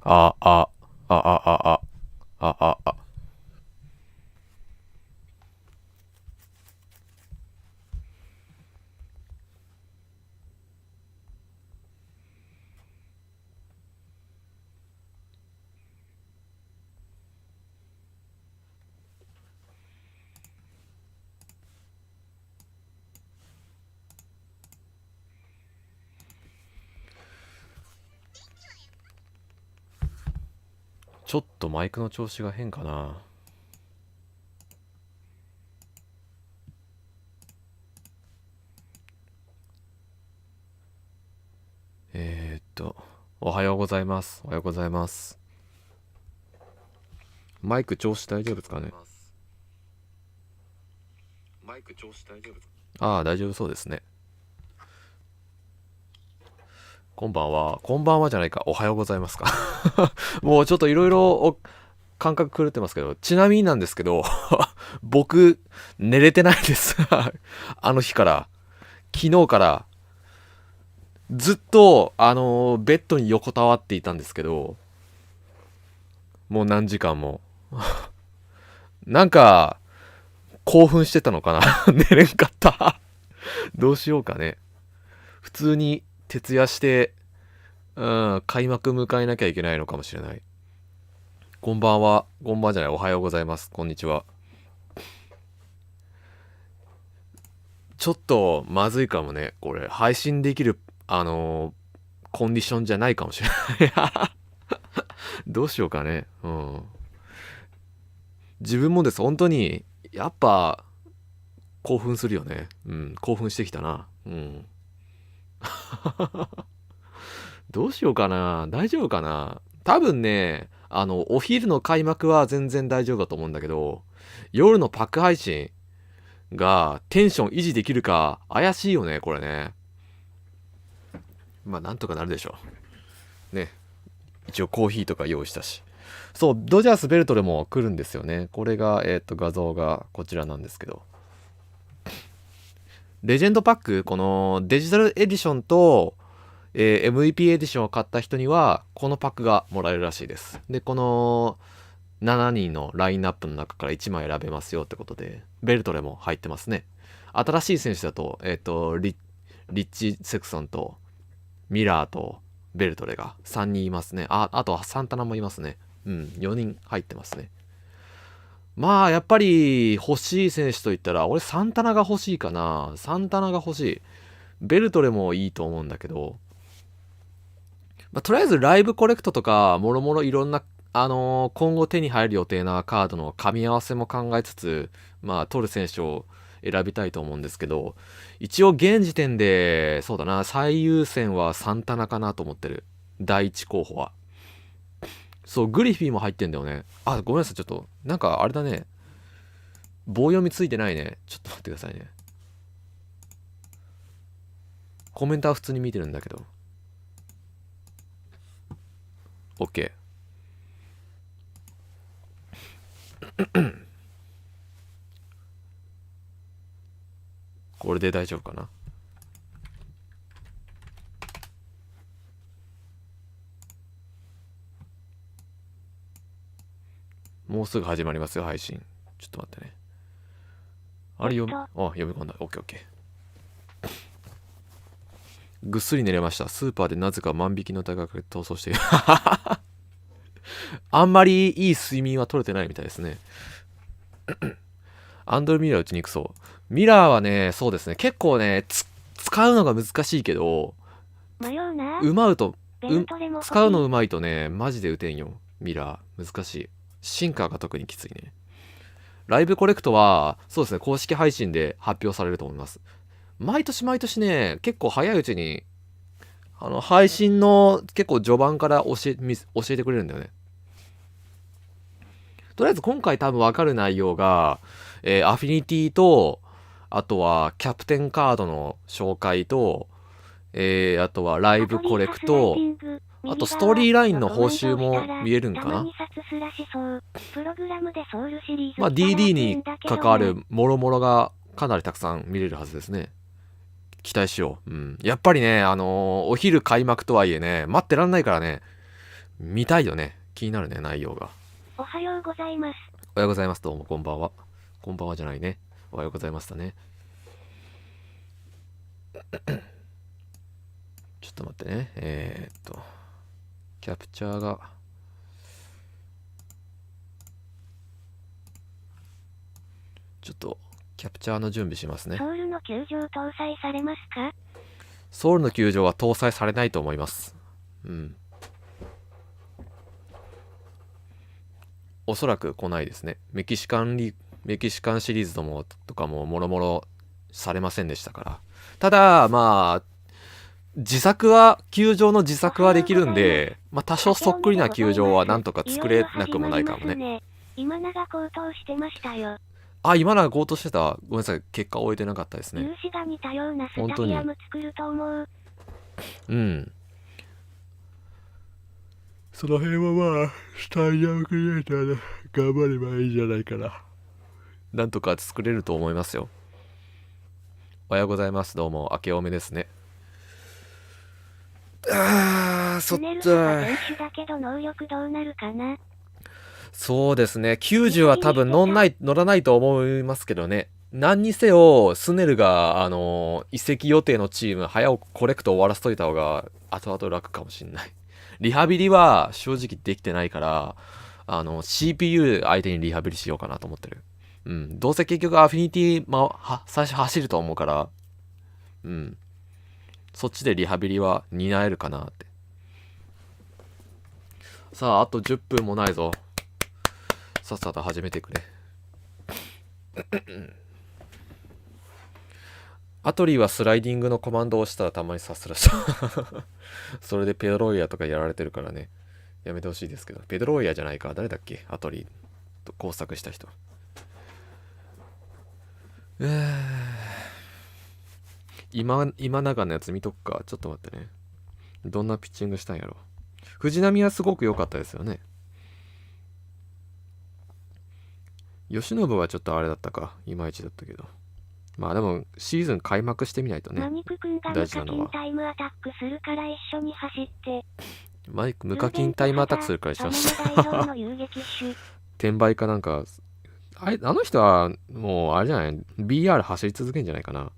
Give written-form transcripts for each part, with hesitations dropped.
あ、あ、あ、あ、あ、あ、あ、あ。ちょっとマイクの調子が変かな。おはようございます。おはようございます。マイク調子大丈夫ですかね。マイク調子大丈夫ですか。ああ、大丈夫そうですね。こんばんは。こんばんはじゃないか。おはようございますか。もうちょっといろいろ感覚狂ってますけど、ちなみになんですけど、僕、寝れてないです。あの日から、昨日から、ずっと、ベッドに横たわっていたんですけど、もう何時間も。なんか、興奮してたのかな。寝れんかった。どうしようかね。普通に徹夜して、開幕迎えなきゃいけないのかもしれない。こんばんは。こんばんじゃない。おはようございます。こんにちは。ちょっとまずいかもね。これ、配信できる、コンディションじゃないかもしれない。どうしようかね。うん。自分もです。本当に、やっぱ、興奮するよね。うん。興奮してきたな。うん。どうしようかな。大丈夫かな。多分ね、お昼の開幕は全然大丈夫だと思うんだけど、夜のパック配信がテンション維持できるか怪しいよね、これね。まあ、なんとかなるでしょう。ね。一応コーヒーとか用意したし。そう、ドジャースベルトでも来るんですよね。これが、画像がこちらなんですけど。レジェンドパック、このデジタルエディションと、MVP エディションを買った人には、このパックがもらえるらしいです。で、この7人のラインナップの中から1枚選べますよってことで、ベルトレも入ってますね。新しい選手だと、リッチ・セクソンと、ミラーと、ベルトレが3人いますね。あとはサンタナもいますね。うん、4人入ってますね。まあ、やっぱり欲しい選手といったら、俺サンタナが欲しいかな。サンタナが欲しい。ベルトレもいいと思うんだけど、まあ、とりあえずライブコレクトとか、もろもろいろんな、今後手に入る予定なカードの噛み合わせも考えつつ、まあ、取る選手を選びたいと思うんですけど、一応現時点で、そうだな、最優先はサンタナかなと思ってる。第一候補は。そう、グリフィーも入ってんだよね。あ、ごめんなさい、ちょっと、なんかあれだね。棒読みついてないね。ちょっと待ってくださいね。コメントは普通に見てるんだけど。OK。これで大丈夫かな。もうすぐ始まりますよ、配信。ちょっと待ってね。あれ読み込んだ。OK。ぐっすり寝れました。スーパーでなぜか万引きの疑いで逃走している。あんまりいい睡眠は取れてないみたいですね。アンドルミラー打ちにくそう。ミラーはね、そうですね。結構ね、使うのが難しいけど、うまうと、使うのうまいとね、マジで打てんよ。ミラー。難しい。シンカーが特にきついね。ライブコレクトは、そうですね、公式配信で発表されると思います。毎年毎年ね、結構早いうちに、配信の結構序盤から教えてくれるんだよね。とりあえず今回多分わかる内容が、アフィニティと、あとはキャプテンカードの紹介と、あとはライブコレクト、あとストーリーラインの報酬も見えるんかな。まあ DD に関わるもろもろがかなりたくさん見れるはずですね。期待しよう。うん。やっぱりね、お昼開幕とはいえね、待ってらんないからね。見たいよね。気になるね、内容が。おはようございます。おはようございます。どうもこんばんは。こんばんはじゃないね。おはようございますだね。ちょっと待ってね。キャプチャーがちょっとキャプチャーの準備しますね。ソウルの球場搭載されますか？ソウルの球場は搭載されないと思います。うん。おそらく来ないですね。メキシカンシリーズとかももろもろされませんでしたから。ただまあ球場の自作はできるんで、まあ多少そっくりな球場はなんとか作れなくもないかもね。今永高騰してましたよ。あ、今永強盗してた。ごめんなさい、結果終えてなかったですね。有志が似たようなスタジアム作ると思う。うん。その辺はまあスタジアムクリエイターで頑張ればいいんじゃないかな。なんとか作れると思いますよ。おはようございます。どうも明けおめですね。そっち選手だけど能力どうなるかな。そうですね。90は多分乗らないと思いますけどね。何にせよスネルが移籍予定のチーム早くコレクト終わらせといた方が後々楽かもしんない。リハビリは正直できてないからCPU 相手にリハビリしようかなと思ってる。うん。どうせ結局アフィニティ、最初走ると思うから、うん。そっちでリハビリは担えるかなって。さあ、あと10分もないぞ。さっさと始めてくれ。アトリーはスライディングのコマンドを押したらたまにさすらした。それでペドロイヤとかやられてるからね。やめてほしいですけど。ペドロイヤじゃないか。誰だっけ？アトリーと工作した人。今永のやつ見とくか。ちょっと待ってね。どんなピッチングしたんやろ。藤浪はすごく良かったですよね。吉信はちょっとあれだったか。いまいちだったけど。まあでもシーズン開幕してみないとね。大事なのは。タイムアタックするから一緒に走って。無課金タイムアタックするから一緒に走って。転売かなんか。あの人はもうあれじゃない BR 走り続けんじゃないかな。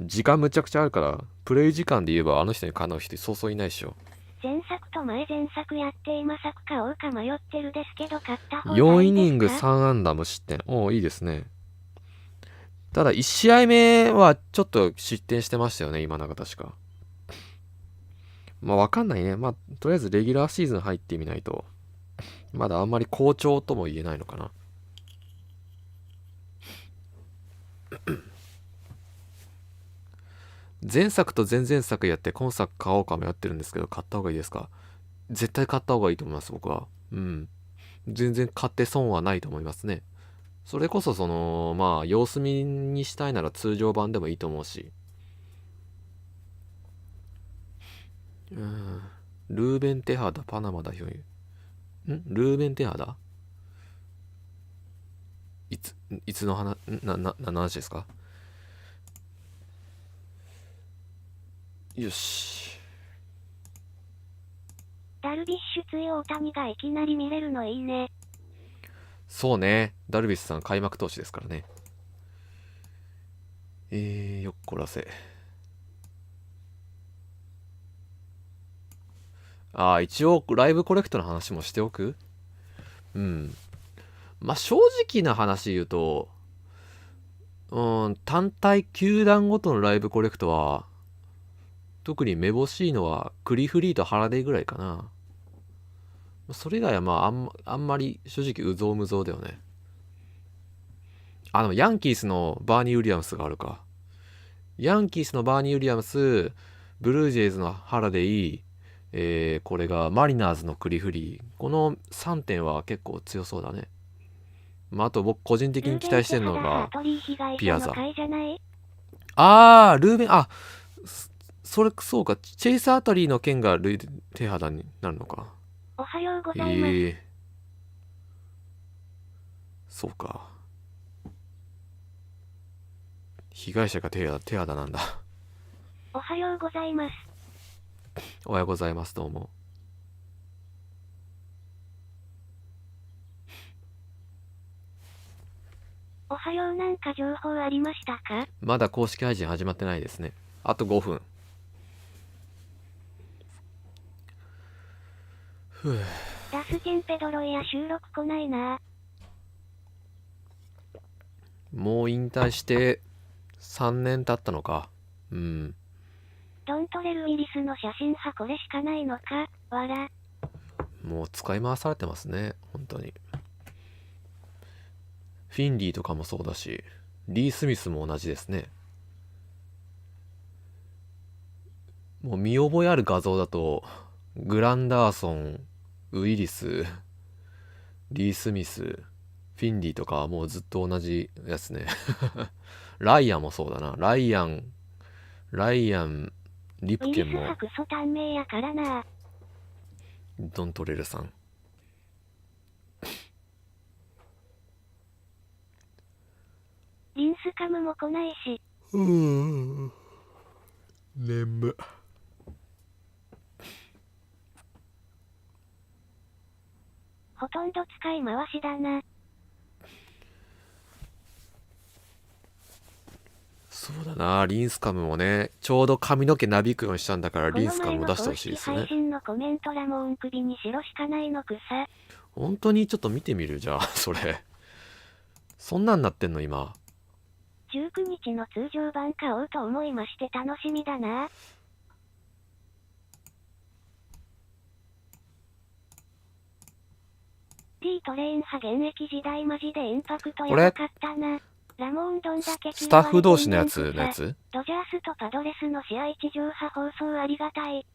時間むちゃくちゃあるからプレイ時間で言えばあの人にかなう人そうそういないでしょ。前作と前作やって今作買おうか迷ってるですけど買った方がいいですか？4イニング3安打無失点。おおいいですね。ただ1試合目はちょっと失点してましたよね今永確か。まあわかんないね。まあとりあえずレギュラーシーズン入ってみないとまだあんまり好調とも言えないのかな。前作と前々作やって今作買おうかもやってるんですけど買った方がいいですか？絶対買った方がいいと思います僕は。うん。全然買って損はないと思いますね。それこそまあ様子見にしたいなら通常版でもいいと思うし。ルーベン・テハダパナマ代表ルーベン・テハダいつの話何の話ですか？よし。ダルビッシュ対大谷がいきなり見れるのいいね。そうね。ダルビッシュさん開幕投手ですからね。よっこらせ。一応ライブコレクトの話もしておく？うん。まあ正直な話言うと、単体球団ごとのライブコレクトは特にめぼしいのはクリフリーとハラデーぐらいかな。それ以外はまああんまり正直うぞうむぞうだよね。ヤンキースのバーニー・ウィリアムスがあるか。ヤンキースのバーニー・ウィリアムス、ブルージェイズのハラデイ、これがマリナーズのクリフリー。この3点は結構強そうだね。まあ、あと僕個人的に期待してるのがピアザ。ルーベン、それそうか。チェイスアトリーの件が手肌になるのか。おはようございます。そうか。被害者が手肌なんだ。おはようございます。おはようございます。どうも。おはよう、なんか情報ありましたか？まだ公式配信始まってないですね。あと5分。ラスチェンペドロイヤ収録来ないな。もう引退して3年経ったのか。うん。ドントレルウィリスの写真派これしかないのか、わら。もう使い回されてますね、本当に。フィンリーとかもそうだし、リー・スミスも同じですね。もう見覚えある画像だと、グランダーソン、ウィリス、リー・スミス、フィンリーとかはもうずっと同じやつね。ライアンもそうだな。ライアン、リプケンも。ウィリス派クソ短命やからな。ドントレルさん。リンスカムも来ないし。眠。ほとんど使い回しだな。そうだな、リンスカムもね、ちょうど髪の毛なびくようにしたんだから、リンスカムも出してほしいですね。この前の公式配信のコメントラモン首に白しかないのくさ。本当にちょっと見てみるじゃあ、それ。そんなんなってんの今。19日の通常版買おうと思いまして楽しみだな。D トレイン派現役時代マジでインパクトやばかったな。ラモーンどんだけスタッフ同士のやつドジャースとパドレスの試合地上波放送ありがたい。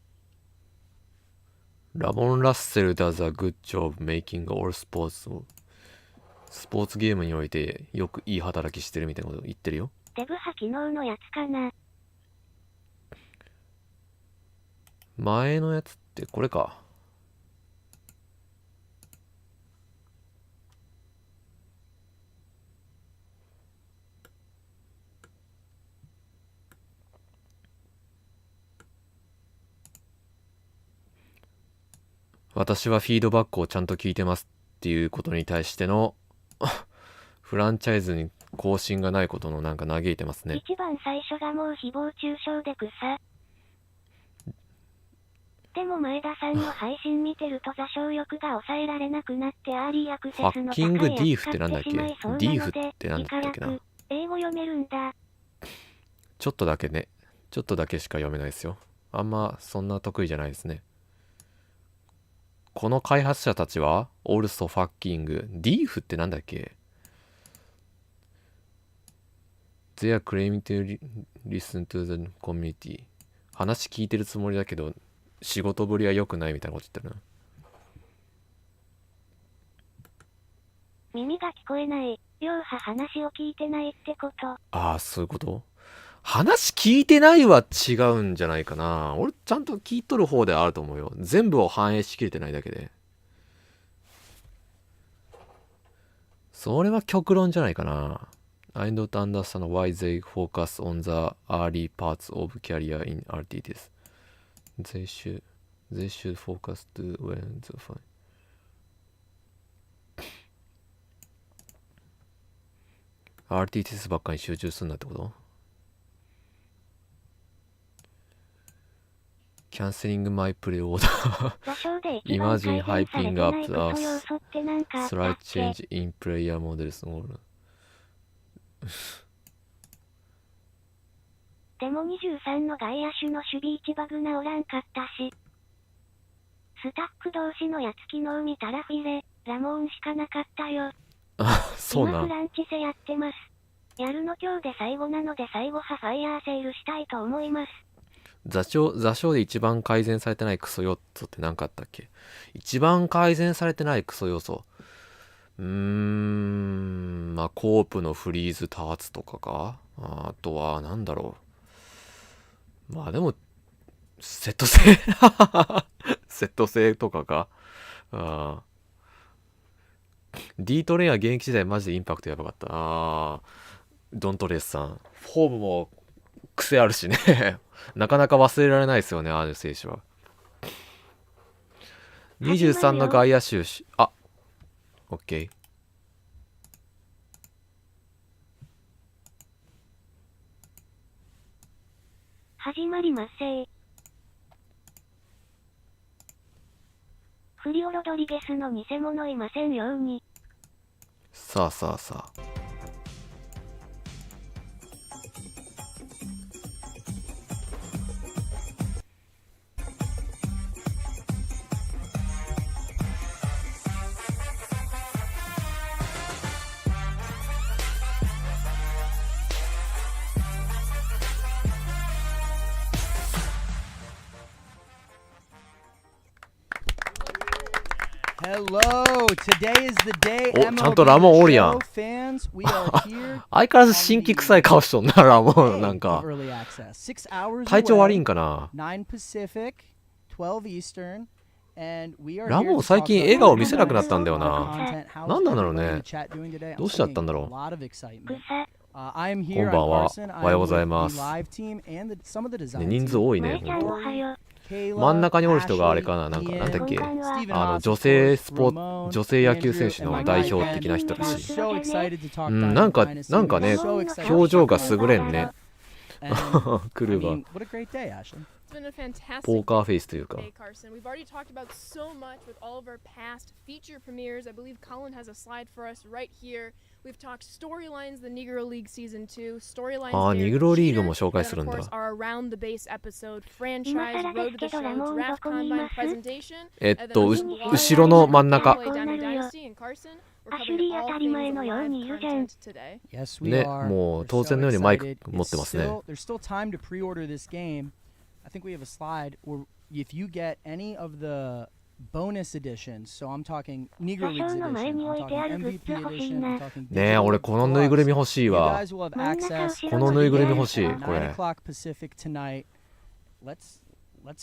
ラモン・ラッセル does a good job making all sports スポーツゲームにおいてよくいい働きしてるみたいなこと言ってるよ。デブ派昨日のやつかな。前のやつってこれか。私はフィードバックをちゃんと聞いてますっていうことに対してのフランチャイズに更新がないことのなんか嘆いてますね。一番最初がもう誹謗中傷で草。でも前田さんの配信見てると座礁欲が抑えられなくなってアーリーアクセスの高いやつ買ってしまいそうなので、理科学、英語読めるんだ。ちょっとだけね。ちょっとだけしか読めないですよ。あんまそんな得意じゃないですね。この開発者たちは also fucking Deef ってなんだっけ？ They are claiming to listen to the community。 話聞いてるつもりだけど仕事ぶりは良くないみたいなこと言ってるな。耳が聞こえない。両派話を聞いてないってこと。ああ、そういうこと？話聞いてないは違うんじゃないかな。俺ちゃんと聞いとる方ではあると思うよ。全部を反映しきれてないだけで。それは極論じゃないかな。I don't understand why they focus on the early parts of career in RTTs. They should focus to when the fine. RTTs ばっかり集中するんだってこと？ Canceling my pre-order. Imagine hyping up the slight change in player models. でも23の外野手の守備位置バグなおらんかったし。スタック同士のやつ昨日見たらフィレ、ラモーンしかなかったよ。あ、そうなん。今フランチセやってます。やるの今日で最後なので最後派ファイヤーセールしたいと思います。座礁で一番改善されてないクソ要素って何かあったっけ？一番改善されてないクソ要素。まあコープのフリーズ多発とかか。あとはなんだろう。まあでもセット性セット性とかか。D トレイは現役時代マジでインパクトやばかった。ドントレースさん。フォームも癖あるしね。なかなか忘れられないですよね、ある選手は。23の外野手、あ、OK。始まりますせ。フリオ・ロドリゲスの偽物いませんように。さあさあさあ。Hello, today is the day. お、ちゃんとラモンおるやん。 Fans, we are here. 相変わらず新規臭い顔しとんな、ラモン。なんか。 Early access. 6 hours 体調悪いん away, かな。 9 Pacific, 12 Eastern, and we are ラ here モ to ン最 talk 近 about 笑顔見せなくなったんだよな。 content. How's なんなんだろうね。 everybody in chat doing today? どうしちゃったんだろう。 A lot of excitement. 草。I am こ here. んばん I'm は。 Carson. おはよう I'm ござい with ま the す。 live team and some of the ね、 design 人数多いね、まいちゃんおほんと。はよう。真ん中におる人があれかな、なんか、なんだっけ、女性女性野球選手の代表的な人らしい。うん、なんかね、表情が優れんね。クルーが。ポーカーフェイスというか。Hey Carson, we've already talked about so much with all of our past feature premieres. I believe Colin has a slide for us right here. We've talked storylines, the Negro League Season 2, storylines, ああ、ニグロリーグも紹介するん and だ。 of course our Around the Base episode, franchise, Road to the Show, Draft Combine presentation, 後ろの真ん中。アシュリー当たり前のように言うじゃん。ね、もう当然のようにマイク持ってますね。There's still time to pre-order this game. I think we have a slide where if you get any of the bonus editions, so I'm talking Negro Leagues edition, I'm talking MVP edition, I'm talking ねえ、俺このぬいぐるみ欲しい you わ。 guys will have access このぬいぐるみ欲しい、こ 9 れ。 o'clock Pacific tonight. Let's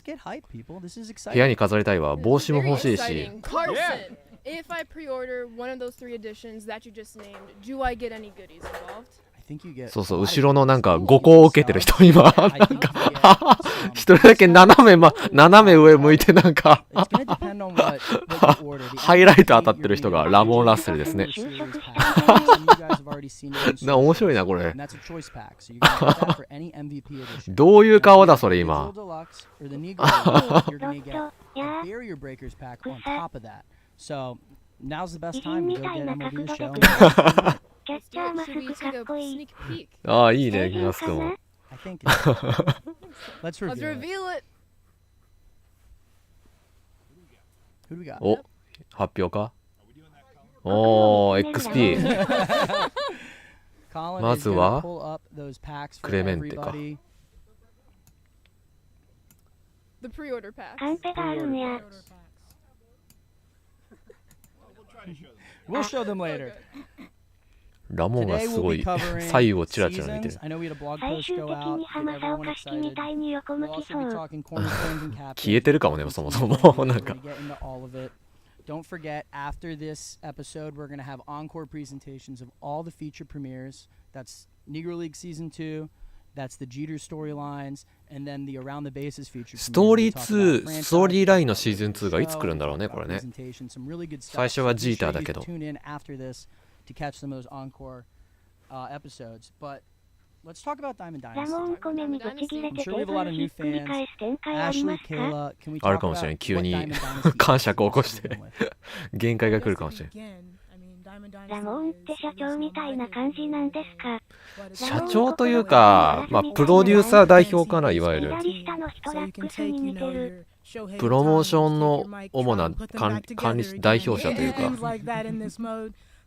get hyped, people. This is 部屋 exciting. に飾りたいわ。帽子も欲しいし。 Carson, if I pre-order one of those 3 editions that you just named, do I get any goodies involved? I think you get そうそう、 a lot of 後ろのなんか goodies. 5個を受けてる人今、な I ん think you か、 get 一人だけ斜め上向いてなんか、 It's gonna depend on what you order. The ハイライト当たってる人がラモン・ラッセルですね。Series pack. Some of you guys have already seen it in 面白いな、これ。 and that's a choice pack. So you can get that for any MVP edition. どういう顔だ、それ今。 Digital Deluxe or the Negro League, you're gonna get a Barrier Breakers pack on top of that. So now's the best キリン time to み go たい get な MLB 角 The 度で Show. キャッチャーマス Should we クか take っ a こいい。 sneak peek? ああ、いいね、マスクも。 I think it's, let's Let's reveal it. reveal it. Who do we got? お、発表かおー、XP。 Colin ま is ず gonna は pull up those packs for クレメンテか。 everybody. The pre-order pack. カンペがあるんや。 We'll show them later. ラモンが Today す we'll ご be い covering 左右をチラチラ見て seasons. る。 I know we had a blog 最 post 終 go 的 out. に Get 浜 everyone さ岡式み excited. たいに横向 We'll き also そ be う。 talking cornerstones and captains. 消えてるかもね、そもそも。なんか。 We're gonna get into all of it. Don't forget, after this episode, we're going to have encore presentations of all the feature premieres. That's Negro League Season 2. That's the Jeter storylines. And then the Around the Bases feature ストーリー premieres. 2、ストーリーラインのシーズン2がいつ来るんだろうね、これね。 Some really good stuff. 最初は So be ジーター sure だ you けど。 tune in after this to catch some of those encore episodes. But let's talk about Diamond ラ Dynasty. モンコメにブチギレて I'm テ sure we ー have a ブ lot ル of ひ new っくり fans. 返す展開あり Ashley, ますか？ Kayla, can we ある talk かもしれ about ない。急 what に Diamond Dynasty 感触を起こし is て to begin with? 限界が来るかもしれない。ラモンって社長みたいな感じなんですか？社長というか、まあ、プロデューサー代表かな、いわゆる。左下のストラックスに似てる。プロモーションの主な管理代表者というか。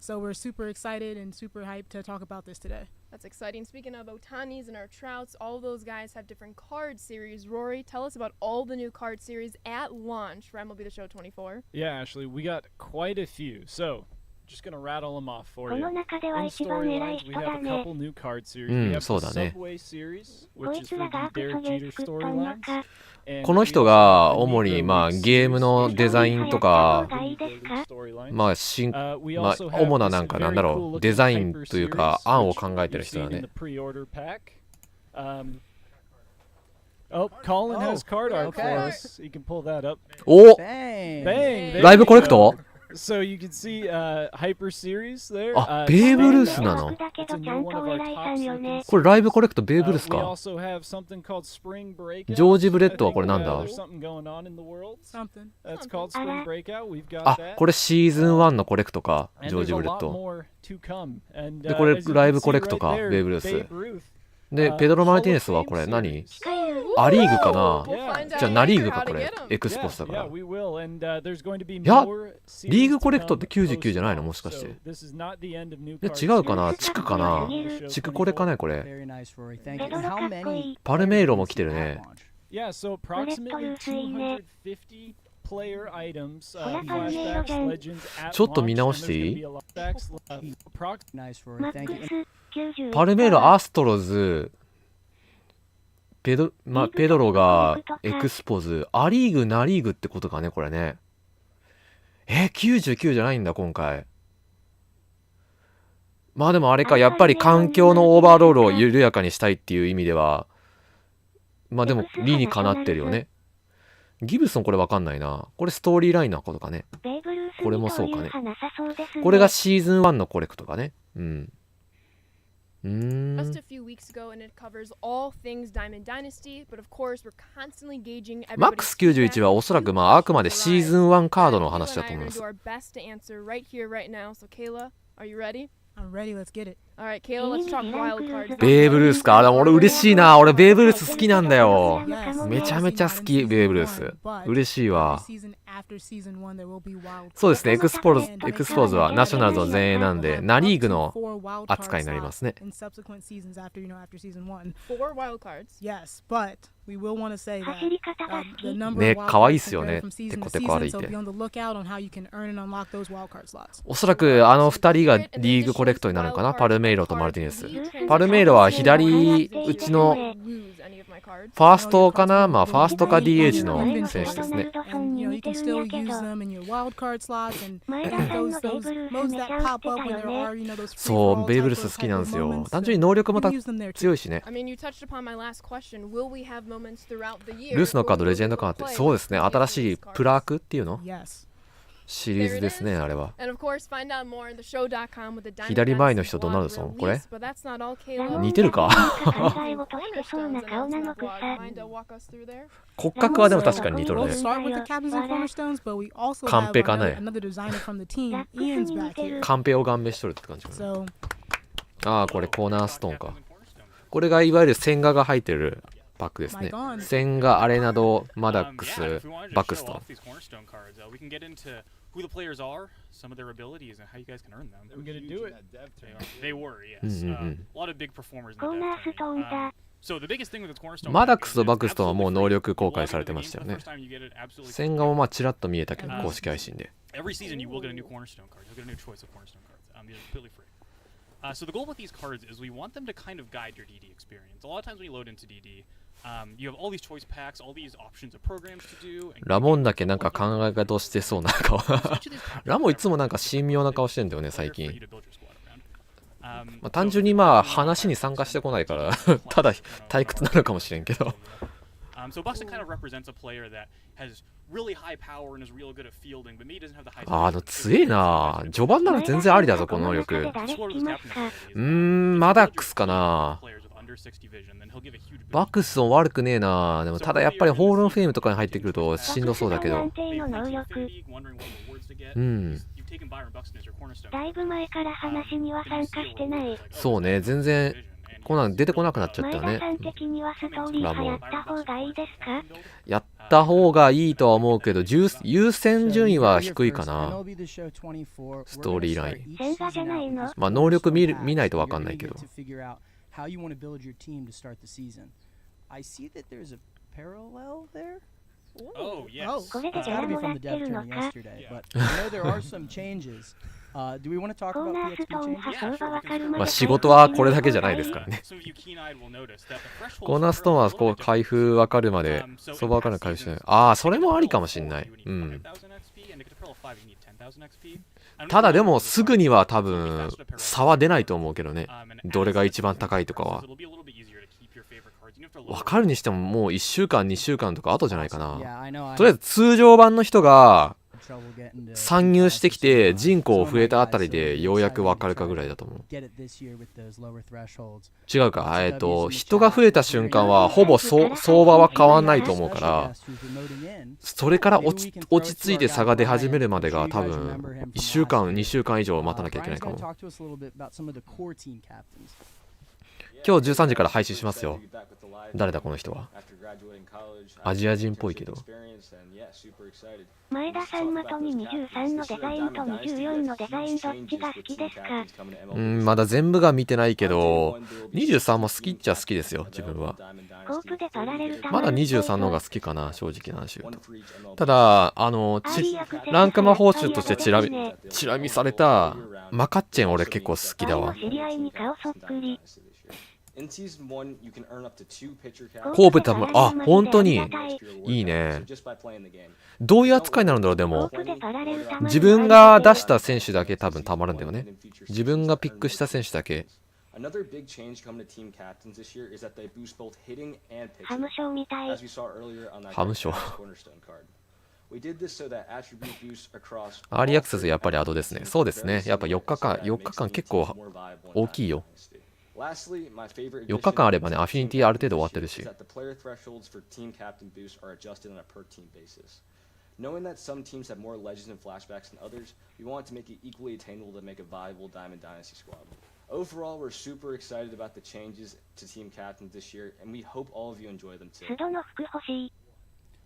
So we're super excited and super hyped to talk about this today. That's exciting. Speaking of Otanis and our Trouts, all of those guys have different card series. Rory, tell us about all the new card series at launch for MLB The Show 24. Yeah, Ashley, we got quite a few. So, just gonna rattle them off for こ you. の中では In 一番偉い storylines, we 人 have だ a ね。 couple new card series. うん、 We have そう the だね。 Subway series, こ which い is つ for らが the アク Derek ソゲ Jeter 作ったんの storylines. か。 And この we 人 also が have the 主に Negro まあ League ゲームの series, デザインとか、 storylines. まあWe まあ also have 主な this なんか very なんだろ cool う looking デザイン Hyper というか series, 案を which 考えてる you've 人だ seen in ね。 the pre-order pack. Oh, Colin has card art for okay. us. You can pull that up. お Bang! Bang! There ライブコレク you ト go. So you can see Hyper Series there. あ、ベーブ・ルースなの。だけどちゃんとお偉いさんよね。これライブコレクトベーブ・ルース We か。 also have something called Spring Breakout. ジョージ・ブレッドはこれなんだ。 There's something going on in the world. Something. That's called Spring Breakout. We've got あ、 that. これシーズン1のコレクトか。 And ジョージ・ there's ブ a レッ lot ド。 more to come. And でこれ as you ライ can ブ see コレクト right か there, ベーブ・ルース。 Babe Ruth. で、ペドロ・マルティネスはこれ何？ア・リーグかな。じゃあナ・リーグかこれ。エクスポスだから。Yeah, we will. And there's going to be いや more リーグ series コレ to クトって come 99じゃないの post-launch. もしかして。 So this is not the end of new いや cards 違うかな。 series. 地区かな。 Show 地区これかねこれ。 Very nice, Rory. Thank ペ you. ド And ロ how かっこい many い。パルメイロも来てるね。 Yeah, so approximately 250 player items, flashbacks, legends at ちょっと見 launch, 直 and して there's い gonna be a lot of packs left. Nice, マ Rory. ッ Thank ク you. ス91%。パルメイロ、アストロズ、ペドロがエクスポズ、ア・リーグ、ナ・リーグってことかね、これね。99じゃないんだ、今回。まあでもあれか、やっぱり環境のオーバーロールを緩やかにしたいっていう意味では、まあでも理にかなってるよね。ギブソンこれわかんないな。これストーリーラインのことかね。これもそうかね。これがシーズン1のコレクトかね。うん。Just a few weeks ago, and it covers all things Diamond Dynasty. But of course, we're constantly gauging マックス91はおそらくまああくまでシーズン1カードの話だと思います。 We're going to do our best to answer right here, right now. So, Kayla, are you ready? I'm ready. Let's get it. All right, Kayla, let's talk wild cards. ベーブ・ルースか。でも俺嬉しいな。俺ベーブ・ルース好きなんだよ。 Yes. めちゃめちゃ好き、ベーブ・ルース。 But 嬉しいわ。 season after season 1 there will be wild そうですね、エ cards. クスポーズはナショナルズの前衛なんで、ナ・リーグの Four wild card 扱いになりますね。 slots in subsequent seasons after after season 1. 4 wild cards. Yes, but we will want to say that 走り方が好 the き。 number ね、 of wild 可愛いっ cards すよね。 can vary from season テ to コテコ歩 season, い so て be。on the lookout on how you can earn and unlock those wild card slots. おそらくあの2人がリーグコレクトになるのかな。パルメイロとマルティネス。パルメイロは左打ちの Lose any of my cards. ファーストかな。まあファーストか DH の選手ですね。 And you can still use them in your wild card slots and those modes that pop up when there are those そう、ベーブ・ルース好きなんですよ。単純に能力も強いしね。 I mean, you touched upon my last question. Will we have moments throughout the year? ルースのカードレジェンドカードってそうですね。新しいプラークっていうの Yes. シリーズですね、あれは。 And of course, find out more in the show.com with the Diamond 左前の Dynasty 人ドナルドソン blog これ release, but that's not all, Kayla. 似てるか考え事してそうな顔なのくさ。 Mind to walk us through there? 骨格はでも確かに似とる We'll ね。 start with the captains and cornerstones, but we also カン have ペかね。 another designer from the team. Ian's back here. カンペを顔面しとるって感じかな。 So ああ、これコーナーストーンか。これがいわゆる線画が入ってるパックですね。線画、アレナド、マダックス、バックストン。 who the players are, some of their abilities, and how you guys can earn them. We're gonna do it. They were, yes. A lot of big performers in the コーナー dev ストーン tournament. だ。 So the biggest thing with the cornerstone マダックスとバックストンはもう能力公開されてましたよね。 ね。線画もまあちらっと見えたけど、公式配信で。 Every season you will get a new cornerstone card. You'll get a new choice of cornerstone cards. These are completely free. So the goal with these cards is we want them to kind of guide your DD experience. A lot of times when you load into DD, you have all these choice packs, all these options of programs to do. ラモンだけなんか考え方をしてそうな顔。ラモンいつもなんか神妙な顔してんだよね、最近。まあ、単純にまあ話に参加してこないからただ退屈なのかもしれんけど。 So Buxton kind of represents a player that has really high power and is real good at fielding, but maybe doesn't have the high. 強えな。序盤なら全然ありだぞこの能力。マダックスかな。バックスも悪くねえな。でもただやっぱりホールオブフェイムとかに入ってくるとしんどそうだけど。だいぶ前から話には参加してない。そうね、全然こんなん出てこなくなっちゃったよね。前田さん的にはストーリー派やった方がいいですか？やった方がいいとは思うけど、優先順位は低いかな。ストーリーライン。線画じゃないの？まあ能力見ないとわかんないけど。 how you want to build your team to start the season. I see that there's a parallel there. Oh, yes. これで It's 出 got to て be もら from っ the て dev るの turn か？ yesterday, but I know there are some changes. Do we want to talk コー about ナー the ストーン XP 派 changes? 相場わかるまで。まあ仕事はこれだけじゃないですからね。コーナーストーンはこう開封わかるまで相場わかるの開封しない。ああ、それもありかもしんない。うん。ただでもすぐには多分差は出ないと思うけどね。どれが一番高いとかは。わかるにしてももう1週間2週間とか後じゃないかな。とりあえず通常版の人が参入してきて人口増えたあたりでようやく分かるかぐらいだと思う。違うか、人が増えた瞬間はほぼ相場は変わんないと思うから、それから落ち着いて差が出始めるまでが多分1週間2週間以上待たなきゃいけないかも。今日13時から配信しますよ。誰だこの人は。アジア人っぽいけど。前田さんまとに23のデザインと24のデザインどっちが好きですか？まだ全部が見てないけど、23も好きっちゃ好きですよ、自分は。まだ23の方が好きかな、正直な話言うと。ただ、ランクマ報酬としてチラ見されたマカッチェン俺結構好きだわ。コープ多分、あ、本当にいいね。どういう扱いになるんだろう。でも自分が出した選手だけ多分たまるんだよね。自分がピックした選手だけ。ハムショーみたい。ハムショーアーリーアクセスやっぱりアドですね。そうですね。やっぱ4日間結構大きいよ。4日間あればね、アフィニティある程度終わってるし。Knowing that some teams have more legends and flashbacks than others, we want to make it equally attainable to make a viable Diamond Dynasty squad. Overall, we're super excited about the changes to team captains this year, and we hope all of you enjoy them too.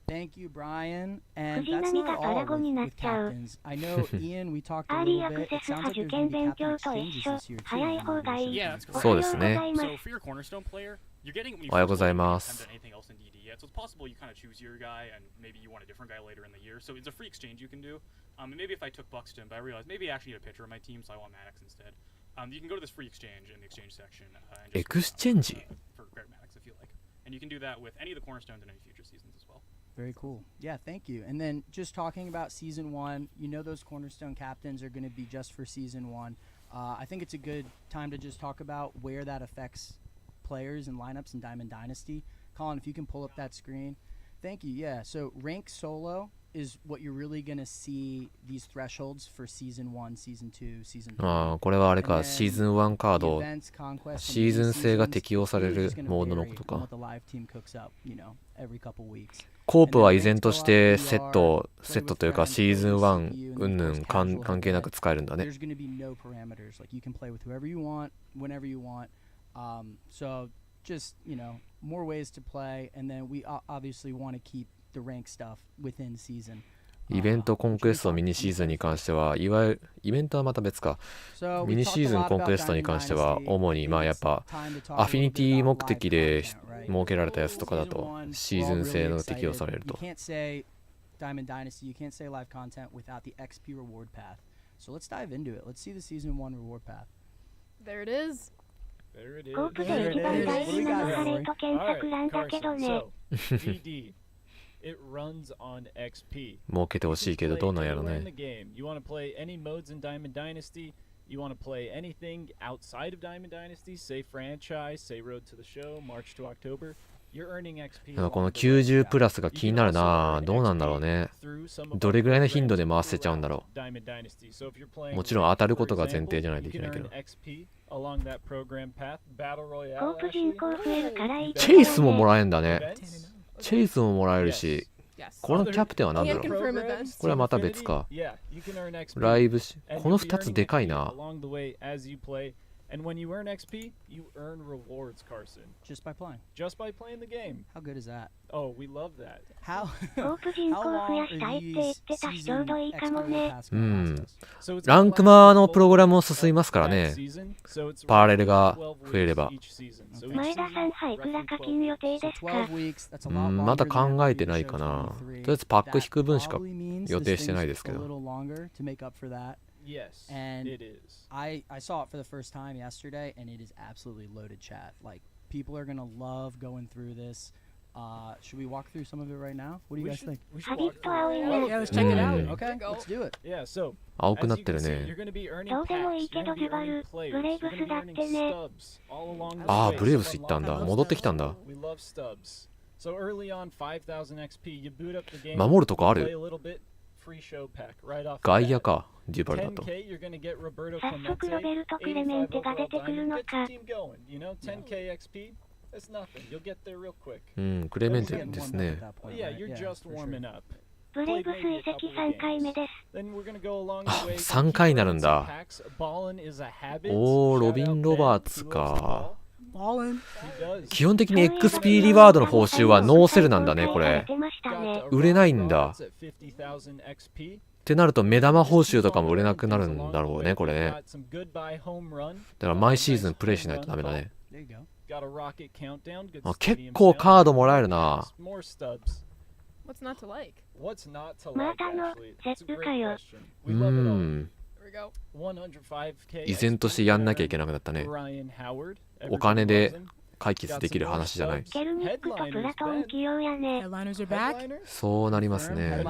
Thank you, Brian. And that's not all with captains. I know, Ian, we talked a little bit. It sounds like there's going to be captain exchanges this year too. Yeah, that's correct. そうですね。So for your cornerstone player, you're getting when you おはようございます。 haven't done anything else in DD yet, so it's possible you kind of choose your guy and maybe you want a different guy later in the year. So it's a free exchange you can do. And maybe if I took Buxton, but I realized maybe I actually need a pitcher on my team, so I want Maddox instead. You can go to this free exchange in the exchange section. And just, エクスチェンジ for Greg Maddox if you like. And you can do that with any of the cornerstones in any future seasons as well. Very cool. Yeah, thank you. And then just talking about season 1, you know those cornerstone captains are going to be just for season 1. I think it's a good time to just talk about where that affects players and lineups in Diamond Dynasty. Colin, if you can pull up that screen. Thank you. Yeah, so rank solo is what you're really going to see these thresholds for season 1, season 2, season 3. ああ、これはあれか、シーズン1カード、シーズン制が適用されるモードのことか。コープは依然としてセットというかシーズン1うんぬん関係なく使えるんだね。So just, more ways to play, and then we obviously want to keep the rank stuff within season. イベントコンクエストミニシーズンに関しては、いわゆるイベントはまた別か。ミニシーズンコンクエストに関しては主にやっぱアフィニティ目的で設けられたやつとかだとシーズン制の適用されると。You can't say Diamond Dynasty, you can't say live content without the XP reward path. So let's dive into it. Let's see the season 1 reward path. There it is. There it is. コープで一番大事なのがレート検索欄だけどね。DD. It runs on XP. 設けてほしいけどどうなんやろ You ね。 want to play any modes in Diamond Dynasty. You want to play anything outside of Diamond Dynasty, say franchise, say Road to the Show, March to October. You're earning XP. この90プラスが気になるな。どうなんだろうね。どれぐらいの頻度で回せちゃうんだろう。もちろん当たることが前提じゃないといけないけど。コープ人口増えるからいい。チェイスももらえんだね。チェイスももらえるし、このキャプテンは何だろう。これはまた別か。ライブし、この2つでかいな。And when you earn XP, you earn rewards, Carson. Just by playing. Just by playing the game. How good is that? Oh, we love that. How コープ人口増やしたいって言ってたしちょうどいいかもね。ランクマのプログラムも進みますからね。パーレルが増えれば。前田さんはいくら課金予定ですか？まだ考えてないかな。とりあえずパック引く分しか予定してないですけど。Yes, and it is. I saw it for the first time yesterday, and it is absolutely loaded chat. Like, people are gonna love going through this. Should we walk through some of it right now? What do you guys think? We should walk through Yeah, let's check it out. Okay, let's do it. Yeah, so 青くなってる as you can see, ね。 you're going to be earning どうでもい packs, いけ you're ど going to ズ be バ earning ル、 players, ブレイ you're ブ going ス to be だっ earning てね。 stubs all along the ああ、 way. ブレーブス行ったんだ。戻ってきたんだ。 We love stubs. So early on 5000 XP, you boot up the game, 守るとこあ play る。 a little bit 外野か、デュバルだと。早速ロベルト・クレメンテが出てくるのか。うん、クレメンテですね。ブレイブ追跡3回目です。あ、3回になるんだ。おー、ロビン・ロバーツか。基本的に XP リワードの報酬はノーセルなんだね、これ。売れないんだ。ってなると目玉報酬とかも売れなくなるんだろうね、これね。だから毎シーズンプレイしないとダメだね。あ、結構カードもらえるな。またのゼップかよ。依然としてやんなきゃいけなくなったね。お金で解決できる話じゃない。ケルニックとプラトーン起用やね。そうなりますね。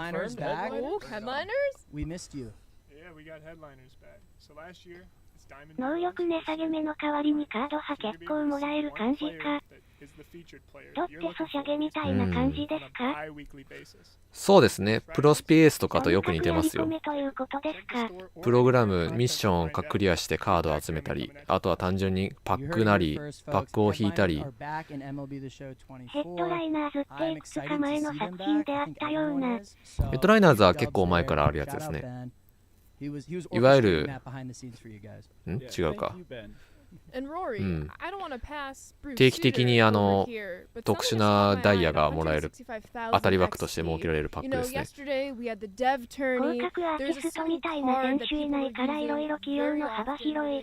能力値下げ目の代わりにカード派結構もらえる感じか。ロッテソシャゲみたいな感じですか？そうですね。プロスピエースとかとよく似てますよ。プログラム、ミッションをクリアしてカードを集めたり、あとは単純にパックなり、パックを引いたり。ヘッドライナーズっていくつか前の作品であったような。ヘッドライナーズは結構前からあるやつですね。いわゆる、違うか。定期的に特殊なダイヤがもらえる当たり枠として設けられるパックですね。広角アーティストみたいな選手いないからいろいろ起用の幅広い。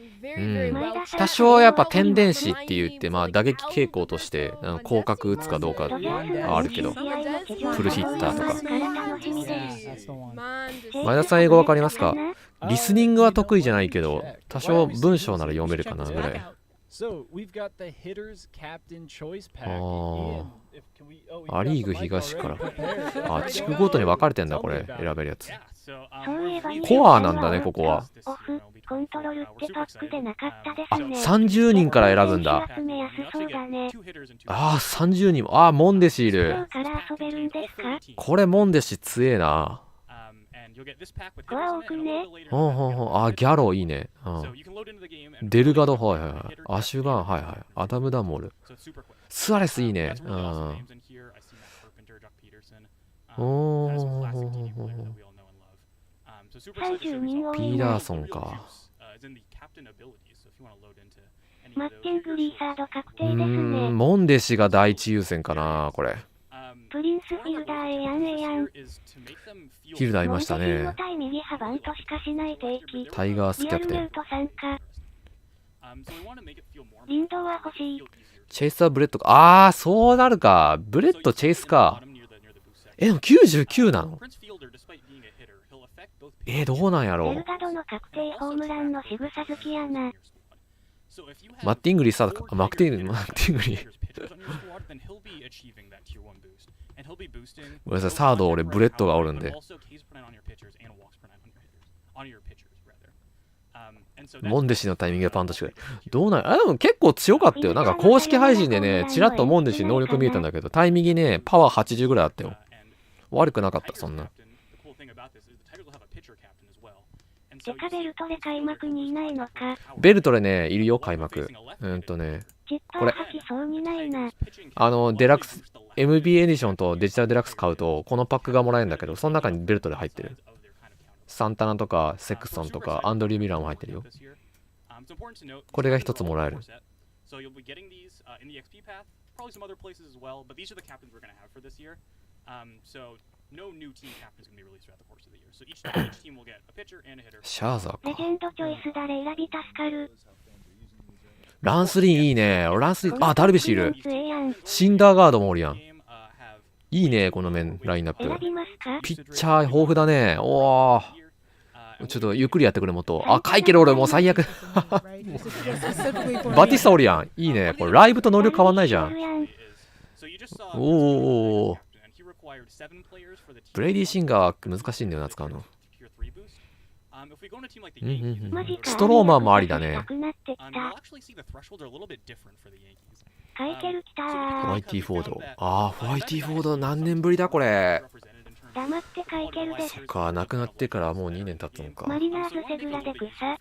多少やっぱテンデンシーって言って、まあ打撃傾向として広角打つかどうかはあるけど、フルヒッターとか。前田さん英語わかりますか？リスニングは得意じゃないけど、多少文章なら読めるかなぐらい。アリーグ東から。あ、地区ごとに分かれてんだ、これ。選べるやつ。コアなんだね、ここは。コントロールってパックでなかったですね。あ、30人から選ぶんだ。ああ、30人も。ああ、モンデシール。これモンデシ強えな。あ、ギャロいいね。デルガド、はいはいはい。アシュバーン、はいはい。アダム・ダモール。スアレスいいね。ピーダーソンか。マッテングリーサード確定ですね。モンデシが第一優先かな、これ。プリンスフィルダーエヤン。ヒルダーいましたね。タイガースキャプテン。リンドは欲しい。チェイスはブレッドか。ああ、そうなるか。ブレッド、チェイスか。でも99なの？どうなんやろう。マッティングリーさ、マッティングリー。ごめんなさい、サード俺ブレッドがおるんで。モンデシのタイミングでパンとしてくれ。どうなんや。でも結構強かったよ。なんか公式配信でね、チラッとモンデシ能力見えたんだけど、タイミングね、パワー80ぐらいあったよ。悪くなかった、そんな。デカベルトで開幕にいないのか。ベルトでね、いるよ、開幕。これ。デラックス、MB エディションとデジタルデラックス買うと、このパックがもらえるんだけど、その中にベルトで入ってる。サンタナとか、セクソンとか、アンドリュー・ミラーも入ってるよ。これが一つもらえる。シャーザーか。レジェンドチョイス誰選び助かる。ランスリーいいね。ランスリー、あ、ダルビッシュいる。シンダーガードもおるやん。いいね、この面、ラインナップ。ピッチャー豊富だね。おー。ちょっとゆっくりやってくれ、もっと。あ、カイケル俺もう最悪。バティスタおるやん。いいね。これライブと能力変わんないじゃん。おー。ブレイディ・シンガー難しいんだよな、使うの。ストローマンもありだね。ホワイティ・フォード。ああ、ホワイティ・フォード何年ぶりだこれ。黙って書いてるです。か、亡くなってからもう2年経つのか。マリナーズセグラで草。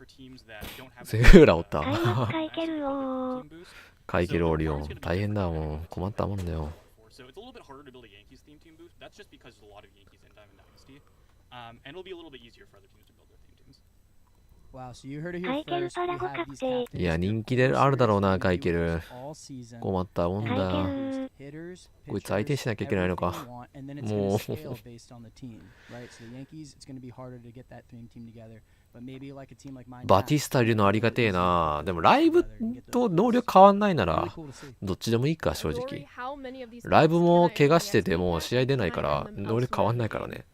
セグラおった開幕書いてるよ。カイケル・オリオン大変だもん、困ったもんだよ。So it's a little bit harder to build a Yankees theme team boost. That's just because there's a lot of Yankees in Diamond Dynasty. And it'll be a little bit easier for other teams to build their theme teams. Wow, so you heard it here first. We have these captains. いや、人気であるだろうな、カイケル。困ったもんだよ。こいつ相手しなきゃいけないのか。もう。バティスタいるのありがてえな。でもライブと能力変わんないならどっちでもいいか、正直。ライブも怪我しててもう試合出ないから能力変わんないからね。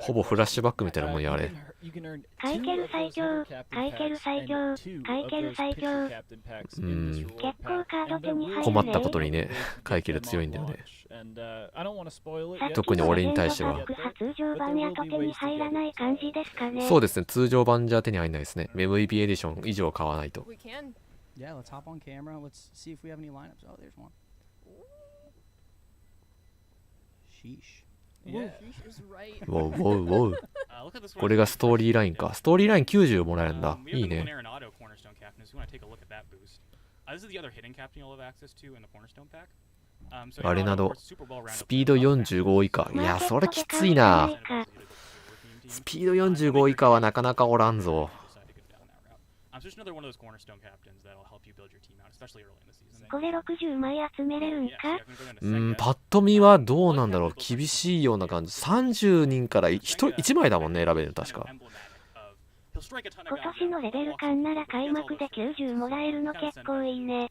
ほぼフラッシュバックみたいなもんやあれ。カイケル最強、カイケル最強、カイケル最強。結構カード手に入るね。困ったことにね、カイケル強いんだよね。特に俺に対しては。通常版やと手に入らない感じですかね。そうですね、通常版じゃ手に入んないですね。MVP エディション以上買わないと。Yeah, let's hop on camera. Let's see if we have any lineups. Oh, there's one. Sheesh. これがストーリーラインか。ストーリーライン90もらえるんだ。いいね。あれなど、スピード45以下。いや、それきついな。スピード45以下はなかなかおらんぞ。これ60枚集めれるんか？パッと見はどうなんだろう。厳しいような感じ。30人から 1枚だもんね、選べるの確か。今年のレベル感なら開幕で90もらえるの結構いいね。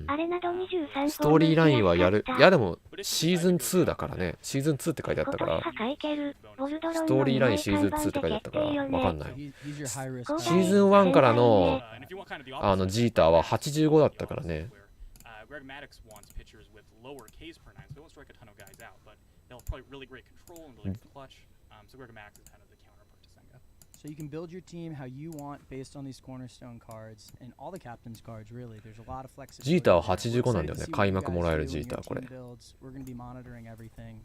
あれなど23ストーリーラインはやる。いやでもシーズン2だからね。シーズン2って書いてあったから。ストーリーラインシーズン2って書いてあったからわかんない。シーズン1からのジーターは85だったからね。So you can build your team how you want based on these cornerstone cards and all the captain's cards really. There's a lot of flexibility. ジーターは85なんだよね。開幕もらえるジーターこれ。We're going to be monitoring everything.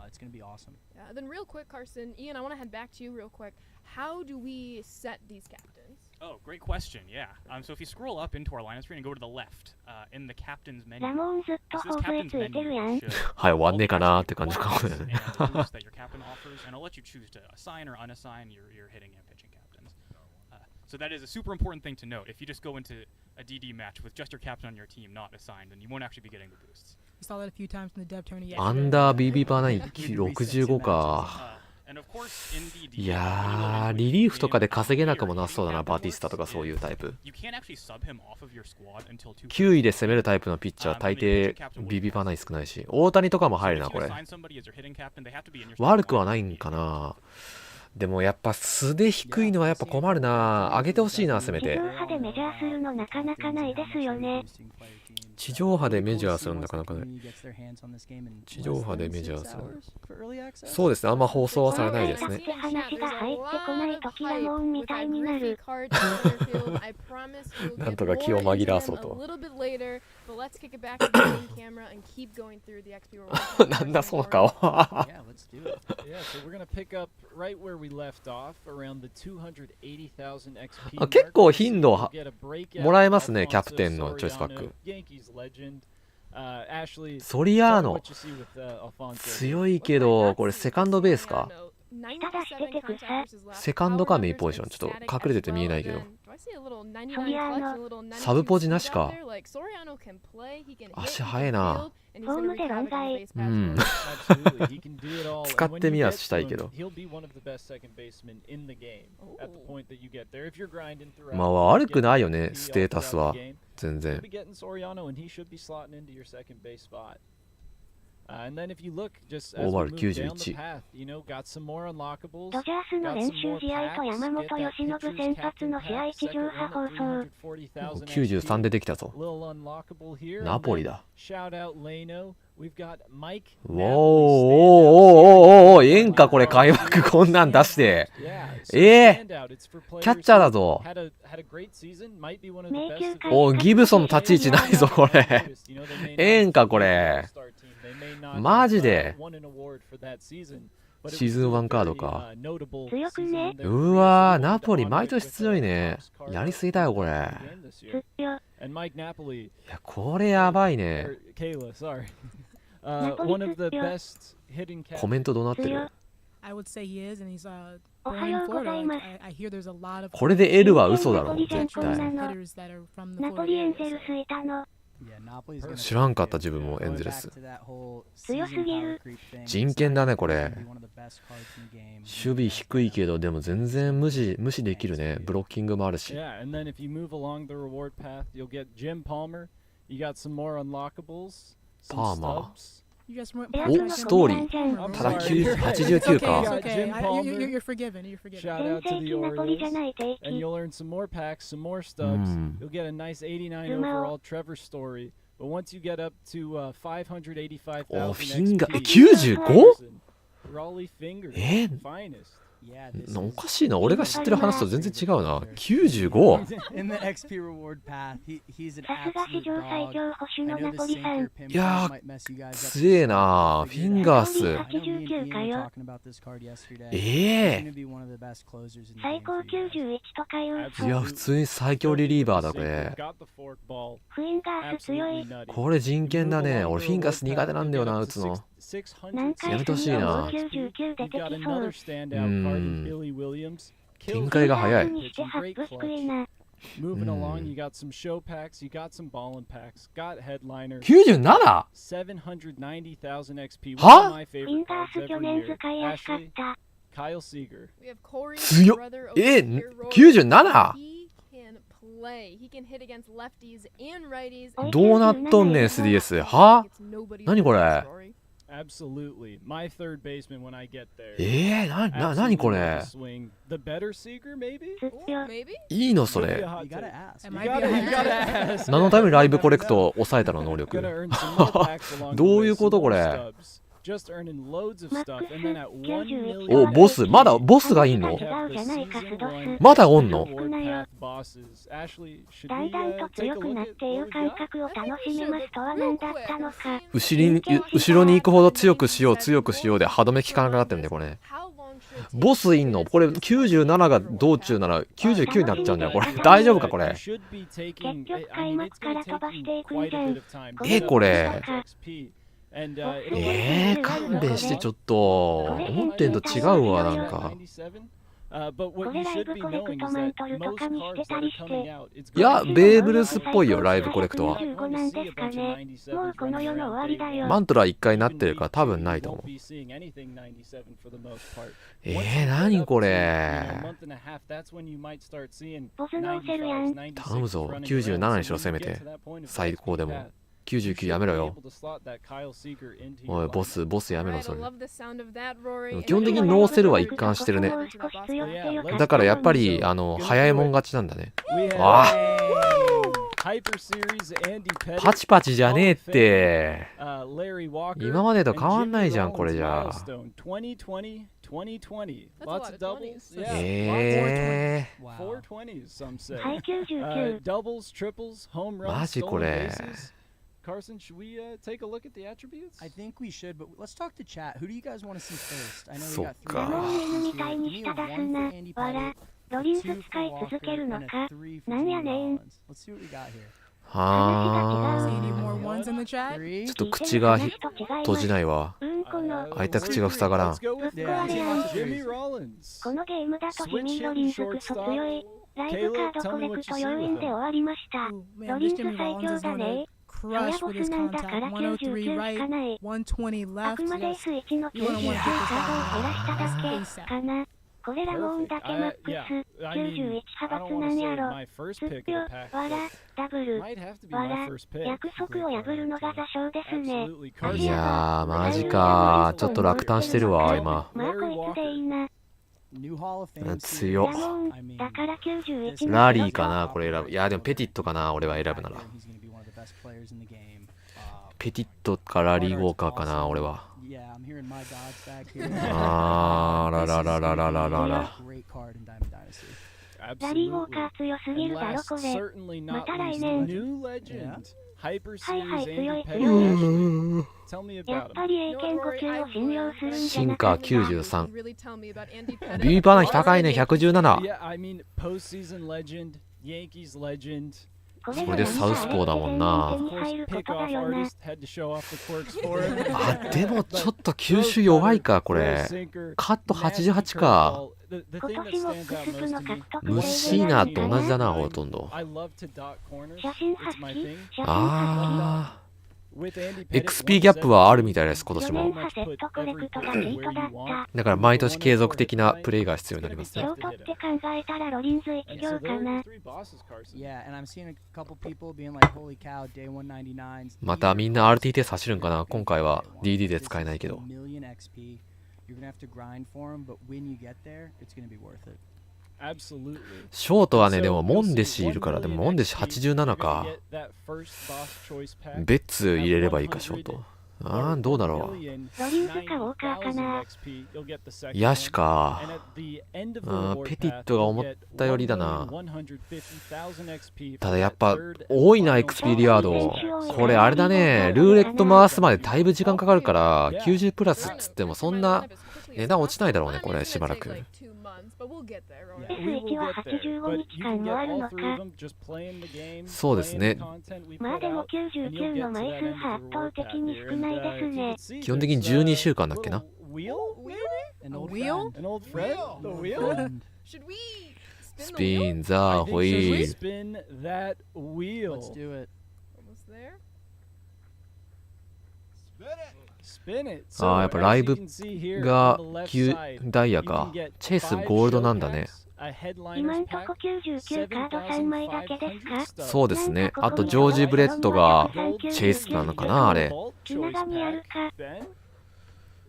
It's going to be awesome. Yeah, then real quick, Carson, Ian, I want to head back to you real quick. How do we set these captains? Oh, great question. Yeah. So if you scroll up into our lineup screen and go to the left, in the captain's menu. ラモンずっとほふえついてるやん。はい、終わんねえかなーって感じかもね。that your captain offers, and I'll let you choose to assign or unassign your hitting and pitching captains. So that is a super important thing to note. If you just go into a DD match with just your captain on your team not assigned, then you won't actually be getting the boosts. We saw that a few times in the dev tourney. アンダー BB パーナイン65か。いやー、リリーフとかで稼げなくもなそうだな、バティスタとかそういうタイプ。9位で攻めるタイプのピッチャー、大抵 BB パーナイン少ないし、大谷とかも入るな、これ。悪くはないんかな。でもやっぱ素で低いのはやっぱ困るな。上げてほしいな、せめて。地上波でメジャーするのなかなかないですよね。地上波でメジャーするのなかなかない。地上波でメジャーする。そうですね、あんま放送はされないですね。話が入ってこない時はもうみたいになる。なんとか気を紛らわそうと。なんだその顔。結構頻度もらえますね、キャプテンのチョイスパック。ソリアーノ強いけど、これセカンドベースか。セカンドかメインポジション。ちょっと隠れてて見えないけど。サブポジなしか。足速いな。うん。使ってみはしたいけど。まあ悪くないよね、ステータスは。全然。オーバール91。ドジャースの練習試合と山本由伸先発の試合地上波放送。93でできたぞ。ナポリだ。おー、ええんかこれ開幕こんなん出して。キャッチャーだぞ。おギブソンの立ち位置ないぞこれ。ええんかこれ。マジでシーズン1カードか。強くね。うわー、ナポリ毎年強いね。やりすぎだよこれ。すっよ。いやこれやばいね。コメントどうなってる？ I would say he is, and he's お born は in ようござ Florida. います。 I hear there's a lot of これで L は嘘だろ絶ナポリ対。なの。 hitters that are from the ナポリ Florida エン area. ゼルスいたの。知らんかった自分もエンゼルス。強すぎる。人権だねこれ。守備低いけどでも全然無視できるね。ブロッキングもあるし。Yeah, and then if you move along the reward path, you'll get Jim Palmer. You got some more unlockables. Some Palmer. stubs. You just went おストーリー。ただ89 か。 It's okay. Jim Palmer. You're forgiven. You're forgiven. Shout 全 out to 盛 the 期ナポリじゃ Orioles. ない定 And 期。 you'll earn some more packs, some more stubs. You'll get a nice 89 overall Trevor Story. But once you get up to 585,000 おフィンガー XP, 95? Raleigh Fingers, え finest. おかしいな。俺が知ってる話と全然違うな。95? In the XP reward path, he's an さすが史 absolute 上最 dog. 強保守 I の know ナ the ポリさん。 sinker pinpoint いや might mess you guys up. 強えな。フィンガース。 I know me and Ian 89 か were よ。 talking about this card yesterday. え He's gonna be one of the best closers in the 最 game 高 for you guys. 91とかいうえいや普通に最強リリーバーだこれ。 Got the fork ball. フィンガース強 Absolutely い。 nutty. これ人権だね。俺フィンガース苦手なんだよな打つの。何回やめてほしいな。 99出て You き got そう another。standout card in Mm. Billy Williams. 展開が早い。にしてハップスクイな。 Moving along, you got some show packs, you got some ballin' packs, got headliner. 97? 790,000 XP. Huh? One of my フィ favorite ンガー cards ス去 every 年 year. 使いやすかっ Ashley, た。 Kyle Seager. We have Corey, 強っ brother over え here, Roy. 97? He can play. He can hit against lefties and righties. どうなっとんねん SDS。は It's nobody's 何これ business, Rory. Absolutely. My third baseman when I get there. 何これ Swing. The better Seager, maybe? すっ Ooh, よ。 maybe? いいのそ Could be れ a。hot You gotta take. ask. It You might be gotta, a you gotta ask. 何のためにライブコレクトを抑えたの能 Gonna 力。 earn some more packs along the どういう way, こ some とこ more れ。 stubs. Just earning loads of stuff, and then at 1 million. おボスまだボスがいんの We have the season one まだおんの reward path bosses. Ashley, should だ we んだんと take a 強く look な at ってい what う we 感 got? 覚を楽しみますとは何だったのか。後ろに行くほど強くしようで歯止め効かなくなってるんでこれ。 How long should it take ボスいんのこれ97が道中なら99になっちゃうんだよこれ。大丈夫かこれ。 Should be taking, 結局 I 開 mean, 幕 it's か gonna ら飛ばしてい take く you んじ quite ゃ a ん bit of time. これ。 XP. And, it'll 勘弁してちょっと思ってんと違うわなんか。 But こ what れ you ライ should ブ be コレク knowing ト is マン that トルと most かにし cards て that た are りし coming て。 out, it's いや gonna be ベーブルースっぽいよライブコレクトは。 95なんですかね。もうこの世の終わりだよ。マントラ1回なってるから多分ないと思う。何これ。ボスのせるやん。頼むぞ97にしろせめて。最高でも99やめろよ。おいボスやめろ Alright, そ I れ。 love the sound of that, Rory. でも基本的にノーセルは一貫してるね。だからやっぱり早いもん勝ちなんだね。あパチパチじゃねえって。今までと変わんないじゃんこれじゃ。That's a lot of 20s. Wow. はい99。 Doubles, triples, home runs, マジこ stolen れ。 bases. Carson, should we take a look at the attributes? I think we should, but let's talk to chat. Who do you guys want to see first? I know we そっ got ラ three モ options ンみたい here. に Give 舌 me 出 one す for な。 Andy わら Pettit, ロリン two ス for 使い Walker, 続けるの and a か。 three for なんや Jimmy ねん。 Rollins. Let's see what we got here.は See any あ more ones in the chat? Three. ちょっと口が閉じないわ。うんこの。開いた口が塞がらん。 Let's go with Yeah, Jimmy Jimmy Rollins. このゲームだとジミー・ロリンスクソ強い。ライブカードコレクト要因で終わりました。 Ooh, ロ man, リ this ンス Jimmy 最 Rollins 強 is だ going ね to。crush with his contact. 103 しか right, ない。 120 あ left. くまで Yes. S1 の99カードを減らしただけかな。これらもんだけマックス91派閥なんやろ。すっぴょ、わら、ダブル、 Might have to be わ my ら、 first pick. 約束を破るのが座礁ですね。 Absolutely. いやーマジかちょっと落胆してるわ今。まあこいつでいいな。 New Hall of Fame. 強っ。ラモン、だから91のラリーかなこれ選ぶ。いやでもペティットかな俺は選ぶなら。 He's going to be one of the best players in the game. ペティットかラリーウォーカーかな俺は。 Yeah, I'm hearing my dogs back here. あーらららららららら。 Great card in Diamond Dynasty. ラリーウォーカー強すぎるだろこれ。 Certainly ま not た来 least 年。 new legend. Hyper はいはい Series 強い Andy 強 Pettit. い。 Tell me やっ about ぱ him. り英検5級を信用するんじゃシンカーなかった。 93 Really tell me about Andy Pettit. ビビパーナヒ高いね117 Yeah, I mean, postseason legend, Yankees legend. こそれでサウスポーだもんな。 Of course, pickoff artist had to show off the quirks for him. あでもちょっと球種弱いかこれ。カット88か。今年も複数の獲得ムッシーナと同じだなほとんど。 I love to dot corners. 写真発 It's my 揮 thing. 写真発揮ああ With Andy Pettit, XP ギャップはあるみたいです今年4も。連覇セットコレクトがヒートだった。だから毎年継続的なプレイが必要になりますね。ショートって考えたらロリンズ一 And 行 so か there are な。 three bosses, Carson. Yeah, and I'm seeing a couple people being like, "Holy cow, day 199s." またみんな RT テスト走るんかな。今回は DD で使えないけど。 Million XP. You're gonna have to grind for them, but when you get there, it's gonna be worth it. Absolutely. ショートはねでもモンデシいるからでもモンデシ87か。ベッツ入れればいいかショート。ああどうだろう。ロリンズかウォーカーかな。ヤシか。ペティットが思ったよりだな。ただやっぱ多いな XP リワード。これあれだねルーレット回すまでだいぶ時間かかるから90プラスっつってもそんな値段落ちないだろうねこれしばらく。 S1 は85日間もあるのか。そうですね。まあでも99の枚数は圧倒的に少ないですね。基本的に12週間だっけな。 An old wheel? friend. An old friend? The wheel? Should we ス spin the ピ wheel? ンザ I ホ think イ should ー we ル。 spin that wheel? Let's do it. Almost there. Spin it. ああやっぱライブ as you can see here が on the left 旧 side, ダイヤ you か can get チェイス five ゴールドなん show だね。 packs, a headliners 今んと pack, こ99カード3枚だけですか。 7,500 stubs. そうですね。あとジョージ・ブレッドがチェイスなのかなあれ。 Vault 気長にやる choice か。 pack. Ben?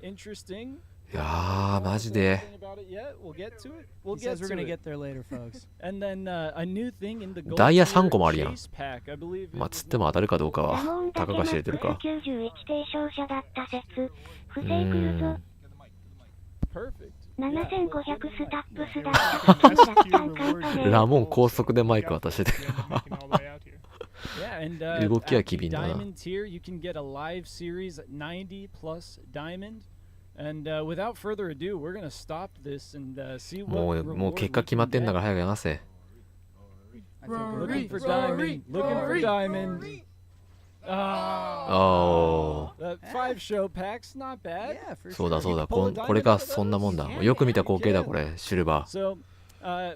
Interesting. いやーマジで Anything about it yet? We'll get to it. We'll He get says we're to gonna it. get there later, folks. And then a new thing in the gold ダイヤ tier 3個もあるやん。 chase pack, I believe まあ it つっても当たるかどうかラはモンだけたかが知れてるか。 91提唱者だった説。不う正来るぞ。ん perfect. 7500スタップスだった説だったんかったね。ラモン高速でマイク渡してて Yeah, and 動きは at 機 the 敏だな。 diamond tier, you can get a live series 90 plus diamond. And without further ado, we're gonna stop this and see も what うもう reward 結果 we 決ま can ってんだ get. から早く流せ。 I feel good. Looking for Rory, diamond. Looking for Rory, diamond. Rory. Ah, お 5 show packs, not bad. Yeah, for そうだ sure. そうだこれがそんなもんだ。よく見た光景だこれシルバー。 So,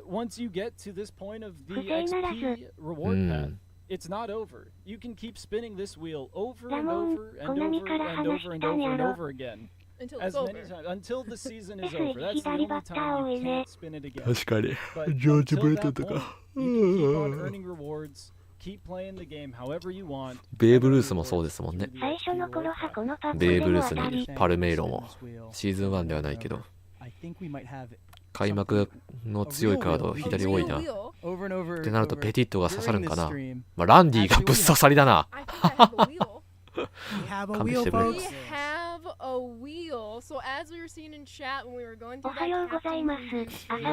once you get to this point of the 不正ならず。 XP う reward path, ん it's not over. You can keep spinning this wheel over ラ and モン over コ and ナミ over から and 話 over し and たん over や and ろ。 over again. Until As it's over. many times until the season is S1 over. That's the 左 only バッター time 多 you いね。 can't spin it again. 確かに But ジョージ・ until ブレッ that ドと point, か you can keep on earning rewards, keep playing the game however you want. ベーブ・ルースもそうですもんね。最初の頃はこのパックベでーブ・ルースも当たりに。パルメイロもシーズン1ではないけど I think we might have 開幕の強いカード左多いな。 Wheel. over and over. ってなると over ペティットが刺さるん during か this な。 stream. まあランディがぶっ刺さりだな。 I think I have a wheel. We have a Come wheel, to Breakout. We folks. have a wheel. So as we were seeing in chat when we were going お through はよう that ござい captain ます。 preview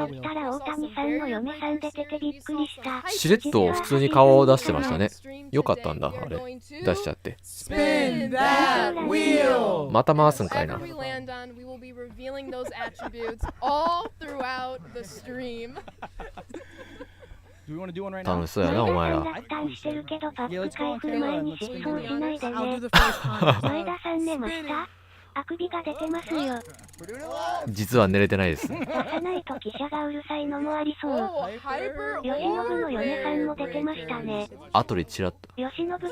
朝起きたら大谷さんの嫁さん出ててびっくりした。しれっと普通に顔を出してましたね。よかったんだあれ出しちゃって。 Spin that wheel. また回すんかいな。 Whatever we land on, we will be revealing those attributes all throughout the stream. Do we want to do one right 楽 now? しそうやなお前ら。負担してるけどパック開封前に失踪しないで I'll do ね。 the first one. 前田さん寝ましたあくびが出てますよ。 We're doing it live. 実は寝れてないです。出さないと記者がうるさいのもありそう。 Oh, hyper 吉信の嫁さんも出てましたね。後でチラッと。吉信芸扱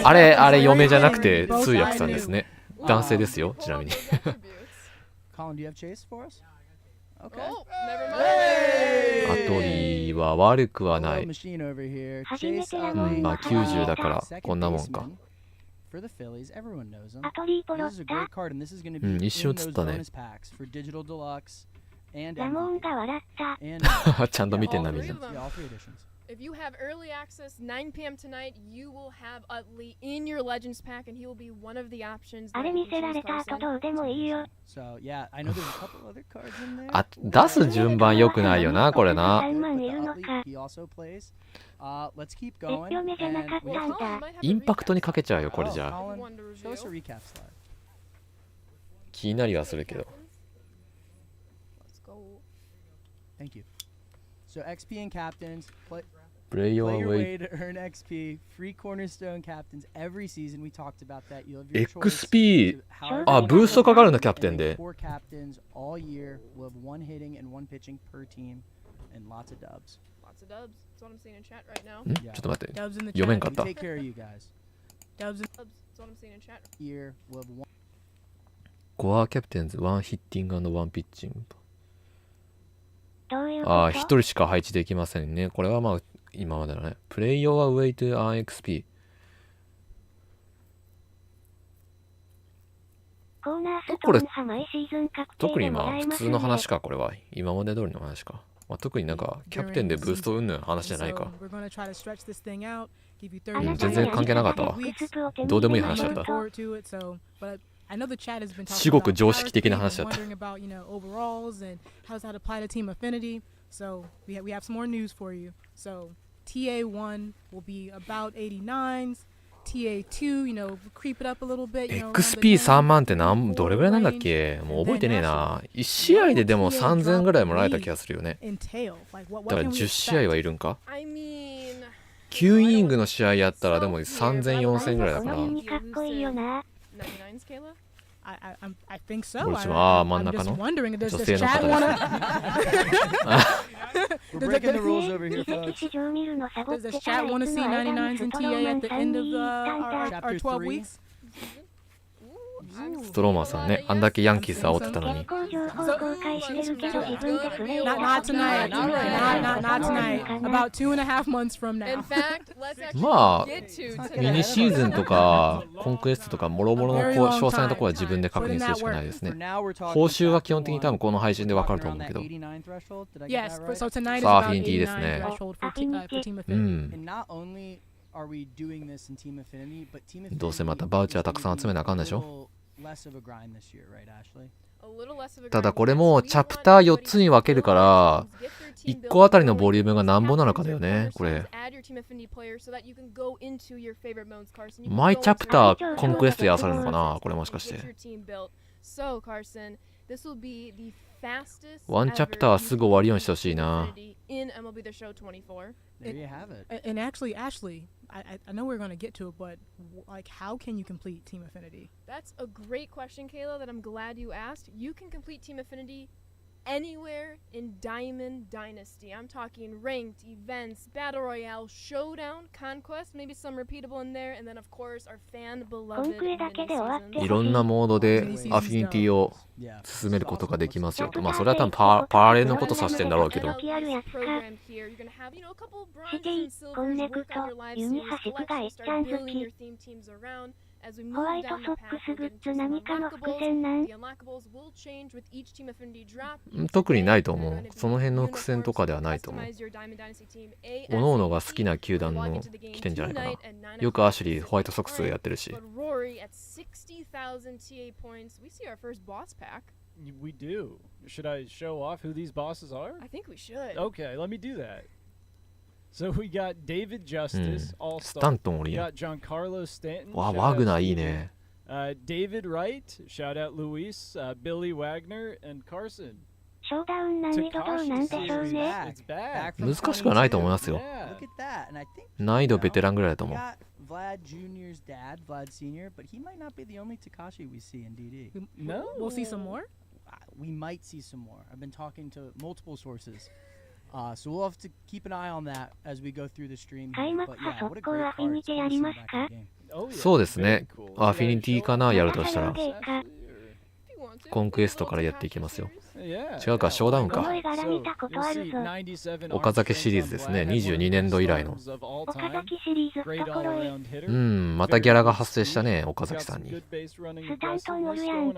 い。あれ嫁じゃなくて通訳さんですね。男性ですよちなみに。 Colin, do you have chase for us? Okay. Oh, never mind. アトリは悪くはな Hello, い。 machine over here. 初め Chase てラ Utley. モンまあが可愛90だいからSecond こんなもんか。 baseman for the Phillies. Everyone knows him. アトリーポロ This is a ッタ great card, and this is going to be うん in 一瞬映 those ったね。 bonus packs for digital deluxe and ラモン MVP. が笑った。 And ちゃんと見てんな All みん three な of。them. yeah, all three editions. If you have early access 9 p.m. tonight, you will have Utley in your Legends pack, and he will be one of the options. あれ見せられた後どうでもいいよ。So yeah, I know there's a couple other cards in there. あ、出す順番良くないよな、これな。 But the Utley, he also plays. Let's keep going. 絶叫じゃなかったんだ。インパクトにかけちゃうよ、これじゃあ。 Colin, show us a recap slide. 気になりはするけど。 Let's go. Thank you. So XP and captains, play プレイヨ your ーウェイ way to earn XP. Free cornerstone captains every season. We talked about that. You'll have your choice XP to however あ、 many ブーストかかるんだ、キャプテン and で。 4 captains all year. We'll have 1 hitting and 1 pitching per team, and lots of dubs. Lots of dubs. That's what I'm seeing in chat right now. んちょっと待って。 Dubs in the 読めん chat. かっ We た。 take care of you guys. Dubs in Dubs. That's what I'm seeing in chat. Year we'll have 1. コアキャプテンズ、ワンヒッティング&ワンピッチング。どういうああ、こ一人しか配置できませんね。これはまあ、今までのね。プレイヨーはウェイトアン XP。とコーナーストーン派毎シーズン確定特にでもまあ、普らえますね。通の話か、これは。今まで通りの話か。まあ、特になんか、キャプテンでブースト云々の話じゃないか。 So we're gonna try to stretch this thing out, give you あ 30なたに全然関係なかったわ。どうでもいい話だ I'm った。 looking forward to it. So, but I know the chat has been 至 talking 極 about 常 power 識的な speed 話だ and った。 wondering about, you know, overalls and how does that apply to team affinity. So we have some more news for you. So TA1 will be about 89s. TA2, you know, creep it up a little bit. You know, XP3 万ってどれぐらいなんだっけ？もう覚えてねえな。1試合ででも3000ぐらいもらえた気がするよね。 entail. Like だ what から can we 10試合 expect? はいるんか？ I mean, 9イニングの試合やったらでも3000、4000ぐらいだから。この耳かっこいいよな。 99s, Kayla? I think so. 俺ちは真ん I'm 中 just の wondering. 女 Does 性 this の chat 方 wanna? We're breaking the rules over here, 移籍 folks. 市場見るのサボっ Does て this たら chat いつ want to の see 間に 99s ス and トロー TA マ at ン the さん end に of 言ったんだ。 our 12 weeks? ストローマンさんね。あんだけヤンキース煽ってたのに結。構情報公開してるけど自分でプレイ Not tonight. Not right Not tonight. About 2.5 months from In now. fact, let's actually まあ get to ミニ tonight. シーズンとかコンクエストとかもろもろのこう詳細なところは自分で確認するしかないです For ね。 now, we're talking 報酬は基本 chapter 的に多 one. 分この配信でわかると思う Around け that ど。 89 threshold. Did I get Yes. that right? So tonight is Sa about Affinity です 89ね。 threshold for teamう affinity. ん。 And not only are we doing this in Team Affinity, but Team どうせ Affinity またバウチャー is たくさん集めなあかんでしょ。 a little less of a grind this year, right, Ashley? A little less of a ただ grind これ because も we チャプター want 4つに分けるから everybody to get their team 1個あたりの built ボリュームが何本なのかだよ going. ねこれ。 Add your Team Affinity player so that you can go into your favorite modes, Carson. You can マイ go チャ into プタ your ーコンクエストやらされるのかなこれもしかし and て。 get your team built. So, Carson, this will be the fastest ワンチャプターはすぐ終わるようにしてほしいな。 in MLB The Show 24. There you have it. And actually, Ashley, I know we're going to get to it, but like, how can you complete Team Affinity? That's a great question, Kayla, that I'm glad you asked. You can complete Team Affinity anywhere in Diamond Dynasty. I'm talking ranked, events, Battle Royale, Showdown, Conquest, maybe some repeatable in there, and then of course our fan beloved コンクエだけで終わって mini-seasons. いろんなモードでアフィニティを Yeah. 進めることができますよと。まあそれは多分パラレルのこと指してんだろうけど。 And I'll keep programmed here. You're gonna have, you know, a couple bronzes and silvers, こんねく work と on your live 弓 series 端くが collection, いっちゃ start ん好 building き your theme teams around. As we ホ move ワイト down ソ the ック path, ス we'll グッ get ズ into some 何かの伏線なん unlockables. The unlockables will change with each Team Affinity drop. 特にないと思う。その辺の苦戦とかではないと思う。 Customize your Diamond Dynasty team 各々が好きな球団の来てんじゃないかな。よくアシュリーホワイトソックスやってるし。 But Rory at 60,000 TA points, we see our first boss pack. We do. Should I show off who these bosses are? I think we should. Okay, let me do that. So we got David Justice, ス All-Star. タントンおり We や got Giancarlo Stanton. わ、 shout ワ out グナーいい Steven. ね。 David Wright, shout out Luis, Billy Wagner, and Carson. ショーダウン難易度どうなんでしょう Takashi's ね back. It's back. Back from 難しくはないと思いますよ。 Yeah. Look at that. And I think 難易度ベテランぐらいだと we 思う。 got Vlad Jr.'s dad, Vlad Sr., but he might not be the only Takashi we see in DD. No. We'll see some more. We might see some more. I've been talking to multiple sources. So we'll have to keep an eye on that as we go through the stream. Here. 開幕 But 派 yeah, what a 速攻 great アフィ card. ニ It's テ cool や to り see ま him す back か in the game. Oh, yeah. そうですね Very cool. アフィニティかな Should I やるとしたら show off Ashley, or- If you want to. コンクエストからやっていきますよ。 Yeah. 違うか、ショーダウンか。この絵柄見たことあるぞ。岡崎シリーズですね22年度以来の岡崎シリーズ懐えうん、またギャラが発生したね、岡崎さんに。スタントンおるやん。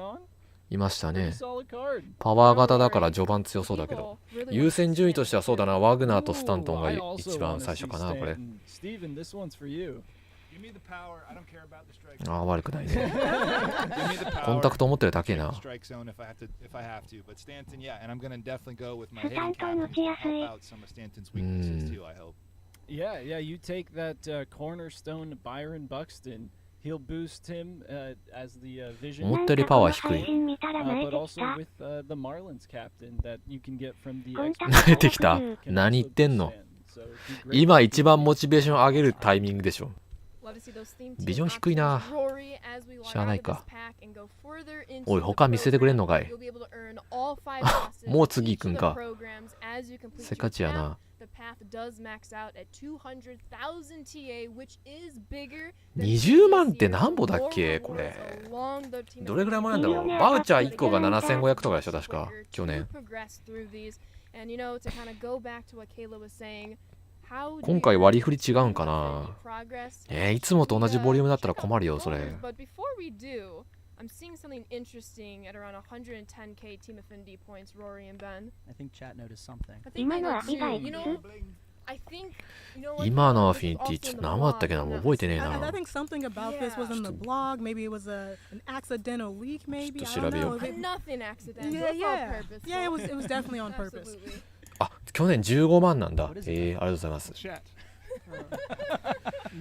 いましたね。 Pretty solid card. パワー型だから序盤強そうだけど、優先順位としてはそうだな、ワグナーとスタントンが Ooh, I also 一番 wanna 最初 see かな、これ。 Stanton. Steven, this one's for you. Give me the power. I don't care about the strike. ああ、悪くないね。 Give me the コンタクト持ってるだけな。 strike zone if I have to. But Stanton, yeah, and I'm gonna definitely go with my スタ hitting ントン打 captains ち to やすい。 help out some of Stanton's weaknesses too. I hope. Yeah, yeah, you take that cornerstone Byron Buxton. He'll boost him as the vision. 思ったよりパワー低い。配信見たら泣い But てき also た。 with the Marlins captain that you can get from the コンタ Expos クト出てきた。 can 何 also 言ってん boost の。 Stanton. So it'd be great 今 to 一 see 番 him. モチベーション上げるタイミングでしょ。ビジョン低いな。しゃあないか。おい、他見せてくれんのかい。もう次行くんか。せっかちやな。20万って何ぼだっけこれ。どれぐらい前なんだろう。バウチャー1個が7500とかでしょ、確か。去年。今回割り振り違うんかな。いつもと同じボリュームだったら困るよ、それ。I'm seeing something interesting at around 110k Team Affinity points, Rory and Ben. I think chat noticed something. I think they did too. You know, I think, you know what? 今のアフィニティちょっと何だったっけな、もう覚えてねえ I な。 think something about this was in the blog. Maybe it was an accidental leak. Maybe I don't know. Nothing accidental. Yeah, It's all yeah, purposeful. yeah. It was definitely on purpose. Absolutely. あ、去年15万なんだ。ありがとうございます。 Chat.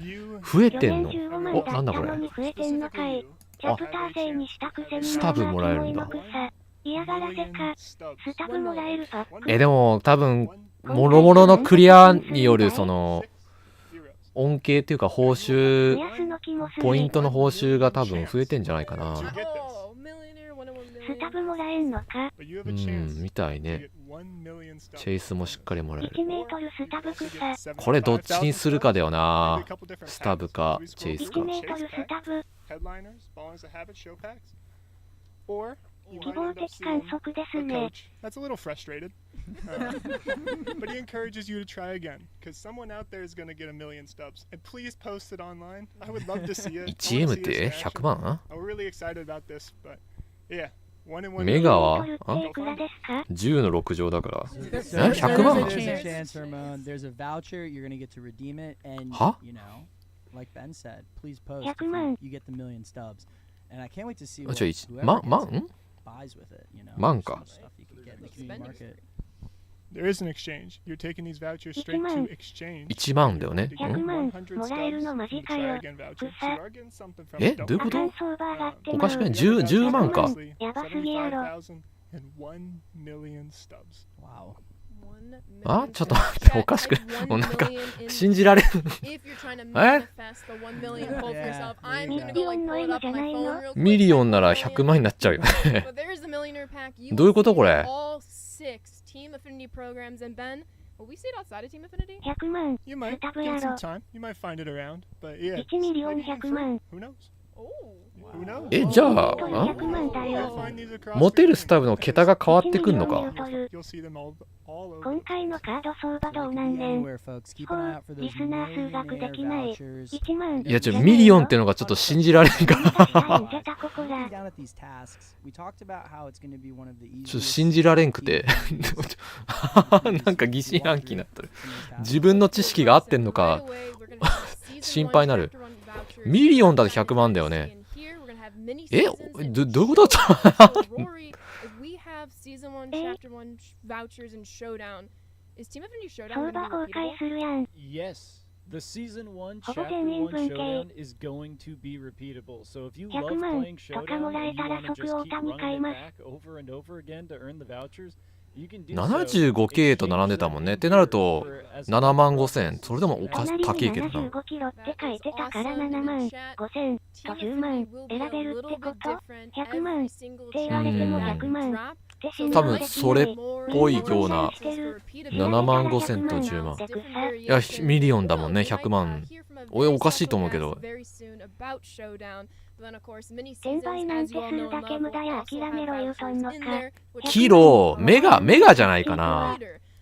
You 増えてんの。 15万お、だなんだこれ。ったのに増えてんのかい。チャプター制にしたくせにスタブもらえるんだ。嫌がらせか。スタブもらえるパック。でも多分もろもろのクリアによるその恩恵っていうか報酬ポイントの報酬が多分増えてんじゃないかな。 Oh, millionaire, 1 in 1 million. スタブもらえんのか。みたいね。チェイスもしっかりもらえる。 1メートルスタブ草。これどっちにするかだよな。スタブかチェイスか。 1メートルスタブ。 Headliners, Ballers that Habit, show packs. Or you 希 might 望 end up 的観 seeing 測で a すね。 coach that's a little frustrated. But he encourages you to try again. Because someone out there is going to get a million stubs. And please post it online. I would love to see it. 1M って100万 I'm really excited about this, but yeah. メガはいくらですか 10の6乗だから。 So 100万 There's a chance, Ramon. There's a voucher. You're gonna get to redeem it, and Huh? you know, like Ben said, please post. 100万 You get the million stubs, and I can't wait to see あ、 what じゃあ whoever 万 gets it ん buys with it. You know, 万 There's か some stuff you could get in the community market. there is an exchange. You're taking these vouchers straight to exchange. 1万だよね。 100万もらえるのマジかよ。え、どういうこと？相場上がっておかしくない 10万か。やばすぎやろ。 And 1 million stubs. Wow. あ、ちょっと待って、おかしくない。もうなんか信じられん。ミリオンなら100万になっちゃうよね。どういうことこれ。 Team Affinity programs and Ben, will we see it outside of Team Affinity? 100万 You might スタブ get や some ろ。 time. You might find it around. But yeah. 1ミリオン maybe even 100 free. 万。 Who knows? Oh. Who knows? え、じゃあ、 100万だ You'll よ。 find these across 持てる the スタブの桁が変わってくんのか。 You'll see them all over. 今回のカード相場 So ど they う could な be んねん。 anywhere, folks. Keep ほ an う eye out for リ those スナー数額で millionaire きない。 vouchers. 1万。いや、ミリオンっていうのがちょっと信じられんか。確かに出たここ Looking だ。 down at these tasks, we talked about how it's going to be one of the ちょっと easiest. 信じられんくて。なんか疑心暗鬼になってる。自分の知識が合ってんのか心配になる。ミリオンだと100万だよね。え、どういうこと？ We have season 1, chapter 1 vouchers and Showdown. Is Team Affinity Showdown 相 going 場 to 崩 be 壊 repeatable? するやん。 Yes. The season 1, ほぼ chapter 全員 1 分系。 showdown is going to be repeatable. So if you love 100万 playing とかも showdown らえ and you たら want to 即 just オ keep タに running 買い it ます back over and over again to earn the vouchers, you can do so. 75K と並んでたもんね。ってなると7万5千。それでもおか隣に高いけどな。 75キロって書いてたから7万5千と10万選べるってこと ?100 万って言われても100万って信多分用できそれっない。ぽいような7万5千と10万。いや、ミリオンだもんね、100万。俺おかしいと思うけど。転売なんてするだけ無駄や諦めろ言うとんのか。キロ、メガじゃないかな。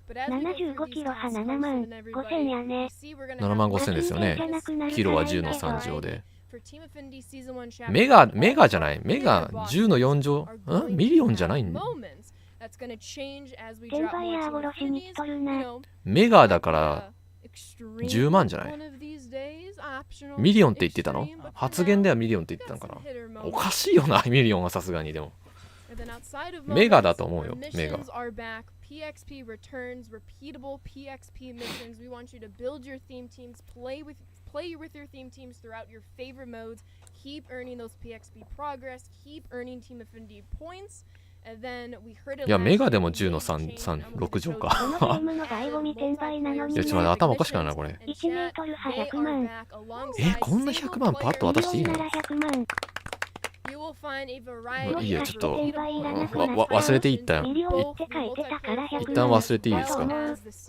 75キロは7万5千やね。 7万5千ですよね。キロは10の3乗で。メガじゃない、メガ10の4乗ミリオンじゃないん、転売ヤー殺しに来とるな。メガだから10万じゃない。ミリオンって言ってたの？発言ではミリオンって言ってたのかな。おかしいよな、ミリオンはさすがに。でもメガだと思うよ、メガ。PXP returns, repeatable PXP missions. We want you to build your theme teams, play with your theme teams throughout your favorite modes, keep earning those PXP progress, keep earning Team Affinity points. And then we heard it. いや、メガでも10の3、6乗か。このゲームの醍醐味転売なのに。いや、ちょっと待って、頭おかしくないな、これ。1メートル派100万。こんな100万パッと渡していいの？いいや、ちょっと忘れていったよ。一旦忘れていいですか？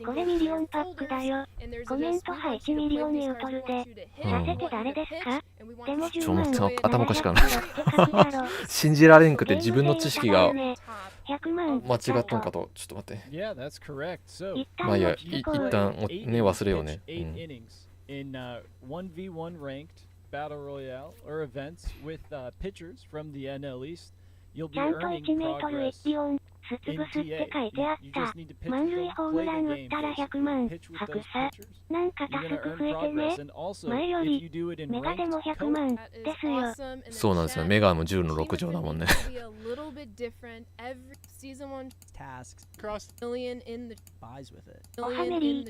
これミリオンパックだよ。コメント派1ミリオン言うとるで。させて誰ですか？でも10万の頭おかしくない。信じられんくて自分の知識が間違ったんかと。ちょっと待って。まあいいや、一旦ね、忘れようね。Battle Royale or events with pitchers from the NL East, you'll be ちゃんと earning 1メートル progress 1音、スツブスって書いてあった。満塁ホームラン打ったら100万。白さ。なんかタスク増えてね。前よりメガでも100万ですよ。そうなんですよ。メガも10の6乗だもんね。おはめり。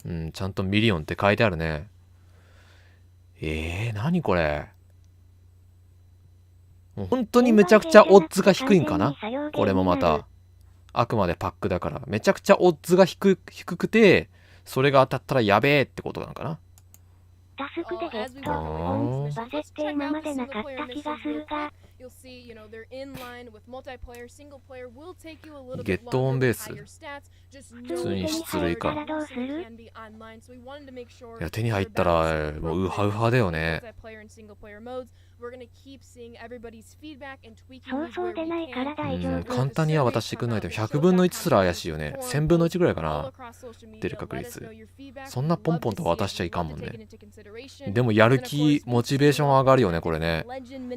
うん、ちゃんとミリオンって書いてあるね。何これ。もう本当にめちゃくちゃオッズが低いんかな。これもまたあくまでパックだからめちゃくちゃオッズが低くて、それが当たったらやべえってことなのかな。タスクでゲットバセって今までなかった気がするが、ゲットオンベース普通に出塁か。いや、手に入ったらもうウハウハだよね。そうそうでないから大丈夫。簡単には渡してくんないと100分の1すら怪しいよね。1000分の1ぐらいかな、出る確率。そんなポンポンと渡しちゃいかんもんね。でもやる気モチベーション上がるよね、これね。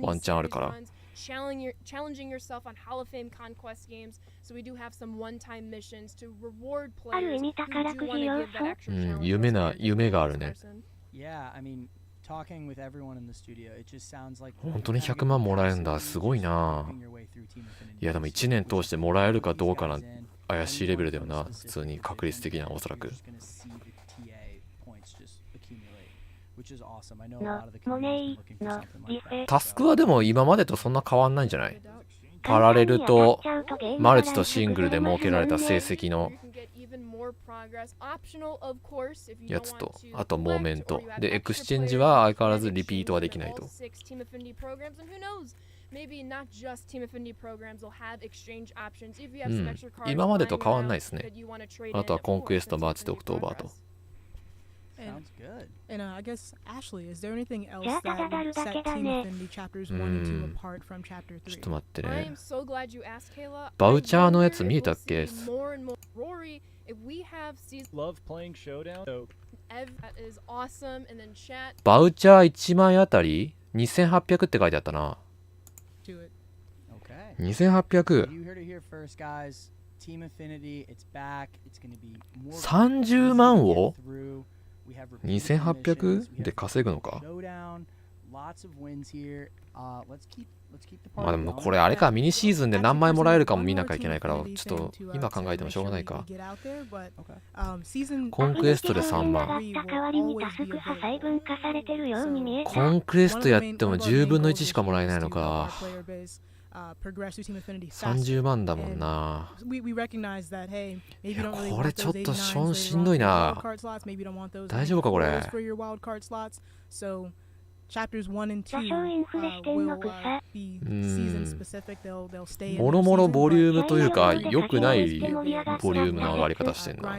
ワンチャンあるから。challenging yourself on Hall of Fame Conquest games. So we do have some one-time missions to reward ある意 players 味宝くじ要素。夢があるね。 Yeah, I mean, talking with everyone in the studio, it just sounds like 本当に100万もらえるんだ。すごいな。いやでも1年通してもらえるかどうかなん怪しいレベルだよな。普通に確率的にはおそらく。タスクはでも今までとそんな変わんないんじゃない？パラレルとマルチとシングルで設けられた成績のやつと、あとモーメントで、エクスチェンジは相変わらずリピートはできないと。今までと変わんないですね。あとはコンクエスト、マーチとオクトーバーと。And I guess Ashley, is there anything else that would set Team Affinity chapters 1 and 2 apart from chapter 3? ちょっと待ってね。バウチャーのやつ見えたっけ？ Love playing Showdown. バウチャー1枚あたり2800って書いてあったな。2800。30万を2800で稼ぐのか。まあでもこれあれか、ミニシーズンで何枚もらえるかも見なきゃいけないから、ちょっと今考えてもしょうがないか。コンクエストで3万。コンクエストやっても10分の1しかもらえないのか。30万だもんな。いやこれちょっとしんどいな。大丈夫かこれ。もろもろボリュームというか良くないボリュームの上がり方してんな。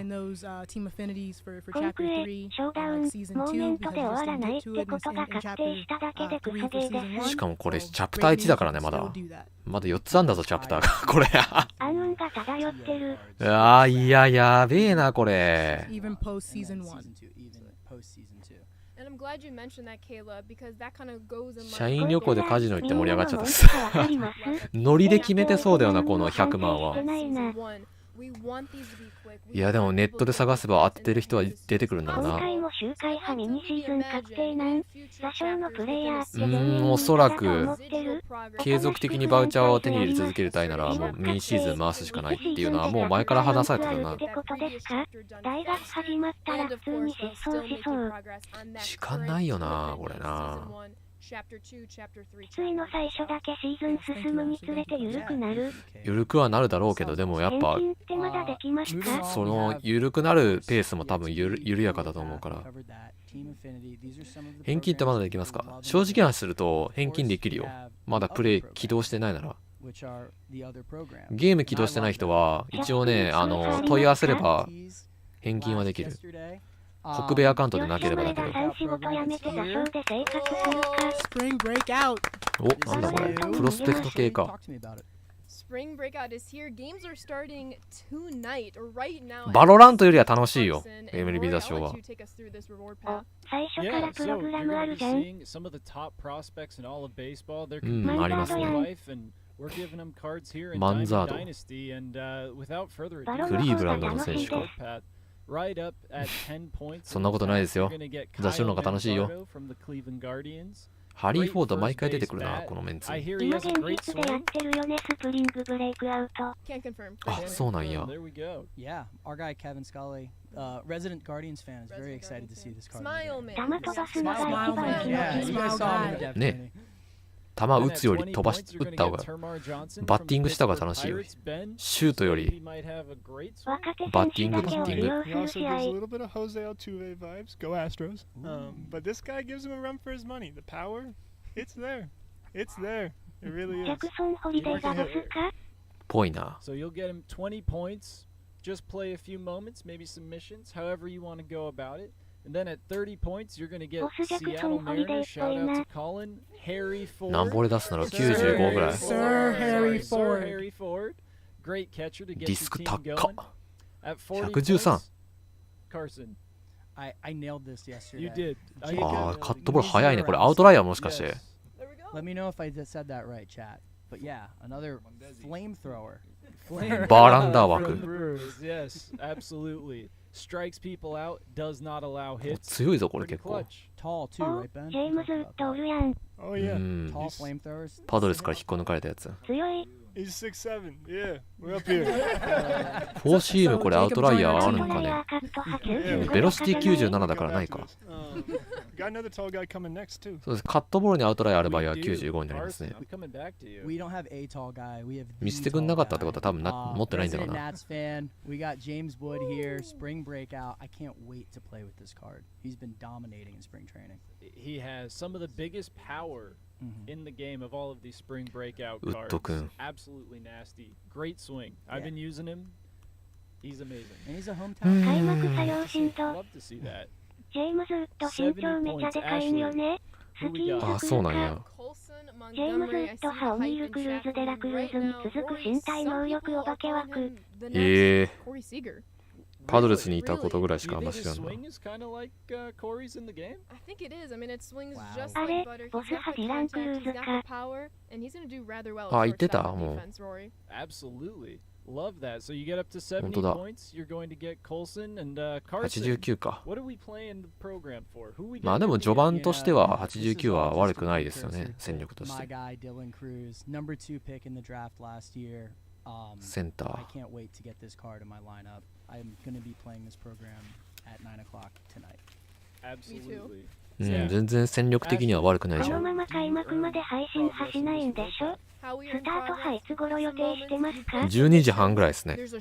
しかもこれチャプター1だからね。まだ4つあんだぞチャプターが。これいややべえなこれ。社員旅行でカジノ行って盛り上がっちゃったっすノリで決めてそうだよなこの100万は。いやでもネットで探せば当ててる人は出てくるんだろうな。今回も周回派ミニシーズン確定なん座礁のプレイヤーっておそらく継続的にバウチャーを手に入れ続けるたいならもうミニシーズン回すしかないっていうのはもう前から話されてたな。ってことですか？大学始まったら普通に失踪しそう。時間ないよなこれな。きついの最初だけシーズン進むにつれて緩くなる。緩くはなるだろうけどでもやっぱその緩くなるペースも多分緩やかだと思うから。返金ってまだできますか？正直な話すると返金できるよ。まだプレイ起動してないなら。ゲーム起動してない人は一応ね問い合わせれば返金はできる。北米アカウントでなければだけど。お、なんだこれ。プロスペクト系か。バロラントよりは楽しいよ、MLB The Showは。最初からプログラムあるじゃん。ありますね。マンザード。クリーブランドの選手か。そんなことないですよ。雑誌の方が楽しいよ。ハリー・フォード毎回出てくるな、このメンツ。今現実でやってるよね、スプリングブレイクアウト。あ、そうなんや。Yeah, our guy Kevin Scully, resident Guardians fan, is very excited to see this card. 玉飛ばすのが一番いい。ね。球打つより打った方がバッティングした方が楽しいよ。シュートよりバッティング。ジャクソンホリデーがボスか？ぽいな。And then at 30 points, you're going to get Seattle Mariners. Shout out to Colin. Harry Ford. 何ボレ出すなら95ぐらい。Sir Harry Ford. Great catcher to get ディスク your 高 team っ。 going. At 40 113。 Carson. I nailed this yesterday. You did. あー、カットボール早いね。これアウトライヤーもしかして。Let me know if I said that right, chat. But yeah, another flamethrower. バーランダー枠。 Yes, absolutely. Strikes people out, does not allow hits. 強いぞこれ結構。 Tall too, right, Ben? ジェームズウッドおるやん。Oh yeah. Tall flamethrowers. パドレスから引っこ抜かれたやつ。強い。He's 6'7". Yeah, we're up here. フォーシームこれアウトライヤーあるんかね。ベロシティ97だからないか。Got another tall guy coming next too. そうです。カットボールにアウトライヤーある場合は95になりますね。 We don't have a tall guy. We have 見せてくんなかったってことは多分持ってないんだろうな。 Nats fan. We got James Wood here. Spring breakout. I can't wait to play with this card. He's been dominating in spring training. He has some of the biggest power in the game of all of these spring breakout ウッド cards. 君。 Absolutely nasty. Great swing. I've been using him. He's amazing. And he's a hometown. 開幕作用振動。 Love to see that. ジェームズウッド身長めちゃでかいんよね。スキーあ、そうなんや。ジェームズウッド派オニール・クルーズ・デラクルーズに続く身体能力お化け枠。パドレスにいたことぐらいしかあんま知らんな。あれ、ボス派ディラン・クルーズか。あ、言ってたもう。 Absolutely. Love that. So you get up to 70 points, you're going to get Colson and Carson. 89か。 What are we playing the program for? Who we まあでも序盤としては89は悪くないですよね、戦力として。 My guy Dylan Cruz, number 2 pick in the draft last year. センター。 I can't wait to get this card in my lineup. I'm going to be playing this program at 9 o'clock tonight. Absolutely. 全然戦力的には悪くないじゃん。このまま開幕まで配信はしないんでしょ？スタートはいつ頃予定してますか？12時半ぐらいですね。どうせ後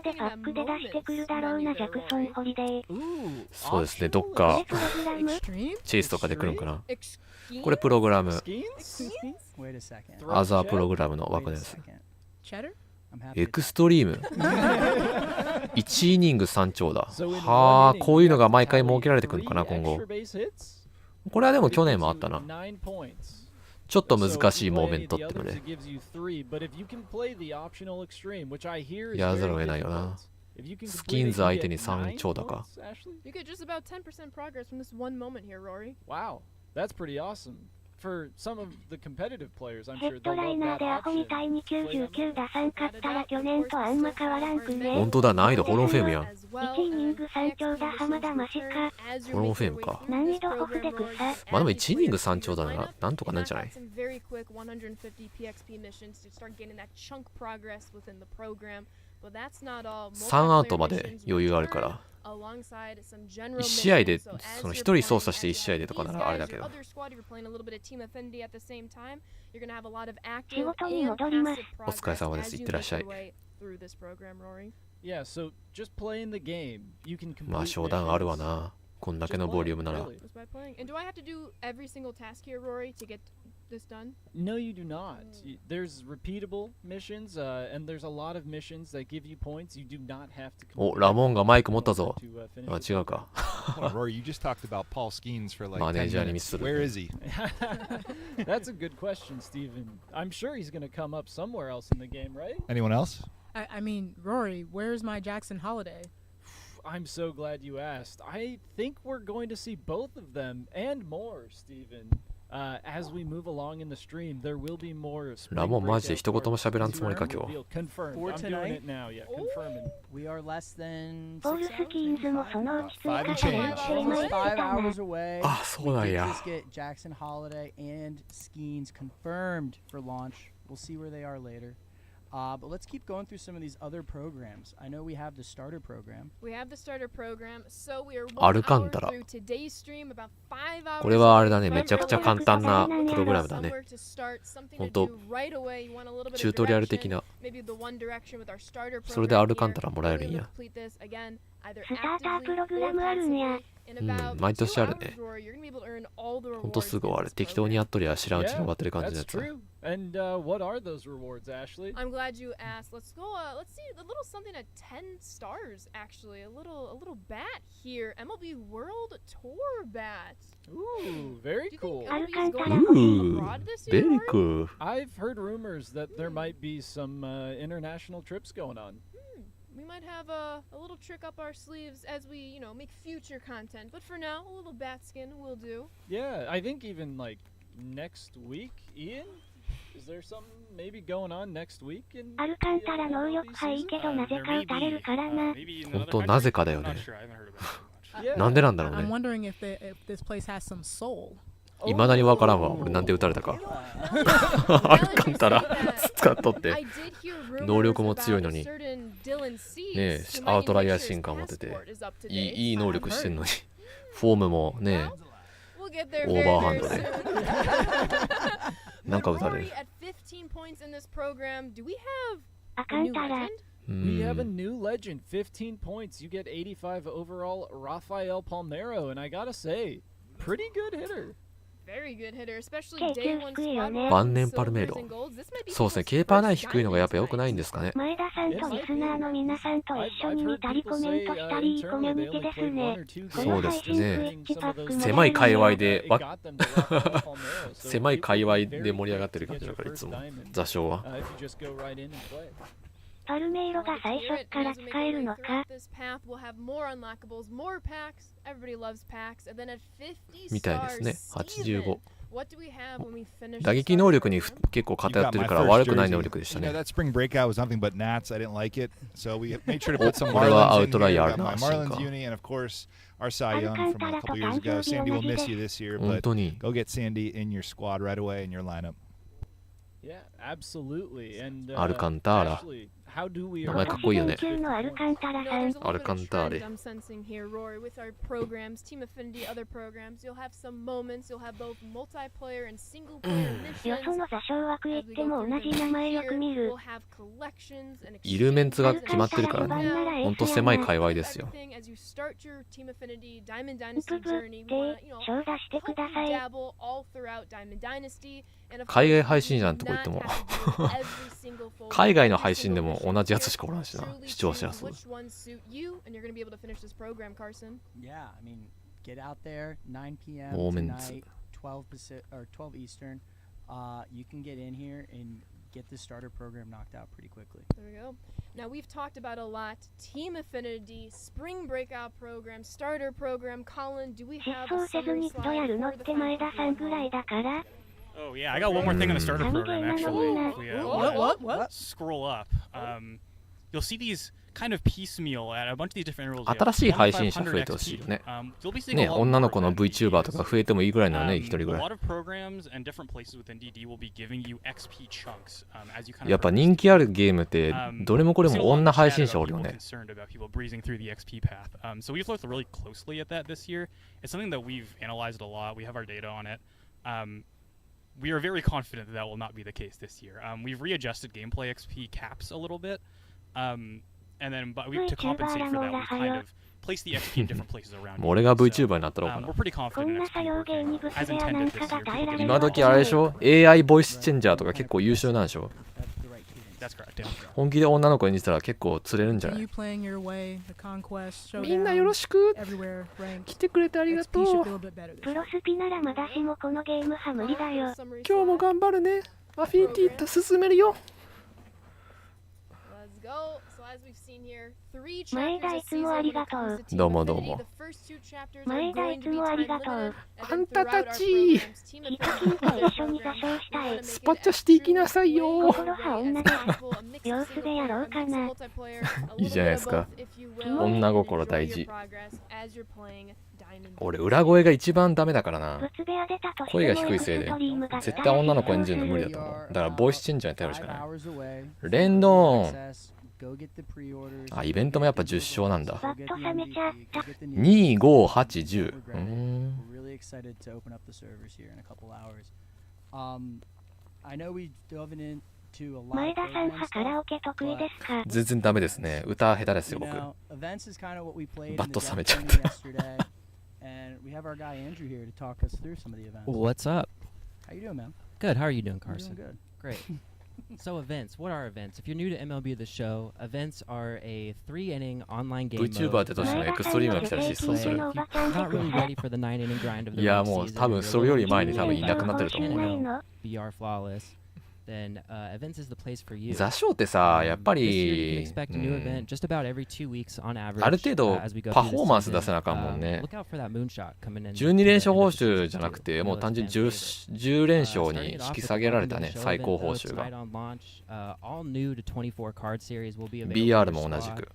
でパックで出してくるだろうな、ジャクソンホリデー。そうですね、どっかチェイスとかで来るんかな。これプログラム。アザープログラムの枠です。エクストリーム1イニング3長だ。はあ、こういうのが毎回設けられてくるのかな、今後。これはでも去年もあったな。ちょっと難しいモーメントってのでやらざるを得ないよな。If you can ス complete キン it, ズ you 相 get 手に 9 3長打か。 points, Ashley? You get just about 10% progress from this one moment here, Rory. Wow, that's pretty awesome. For some of the competitive players, I'm ヘ sure ッド they'll ライ love ナー that でアホみ option. たいに Play that 99 much. 打さんかったら去年とあんま変わらんくね。本当だ、難易度ホローフェームやん。 1イニング3長打浜田マシか。ホローフェームか。難易度オフで草。まあでも1イニング3長打ならなんとかなんじゃない？ 3アウトまで余裕あるから。1試合で、その1人操作して1試合でとかならあれだけど。仕事に戻ります。お疲れ様です。いってらっしゃい。 Yeah, so just playing the game, you can complete まあ商談あるわな。こんだけのボリュームなら。 And do I have to do every single task here, Rory, to get this done? No, you do not. There's repeatable missions, and there's a lot of missions that give you points. You do not have to. お、ラモンがマイク持ったぞ。 to, あ、違うか。 Hold on, Rory, you just talked about Paul Skeens for like マネー 10 ジャーに minutes. ミスする。 Where is he? That's a good question, Steven. I'm sure he's going to come up somewhere else in the game, right? Anyone else? I mean, Rory, where's my Jackson Holiday? I'm so glad you asked. I think we're going to see both of them and more, Steven. As we move along in the stream, there will be more. ラモンマジで一言も喋らんつもりか今日。 Confirmed. For I'm doing tonight? it now. Yeah, confirming. We are less than ボール 6 スキーンズもそのうち追加 Five さ and れ change. ていま almost した 5 な。 hours away. あ、そうなん We や。 did just get Jackson Holiday and Skeens confirmed for launch. We'll see where they are later. But let's keep going through some of these other programs. I know we have the starter program. We have the starter program, so we are ア 1ルカ hour ンタラ。 through today's stream, about 5 hours これはあれだね、 away めちゃくちゃ from 簡単な everyone. プログラムだね。 somewhere to start, something ほん to と do right away. You want a little bit チュー of トリアル的 direction, な。 maybe the one direction with our starter それでア program ルカンタ here. ラもらえるん We'll や。 complete this again, either スターター actively プログ or ラムあるんや。 passively. In about 毎年ある 2ね。 hours, Rory, you're gonna be able to earn all the ほんと rewards すぐ終 in わる。 this 適当に program. やっとりゃ知らんうちに Yeah, 終わってる感じの that's やつだ。 true. And what are those rewards, Ashley? I'm glad you asked. Let's go. Let's see a little something at 10 stars. Actually, a little bat here. MLB World Tour bat. Ooh, very Do you cool. think MLB is Alcantara. going abroad this year? ベリ Rory? クー。 I've heard rumors that there might be some international trips going on. We might have a little trick up our sleeves as we, make future content. But for now, a little bat skin will do. Yeah, I think even like next week, Ian? Is there something maybe going on next week? アルカンタラ能力派いいけどなぜか打たれるからな。 Maybe in 本 another 当 country? なぜかだよ I'm ね not。sure. I haven't heard about it too much. Yeah. なんでなんだろう I'm ね。 wondering if this place has some soul. いまだにわからんわ。俺なんて打たれたか。 Now ア that ル you カンタラ say that, 使っとっ I て。 did hear rumors 能力も強い about の a に。 certain Dylan Cease ねえ who might アウトライ make ヤ sure ー進 his 化持ってて passport is up to い date. い能力してんのにフォームもね We'll get there オー very, バーハ very ンドで soon. なんか打たれ Rory, る at 15 points in this program, do we have ア a カン new タラ。 legend? う We have a ん new legend, 15 points. You get 85 overall, Rafael Palmeiro, and I gotta say, pretty good hitter. Very good hitter, especially 経 day 験 one 低いよ squad ね。 runs, 晩年パルメイ silvers ロ and golds. This might be そうですね people's ケーパーナイ first 低いのがやっぱ良 diamond くないんですかね前田さんとリスナーの皆さんと一緒に見たりコメントしたりいいコミュニティですね。そうですねこの配信スイッチパックも狭い界隈で It got them to Rafael Palmeiro, so 狭い it 界 would 隈 be で very 盛り上がっ easy てる to 感 get じだ your からい first つも diamond, 座礁は if you just go right in and play. パルメイロが最初から使えるの Throughout か。 this path, we'll have more unlockables, more packs. Everybody loves packs. And then at 50みたいですね stars, 85 Steven, what do we have when we finish 打 the 撃 starter 能力に program? 結構 You've 偏っ got てる my から first 悪くない jersey. 能力でした You know, ね that spring breakout was nothing but gnats. I didn't like it. So we made sure to put some これは Marlins ア in ウトライ here. ヤー Got の my 進 Marlins 化 uni and of course our Cy Young from a couple years ago. Sandy will miss you this year, 本 but 当に go get Sandy in your squad right away in your lineup. Yeah, absolutely. And アルカンターラ Ashley, how do we 名前 earn かっこいいよね シーズン中のアルカンタラ You さ know, ん there's a little bit of Alcantara. trend I'm sensing here, Rory, with our programs, Team Affinity, other programs. You'll have some moments. You'll have both multiplayer and single player よそ missions. の座礁枠行 As っ we て go も through 同 them じ名前 here, よく見る we'll have collections and いるメンツが exchanges 決まってるからね now. ほんと狭い界隈ですよ Everything as you start your Team Affinity Diamond プ Dynasty プ journey. で We wanna, you know, 賞出してください。 dabble all throughout Diamond Dynasty. And of 海 course, 外配信 you 者 do のとこ行っても not have to do every single full 海外の every 配信で single も mission 同じやつ here. しかおらんしな Truly 視聴者 choose 数 which ones suit you, and you're going to be able to finish this program, Carson. Yeah, I mean, get out there 9 p.m. Moments. tonight, 12 Pacific or 12 Eastern. You can get in here and get the starter program knocked out pretty quickly. There we go. Now we've talked about a lot. Team Affinity, Spring Breakout Program, Starter Program. Colin, do we 失 have 踪 a せず summary にどや slide るの for っ the て前田 final さんぐらいだから。 Oh yeah, I got one more thing on the starter program actually. If we, What? scroll up, you'll see these kind of piecemeal at a bunch of these different intervals. 新しい配信者増えてほしいよね。ね、女の子の VTuber とか増えてもいいぐらいなのね、一人ぐら A い。 lot of programs and different places within DD will be giving you XP chunks as you kind of やっぱ人気あるゲームってどれもこれも女配信者おるよね。 concerned about people breezing through the XP path. So we've looked really closely at that this year. It's something that we've analyzed a lot. We have our data on it. We are very confident that that will not be the case this year. We've readjusted gameplay XP caps a little bit. And then but to compensate for that, we kind of place the XP in different places around. もう俺が VTuber になったろうかな We're。pretty confident in XP working as intended this year. People getting 今時あれでしょ ?AI ボイスチェンジャーとか結構優秀なんでしょ That's correct. Yeah. 本気で女の子演じたら結構釣れるんじゃない Continue playing your way, the Conquest, みんなよ Showdown, ろしく everywhere, ranked. 来てくれてありが XP と should う feel a bit better this プ year. ロスピならまだしもこのゲームは無理だよ。 Summary 今日も slide. 頑張るねアフィニティ進めるよ Let's go. So as we've seen here, 3 前 chapters 田 a いつも season あ when り it がと comes う to Team どうもどうも Affinity. The first 2 chapters are 前田 going い to つ be もあ time りがと limited, う。 and あ then んた throughout た our ち programs, Team ヒ Affinity カキンと一緒に座礁したい。 スパッチャしていきなさいよ 心は女だ。様子でやろうかな。いいじゃないですか女心大事俺裏声が一番ダメだからなブツ部屋出たとしても声が低いせいで絶対女の子演じるの無理だと思うだからボイスチェンジャーに頼るしかない レンドーンあイベントもやっぱ10勝なんだバッと冷めちゃった。 25810 Really excited to open up the servers here in a couple hours. I know we dove into a lot 前 of 田さん program はカラ stuff. オケ得意ですか？全然ダメですね歌下手です You よ僕 know, events is kind of what we played in バッ the と冷めちゃっ Death た Training yesterday, and we have our guy Andrew here to talk us through some of the events. What's up? How you doing, man? Good. How are you doing, I'm Carson? doing good. Great. So events. What are events? If you're new to MLB The Show, events are a 3-inning online game VTuber mode って年のエクストリームが来たら失踪する if you're not really ready for the 9-inning grind of the いや regular もう season, 多分 you're それより looking 前に to 多分いなくなってると思う you な know, BR flawless, then events is the place for you. 座礁ってさやっぱ This year you り can expect a new event just about every 2 weeks on average. ある程度 as we go パ through フ the ォーマンス season. 出せなあかんもんね Look out for that moonshot coming in. 12連勝報酬 at じゃ the な end く of the て season もう単純 too. 10連勝 Starting に it 引 off き with 下 the げられ Welcome た to ね the Show 最高 event, 報 though, it's 酬が right on launch. All new to 24 card series will be available. BR for も your 同じ squad. く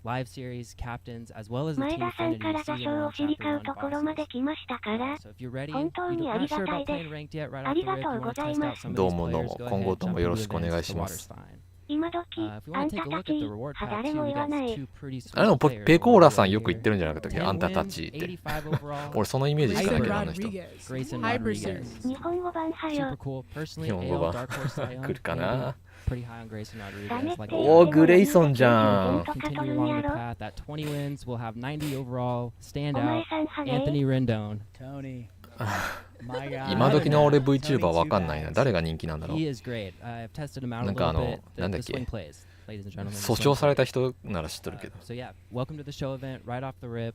Live series, captains, as well as the 前 Team 田さん Affinity から座 Season 礁を 1知り Chapter 交う 1 ところま bosses. で来ましたから。 So if you're ready, 本当 you に don't, あ not りが sure た about いで playing す。 ranked yet, right あ off り the が rip, と you うご want to ざい test ま out す。 some of どう these もどう players, も go 今 ahead 後 and とも jump よろ into しくお願い events し to ます Waterstein. 今時、 If you あ want ん to た take a た look at the ち、 reward は pack 誰 too, も we 言わ got ない。 two pretty sweet あでも players ペコーラさん over よく言ってるんじゃなかったっけあんた 10たちって wins, 85 overall. 俺そのイメージしかないけどあの人 Rodriguez. Grayson Hyper Rodriguez. Series. 日本語版はよ Super。cool. Personally, 日本語 AL 版 Dark Horse Cy Young, 来るか maybe な pretty high on Grayson ダ Rodriguez. メって Like 言 お って ーグレイソン もじゃん 本当かと continue るん along や the ろ。 path. That 20 wins will have 90 overall. お Standout. 前さんはね。 Anthony Rendon. Tony. My guy. 今時の俺 VTuber わかんないな誰が人気なんだろう He is great. I've tested him out a なんか little bit. なんだっ The け swing plays, ladies and gentlemen. the 訴 swing 訟され plays. た人なら知っとるけど So yeah, welcome to the show event right off the rip.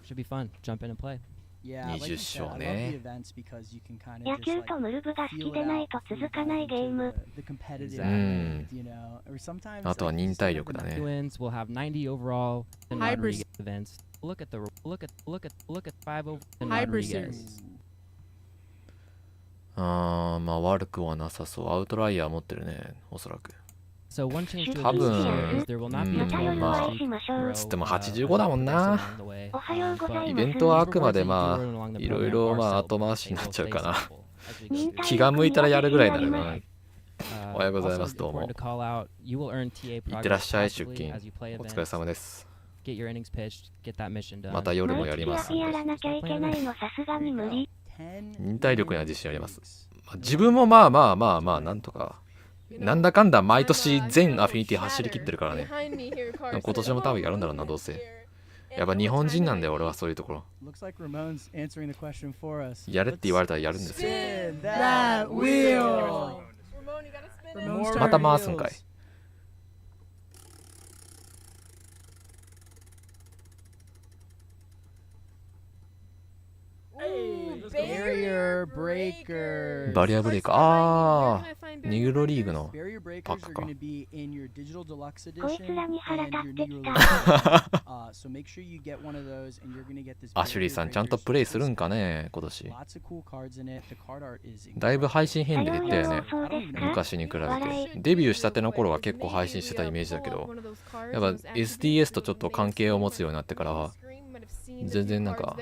Should be fun. Jump in and play. Yeah, like you said, I love 20勝ね the events because you can kind 野 of just 球 like とムルブが好 feel き it でない out と when you 続か dive ないゲー into ム。 the competitive うん you know, or sometimes あとは like, 忍 just 耐 kind 力 of だ the ね Wins will have 90 overall. And Hyper Rodriguez events. Look at 5 over. and Hyper Rodriguez. Series. あーまあ悪くはなさそうアウトライヤー持ってるねおそらく So one change to 多 events 分 this year is there will not be a また total 夜お会い streak しましょう。 grow, つっても as 85だもん progress な along the way. おはようござ But います。イベントはあくまで rewards ま that you do earn along あ the いろい program ろ are まあ celebrated. 後回しになっ They ちゃう will か stay な simple as we go 忍 through 耐気が向いたらやるぐらいになるな Uh, おはようございます also どうも important to call out, you will earn TA いって progress らっしゃい passively 出勤 as you play お疲れ events. 様です Get your innings pitched, get that mission done. また夜もやりますんで毎月やらなきゃいけないのさすがに無理。 10忍耐力には自信あります weeks. まあ自分もまあまあまあまあなんとかなんだかんだ毎年全アフィニティ走り切ってるからね今年も多分やるんだろうなどうせやっぱ日本人なんだよ俺はそういうところ Looks like Ramon's answering the question for us. やれって言われたらやるんですよ Spin That wheel. Ramon, you gotta spin it. Ramon's また turn. 回すんかい Hey, the Barrier Breaker. バリアブレイカー。あー、ニグロリーグの Barrier breakers パッ are クか。 going to be in your digital deluxe こい edition つらに腹 and 立 your ってき Negro た。 League. So make sure you get one of those and you're going to get this アシュリーさんちゃんとプレイするんかね今年。 Lots of cool cards in it. The card art is だいぶ配信変で減ったよね。そうですか。昔に比べて。デビューしたての頃は結構配信してたイメージだけど、やっぱ SDS とちょっと関係を持つようになってからは全然なんか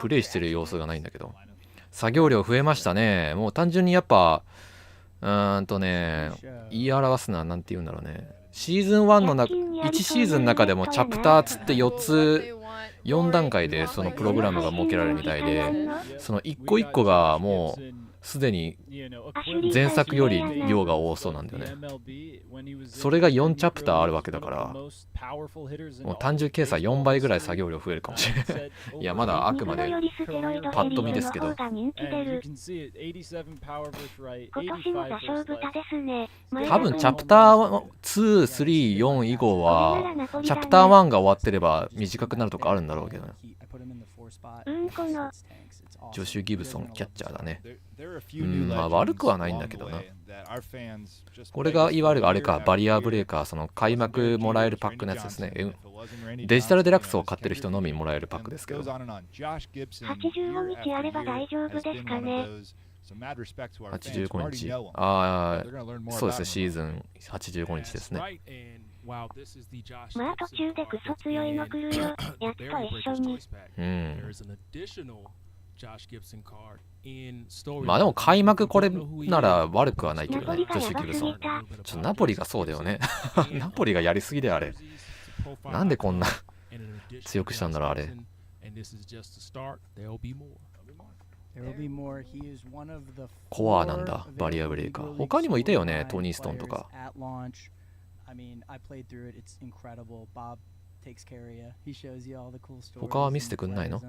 プレイしてる様子がないんだけど、作業量増えましたね。もう単純にやっぱ言い表すのはなんて言うんだろうね。シーズン1の中、1シーズンの中でもチャプターつって4つ4段階でそのプログラムが設けられるみたいで、その一個一個がもうすでに前作より量が多そうなんだよね。それが4チャプターあるわけだから、もう単純計算4倍ぐらい作業量増えるかもしれない。いや、まだあくまでパッと見ですけど。今年も座礁豚ですね。多分チャプター2、3、4以降はチャプター1が終わってれば短くなるとかあるんだろうけどね。このジョシュ・ギブソンキャッチャーだね。まあ悪くはないんだけどな。これがいわゆるあれか、バリアブレーカー、その開幕もらえるパックのやつですね。デジタルデラックスを買ってる人のみもらえるパックですけど。85日あれば大丈夫ですかね。85日。ああ、そうですね、シーズン85日ですね。まあ途中でクソ強いの来るよ。やっと一緒に。まあでも開幕これなら悪くはないけどね、ジョシュ・ギブソン。ちょっとナポリがそうだよね。ナポリがやりすぎだよ、あれ。なんでこんな強くしたんだろう、あれ。コアなんだ、バリアブレイカー。他にもいたよね、トニー・ストーンとか。他は見せてくんないの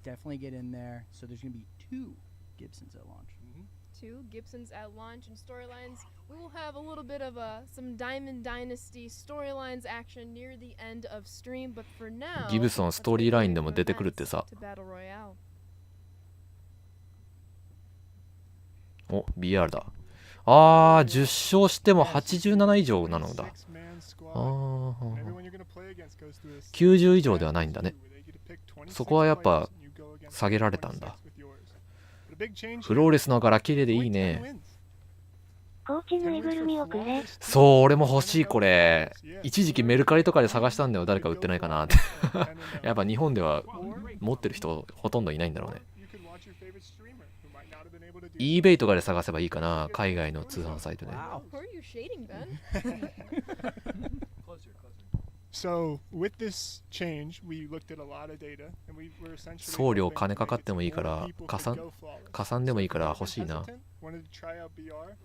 ？Definitely get in there. So there's going to be 2 Gibsons at launch. 2 Gibsons at launch and storylines. We will have a little bit of some Diamond Dynasty storylines action near the end of stream, but for now, ギブソンストーリーラインでも出てくるってさ。お、BR だ。あー、10勝しても87以上なのだ。90以上ではないんだね。そこはやっぱ下げられたんだ。フローレスの柄綺麗でいいね。そう、俺も欲しいこれ。一時期メルカリとかで探したんだよ、誰か売ってないかなって。やっぱ日本では持ってる人ほとんどいないんだろうね。eBay とかで探せばいいかな、海外の通販サイトで。送料金かかってもいいから加算でもいいから欲しいな。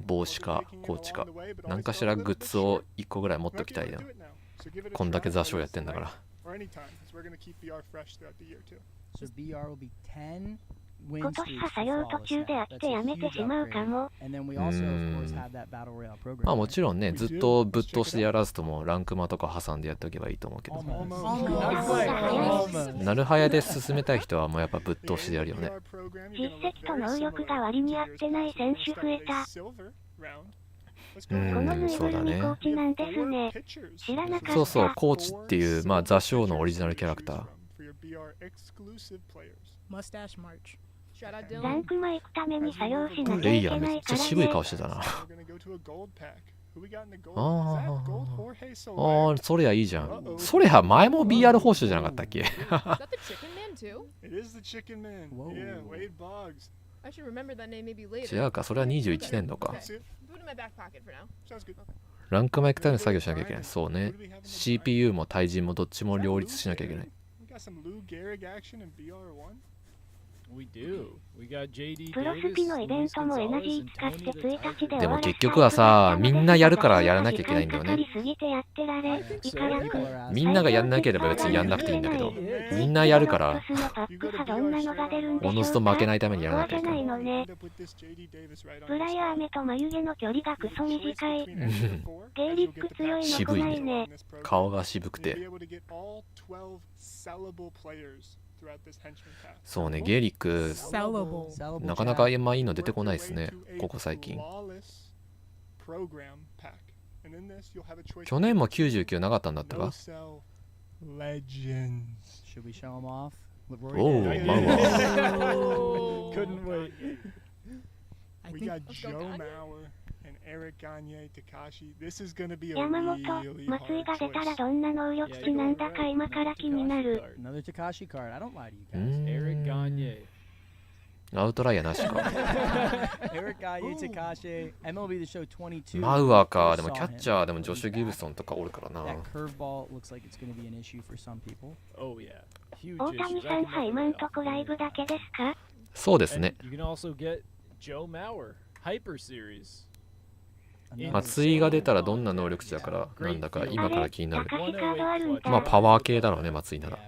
帽子かコーチか何かしらグッズを1個ぐらい持っておきたいな。こんだけ座礁やってんだから。今年は作業途中で飽きてやめてしまうかも。まあもちろんね、ずっとぶっ通しでやらずともランクマとか挟んでやっておけばいいと思うけど、なるはやで進めたい人はもうやっぱぶっ通しでやるよね。実績と能力が割に合ってない選手増えた。そうだね。そうそう、コーチっていう、まあ、ザ・ショーのオリジナルキャラクター。ランクマ行くために作業しなきゃいけないからね。レイヤーめっちゃ渋い顔してたな。そりゃいいじゃん。そりゃ前も BR 報酬じゃなかったっけ？違うか、それは21年度か。ランクマ行くために作業しなきゃいけない。そうね。CPU も対人もどっちも両立しなきゃいけない。プロスピのイベントもエナジー使って1日で。でも結局はさ、みんなやるからやらなきゃいけないんだよね。みんながやんなければ別にやんなくていいんだけど、みんなやるからおのずと負けないためにやらなきゃいけない。ブライアー目と眉毛の距離がクソ短い。ゲイリック強いの来ないね。顔が渋くて。そうね、ゲリック Sellable なかなかまあいいの出てこないですね、ここ最近。去年も99なかったんだったか。 Should we show them off? おお、マウア。 Couldn't wait. We got Joe Mauer and Eric Gagne, Takashi. This is going to be a 山本、 really 松井 hard が出たら choice. どんな能力値なんだか今から気になる。 Another Takashi card. I don't lie to you う guys. ー Eric ん Gagne. アウトライヤーなしか。 Eric Gagne, Takashi, MLB The Show 22. マウアーか。でもキャッチャーでもジョシュ・ギブソンとかおるからな。 That curveball looks like it's going to be an issue for some people. Oh yeah. Huge 大谷 issues. さ I ん can は never 今ん get と off こ the ライブ game. だけですか？そうです And ね。 you can also get Joe Mauer, Hyper Series. Another 松井が出たらどんな能力値だからなんだか今から気になる。高橋カードあるんだ。まあパワー系だろうね、松井な Yeah. ら。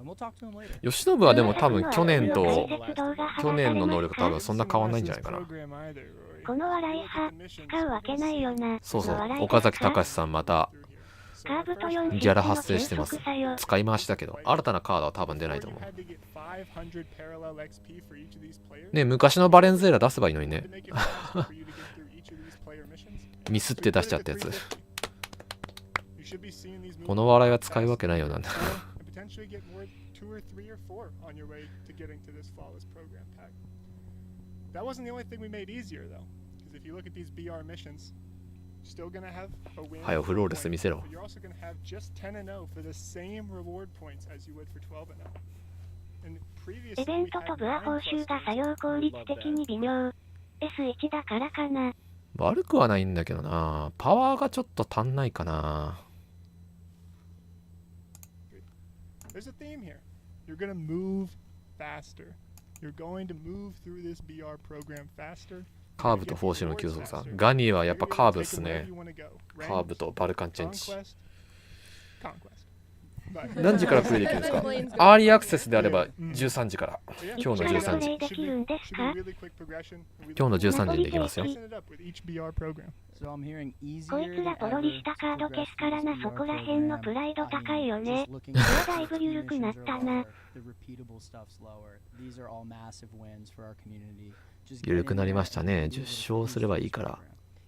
And we'll talk to him later. 吉信はでも多分去年と解説動画去年の能力多分そんな変わんないんじゃないかな。この笑い派、使うわけないよな。そうそう、笑い岡崎ですか？隆さんまたカーブと4ギャラ発生してます。の変則作用使い回しだけど、新たなカードは多分出ないと思う。ね、昔のバレンズエラ出せばいいのにね。ミスって出しちゃったやつ。この笑いは使うわけないよなんだ。That wasn't the only thing we made easier though, because if you look at these BR missions, you're still gonna have a win. はよフローレス見せろ。 But you're also gonna have just 10-0 for the same reward points as you would for 12-0. And イ previously ベン we ト had と部は報 9 酬が clusters 作用効率 above 的 that. に微妙。S1 だからかな。悪くはないんだけどな。パワーがちょっと足んないかな。 There's a theme here. You're gonna move faster. You're going to move through this BR program faster. カーブとフォーシーの急速さ。ガニーはやっぱカーブっすね。カーブとバルカンチェンジ。 何時からプレイできるんですか？アーリーアクセスであれば13時から。今日の13時。できるんですか？今日の13時にできますよ。 So I'm hearing easier こいつら than ポロリ ever したカード to 消 progress すからな。 through そ the こら BR 辺の program. プライド高いよ Just ね。 looking これ at だいぶ緩くなったな。 the repeatable stuff's lower. These are all massive wins for our community. Just 緩 get く in なり there ましたね。 and 10 move with 勝 the すればいい pace か of the ら。 program.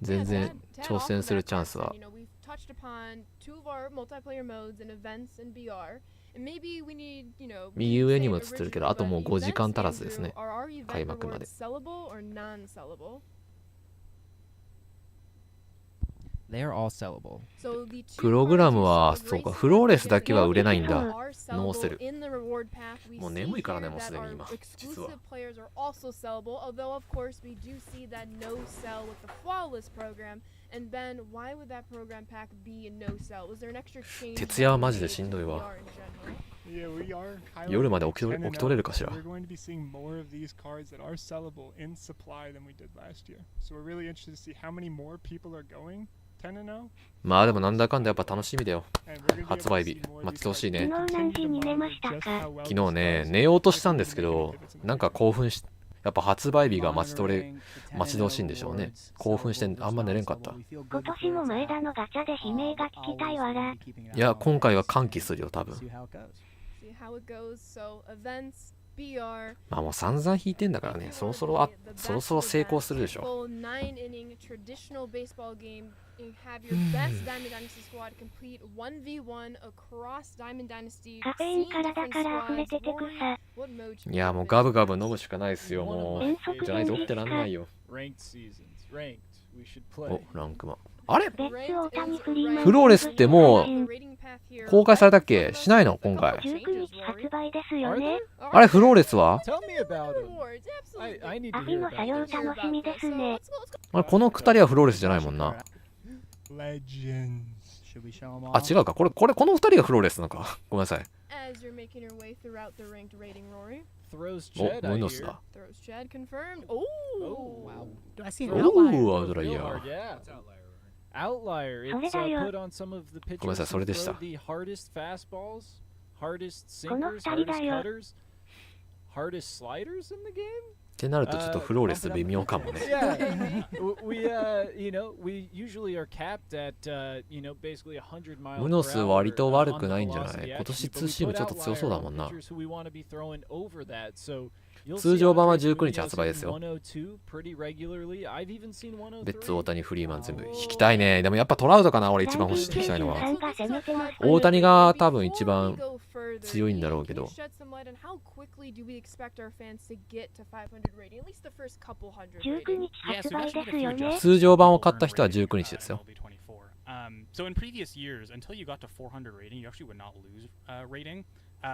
全然挑戦するチャンスは。 We've touched upon two of our multiplayer modes and events in BR. And maybe we need, you know, 右上にも映ってるけど、あともう5時間足らずですね。 Are our event 開幕まで。 rewards sellable or non-sellable? They are all sellable. So the two プログラム cards は you saw, そうか、 the フローレスだけは売れないん races だ。 are ノーセ sellable ル。 in the reward path. We もう see 眠いからね、 here もうす that でに our 今。実は。 exclusive players are also sellable, although of course we do see that no sell with the flawless program. And Ben, why would that program pack be a no sell? Was there an extra change? 徹夜はマジでしんどいわ。 夜まで起きとれるかしら。 We're going to be seeing more of these cards that are sellable in supply than we did last year. So we're really interested to see how many more people are going 10-0. まあでもなんだかんだやっぱ楽しみだよ。 And we're going to be able 発 to 売 see 日。 more of 待 these ち遠しい cards. ね。昨日何時に寝ましたか？昨日ね、寝ようとしたんですけど、なんか興奮し、やっぱ発売日が待ち遠しいんでしょうね。興奮してあんま寝れんかった。今年も前田のガチャで悲鳴が聞きたいわら。いや、今回は歓喜するよ、多分。 See how it goes. So events, BR. まあもう散々引いてんだからね、そろそろ成功するでしょ。 Full 9-inning traditional baseball game. You have your best Diamond Dynasty squad complete 1v1 across Diamond Dynasty. カフェイン体から溢れてて草。いや、もうガブガブ飲むしかないですよ、もう。遠足じゃないと起きてらんないよ。 Ranked seasons. Ranked. We should play. お、ランクマン。あれレッツ大谷フリーマン。フローレスってもう公開されたっけ？しないの今回。 19日発売ですよね。あれフローレスは？ Tell me about him. I need to アフィ hear の about 作業 this. 楽しみですね。あれこの2人はフローレスじゃないもんな。 Legends. あ、違うか。この2人がフローレスなのか。ごめんなさい。 As you're making your way throughout the ranked rating, Rory. Throws お、 Chad, ム I ノス hear. だ。 Throws Chad confirmed. Oh, wow. Do I see an お outlier? ー、アウトライヤ Real ー hard,。yeah. Outlier. It's それだよ。 put on some of the ごめんなさい、 pitchers それ who でした throw the hardest fastballs, hardest この sinkers, 二人だ hardest よ。 cutters, hardest sliders in the game. ってなるとちょっとフローレス微妙かもね。ムノス割と悪くないんじゃない？今年ツーシームちょっと強そうだもんな。通常版は19日発売ですよ。ベッツ、大谷、フリーマン全部引きたいね。でもやっぱトラウトかな、俺一番欲しいきたいのは。大谷が多分一番強いんだろうけど。19日発売ですよね。通常版を買った人は19日ですよ。So in previous years, until you got to 400 rating, you actually would not lose rating.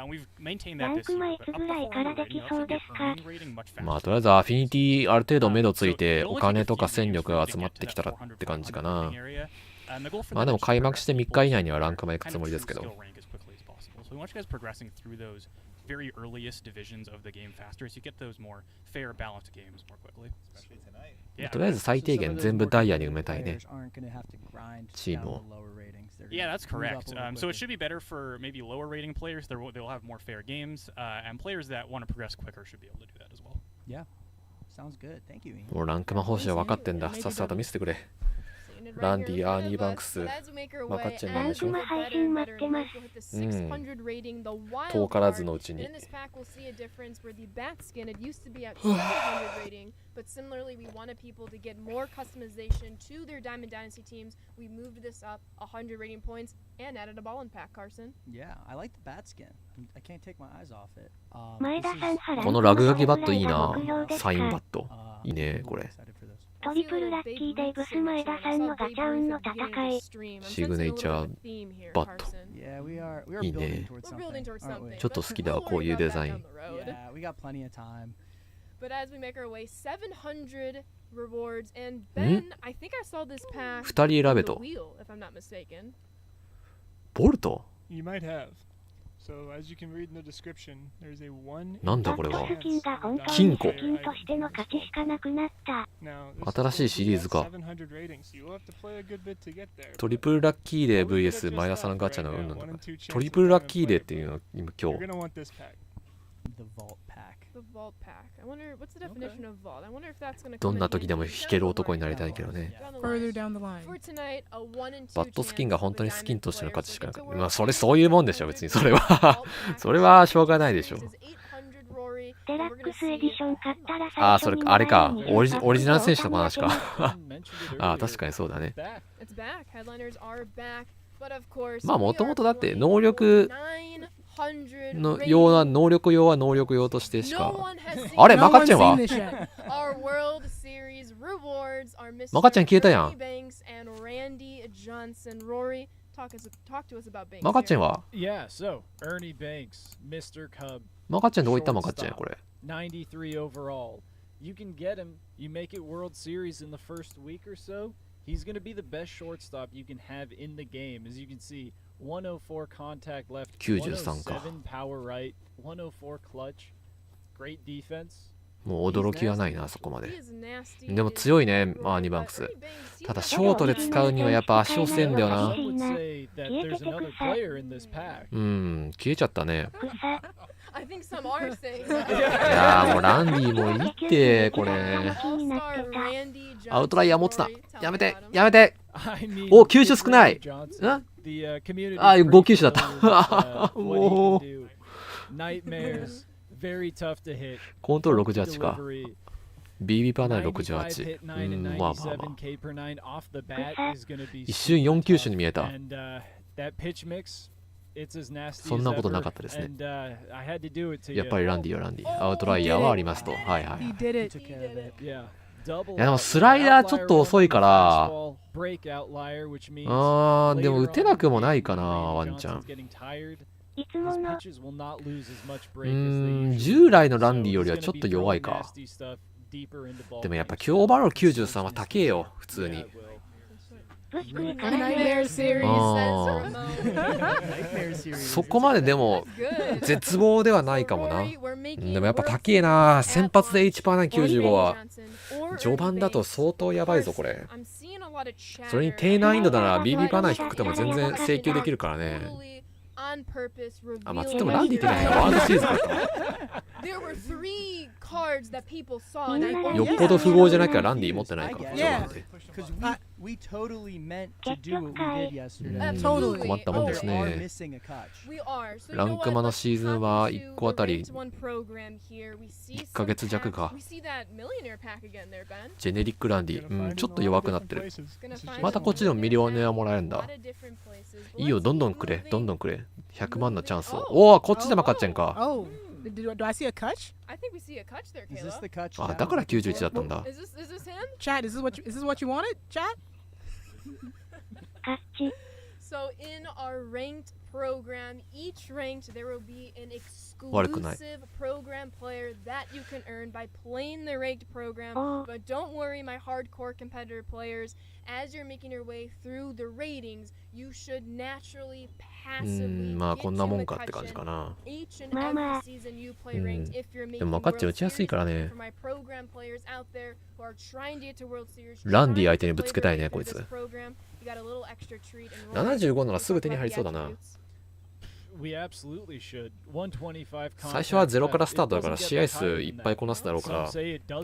We've maintained that this year, but up to 400 rating, you actually get earning rating much faster. まあとりあえずアフィニティある程度目処ついてお金とか戦力が集まってきたらって感じかな。まあでも開幕して3日以内にはランクまで行くつもりですけど。So we want you guys progressing through those very earliest divisions of the game faster, so you get those more fair, balanced games more quickly. Especially tonight. とりあえず最低限全部ダイヤに埋めたいね。チームを。Yeah, that's correct. So it should be better for maybe lower rating players. They'll have more fair games, and players that want to progress quicker should be able to do that as well. Yeah, sounds good. Thank you. もうランクマ方針は分かってんだ。さっさと見せてくれ。ランディ、アーニー・バンクス、マカッチェンなんでしょ。遠からずのうちに。But similarly, we wanted people to get more customization to their Diamond Dynasty teams. We moved this up 100 rating points and added a ball and pack, Carson. Yeah, I like the bat skin. I can't take my eyes off it. このラグガキバットいいな。サインバット。いいね、これ。トリプルラッキーデイブス前田さんのガチャ運の戦い。シグネチャーバット。いいね。ちょっと好きだわ、こういうデザイン。Yeah, we got plenty of time. But as we make our way, 700 rewards, and Ben, I think I saw this pack. 2人選べと。If I'm not mistaken. ボルト You might have. So as you can read in the description, there's a 1なんだこれは。金庫。金としての価値しかなくなった。新しいシリーズか。トリプルラッキーデー vs 前田さんのガチャの運の中。トリプルラッキーデーっていうの今今日。どんな時でも弾ける男になりたいけどね。バットスキンが本当にスキンとしての価値しかなくて、まあそれそういうもんでしょ別にそれはそれはしょうがないでしょ。デラックスエディション買ったらああそれあれかオリジナル選手の話かああ確かにそうだね。まあもともとだって能力の用は能力用は能力用としてしか。あれマカッチェンはマカッチェン消えたやん。マカッチェンはマカッチェンどこ行ったマカッチェンこれ。93 overall. You can get him. You make it World Series in the first week or so. He's going to be the best shortstop you can have in the game. As you can see, 104 contact left, 107 power right, 104 clutch. Great defense. もう驚きはないなそこまで。でも強いねアーニーバンクス。ただショートで使うにはやっぱ足遅いんだよな。消えちゃったね。いやーもうランディもいいってこれ。アウトライヤー持つな。やめてやめて。お球種少ない。あ5球種だった。もう。コントロール68か。BB パーナー68。まあまあまあ。一瞬4球種に見えた。そんなことなかったですね。やっぱりランディはランディ。アウトライヤーはありますと。はいはい。いやでもスライダーちょっと遅いから。でも打てなくもないかなワンチャン。従来のランディよりはちょっと弱いか。でもやっぱ今日オーバーロール93は高えよ普通に。そこまででも絶望ではないかもな。でもやっぱ高えな。先発で1パー995は序盤だと相当やばいぞこれ。それに低難易度なら BB パーナー低くても全然請求できるからね。on purpose あ、まあ、つ revealing ってもランディってないからワールドシリーズからか there were 3 cards that people saw and I よっぽど富豪じゃなきゃランディ持ってないからこっちはなんで Because we totally meant to do what we did yesterday. うん困ったもんです We are ね missing a catch. We are. So ラ you know ン what? クマの Let's シーズン hop は into 1個あた the り Ranked One program here. We see 1ヶ some 月弱 packs. か We see that millionaire pack again there, Ben. ジェネリックランディ、うん、ちょっと弱くなってる Gonna find またこっちでもミリオネアもらえるん a だ lot of different places. But いいよ let's どんどん keep くれ moving. どんどんくれ100万のチャンスをおおこっちでも勝っちゃんか Oh, do I see a catch? I think we see a catch there, Is this Kayla. the catch? あだから91だったんだ Is this him? Chat, is this what you wanted? Chat? カッチ。 So in our ranked program, each ranked there will be an 悪くない exclusive program player that you can earn by playing the ranked program. Oh. But don't worry, my hardcore competitor players, as you're making your way through the ratings, you should naturally う passively んまあ get こんな to もんかって感じ McCutcheon かな each and まあま every あ。season you play ranked if you're でも making マカッチ World 打ちやすい Series. からね For my program players out there who are trying to get to World Series, ランディ trying 相手 to にぶ play つけ the たいね rank こ of いつ this program, you got a little extra treat and Rory, 75なら let's すぐ talk 手に about 入 the りそうだな attributes. We absolutely should. 125最初はゼロからスタートだから試合数いっぱいこなすだろうから